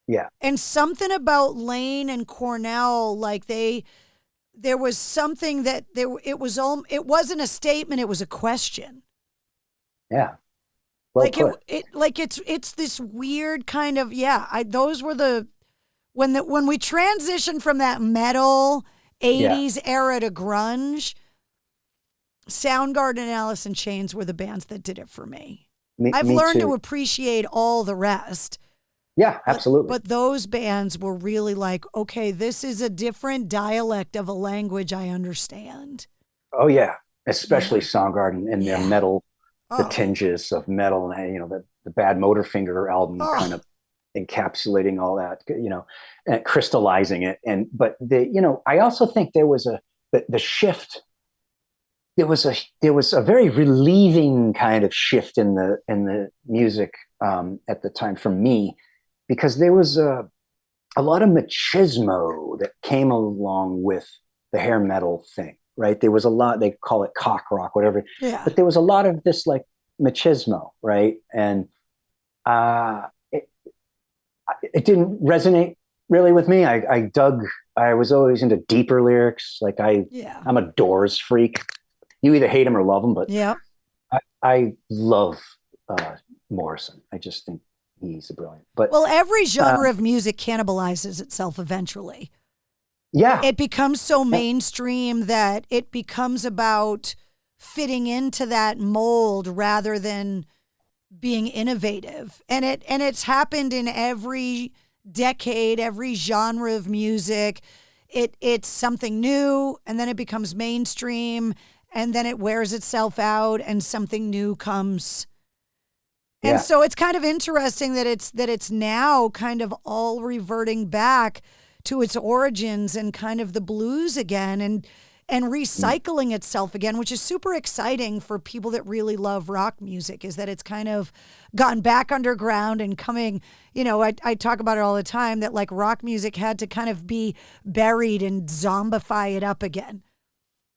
Yeah. And something about Lane and Cornell, like there was something that it wasn't a statement, it was a question. Yeah. Well, it's this weird kind of, those were when we transitioned from that metal 80s era to grunge, Soundgarden and Alice in Chains were the bands that did it for me. I've learned to appreciate all the rest. Yeah, absolutely. But those bands were really like, okay, this is a different dialect of a language I understand. Oh yeah, especially Soundgarden and their metal, the Oh. tinges of metal, and the Bad Motorfinger album Oh. kind of encapsulating all that, and crystallizing it. But I also think there was the shift. There was a very relieving kind of shift in the music at the time for me, because there was a lot of machismo that came along with the hair metal thing, right? There was a lot, they call it cock rock, whatever. Yeah. But there was a lot of this like machismo, right? And it didn't resonate really with me. I was always into deeper lyrics. Like I'm a Doors freak. You either hate him or love him, but I love Morrison. I just think he's a brilliant. But well, every genre of music cannibalizes itself eventually. Yeah. It becomes so mainstream that it becomes about fitting into that mold rather than being innovative. And it's happened in every decade, every genre of music. It's something new, and then it becomes mainstream, and then it wears itself out and something new comes. And so it's kind of interesting that it's now kind of all reverting back to its origins and kind of the blues again and recycling itself again, which is super exciting for people that really love rock music, is that it's kind of gone back underground and coming, I talk about it all the time, that like rock music had to kind of be buried and zombify it up again.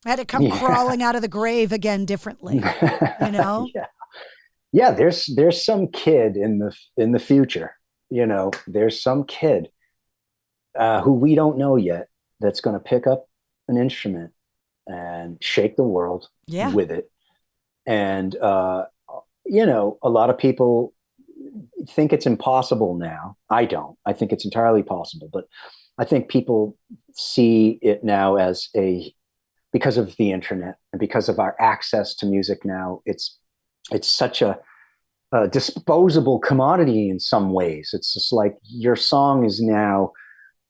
Had to come crawling out of the grave again differently, Yeah, there's some kid in the future, there's some kid who we don't know yet that's going to pick up an instrument and shake the world with it. And a lot of people think it's impossible now. I don't. I think it's entirely possible, but I think people see it now as because of the internet and because of our access to music now, it's such a disposable commodity in some ways. It's just like your song is now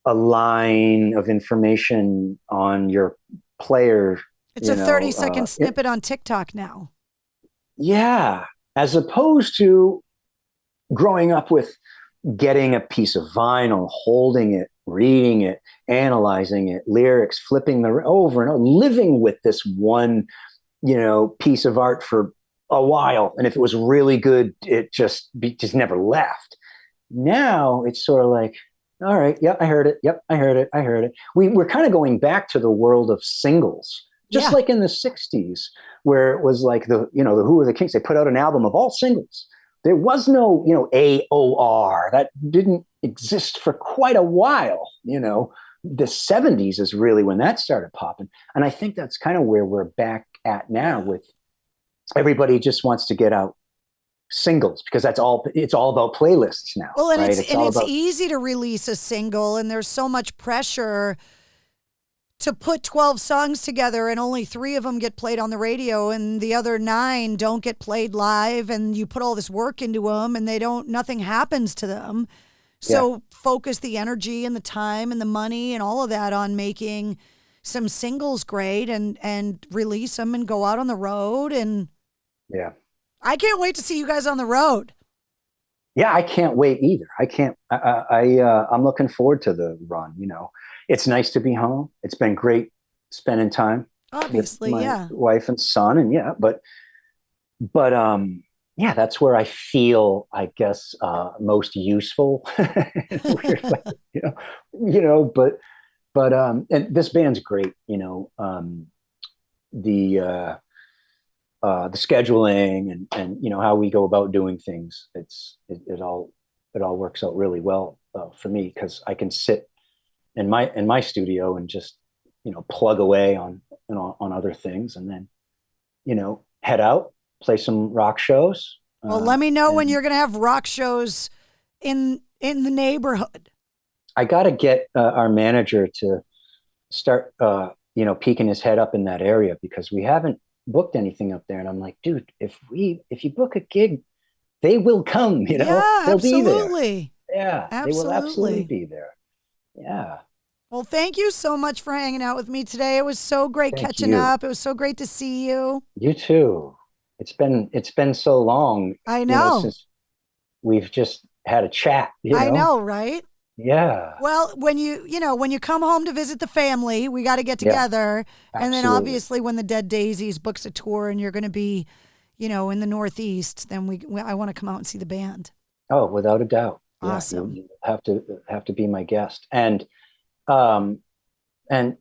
a line of information on your player. It's a 30-second snippet on TikTok now. Yeah. As opposed to growing up with getting a piece of vinyl, holding it, reading it, analyzing it, lyrics, flipping over and over, living with this one, piece of art for a while. And if it was really good, it just never left. Now it's sort of like, all right, yeah, I heard it. Yep, I heard it. We're kind of going back to the world of singles, just like in the 60s, where it was like the Who Are the Kings? They put out an album of all singles. There was no, AOR. That didn't exist for quite a while. The 70s is really when that started popping. And I think that's kind of where we're back at now, with everybody just wants to get out singles, because it's all about playlists now. Well, and right? it's easy to release a single, and there's so much pressure to put 12 songs together and only 3 of them get played on the radio and the other 9 don't get played live, and you put all this work into them and nothing happens to them. So focus the energy and the time and the money and all of that on making some singles great and release them and go out on the road. And I can't wait to see you guys on the road. Yeah, I can't wait either. I can't. I'm looking forward to the run. It's nice to be home. It's been great spending time, obviously, with my wife and son, and but that's where I feel, I guess, most useful. In a weird way, but and this band's great. The scheduling and how we go about doing things, it all works out really well for me, because I can sit in my studio and just plug away on other things, and then head out, play some rock shows. Well, let me know when you're going to have rock shows in the neighborhood. I got to get our manager to start peeking his head up in that area, because we haven't booked anything up there. And I'm like, dude, if you book a gig, they will come, Yeah, they'll absolutely. be there. Yeah, absolutely. They will absolutely be there. Yeah. Well, thank you so much for hanging out with me today. It was so great catching up. It was so great to see you. You too. It's been so long. I know. Since we've just had a chat. I know, right? Yeah. Well, when you come home to visit the family, we got to get together. And then obviously when the Dead Daisies books a tour and you're going to be, in the Northeast, then I want to come out and see the band. Oh, without a doubt. Awesome. Yeah, you have to be my guest. And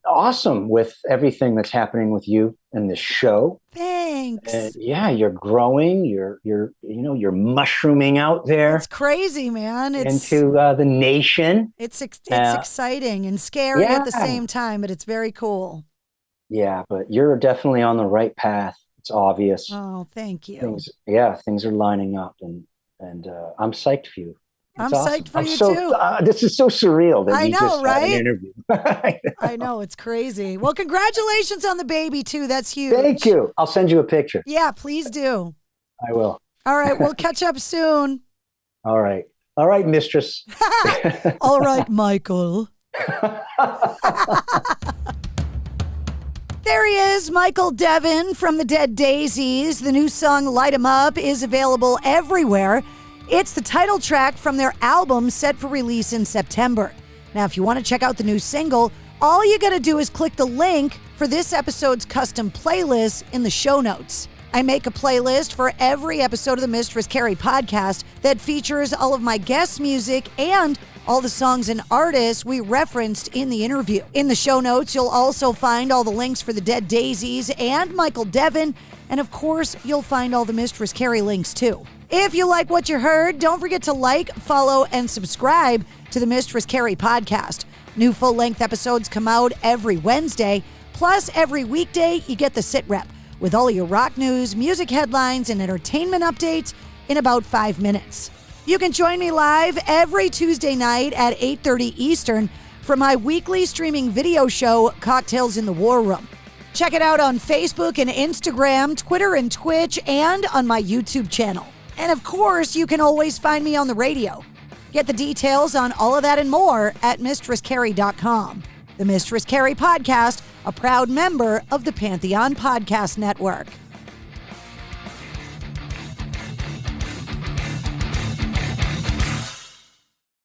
awesome with everything that's happening with you and this show. Thanks. And you're growing. You're mushrooming out there. It's crazy, man. It's into the nation. It's exciting and scary at the same time, but it's very cool. Yeah, but you're definitely on the right path. It's obvious. Oh, thank you. Things are lining up, and I'm psyched for you. I'm psyched for you too. This is so surreal that I know, just right? had an interview. I know, it's crazy. Well, congratulations on the baby too. That's huge. Thank you. I'll send you a picture. Yeah, please do. I will. All right, we'll catch up soon. All right, mistress. All right, Michael. There he is, Michael Devin from the Dead Daisies. The new song Light 'Em Up is available everywhere. It's the title track from their album set for release in September. Now, if you want to check out the new single, all you got to do is click the link for this episode's custom playlist in the show notes. I make a playlist for every episode of the Mistress Carrie podcast that features all of my guest music and all the songs and artists we referenced in the interview. In the show notes, you'll also find all the links for the Dead Daisies and Michael Devin, and of course, you'll find all the Mistress Carrie links too. If you like what you heard, don't forget to like, follow, and subscribe to the Mistress Carrie podcast. New full-length episodes come out every Wednesday, plus every weekday you get the sit rep with all your rock news, music headlines, and entertainment updates in about 5 minutes. You can join me live every Tuesday night at 8:30 Eastern for my weekly streaming video show, Cocktails in the War Room. Check it out on Facebook and Instagram, Twitter and Twitch, and on my YouTube channel. And of course, you can always find me on the radio. Get the details on all of that and more at MistressCarrie.com. The Mistress Carrie Podcast, a proud member of the Pantheon Podcast Network.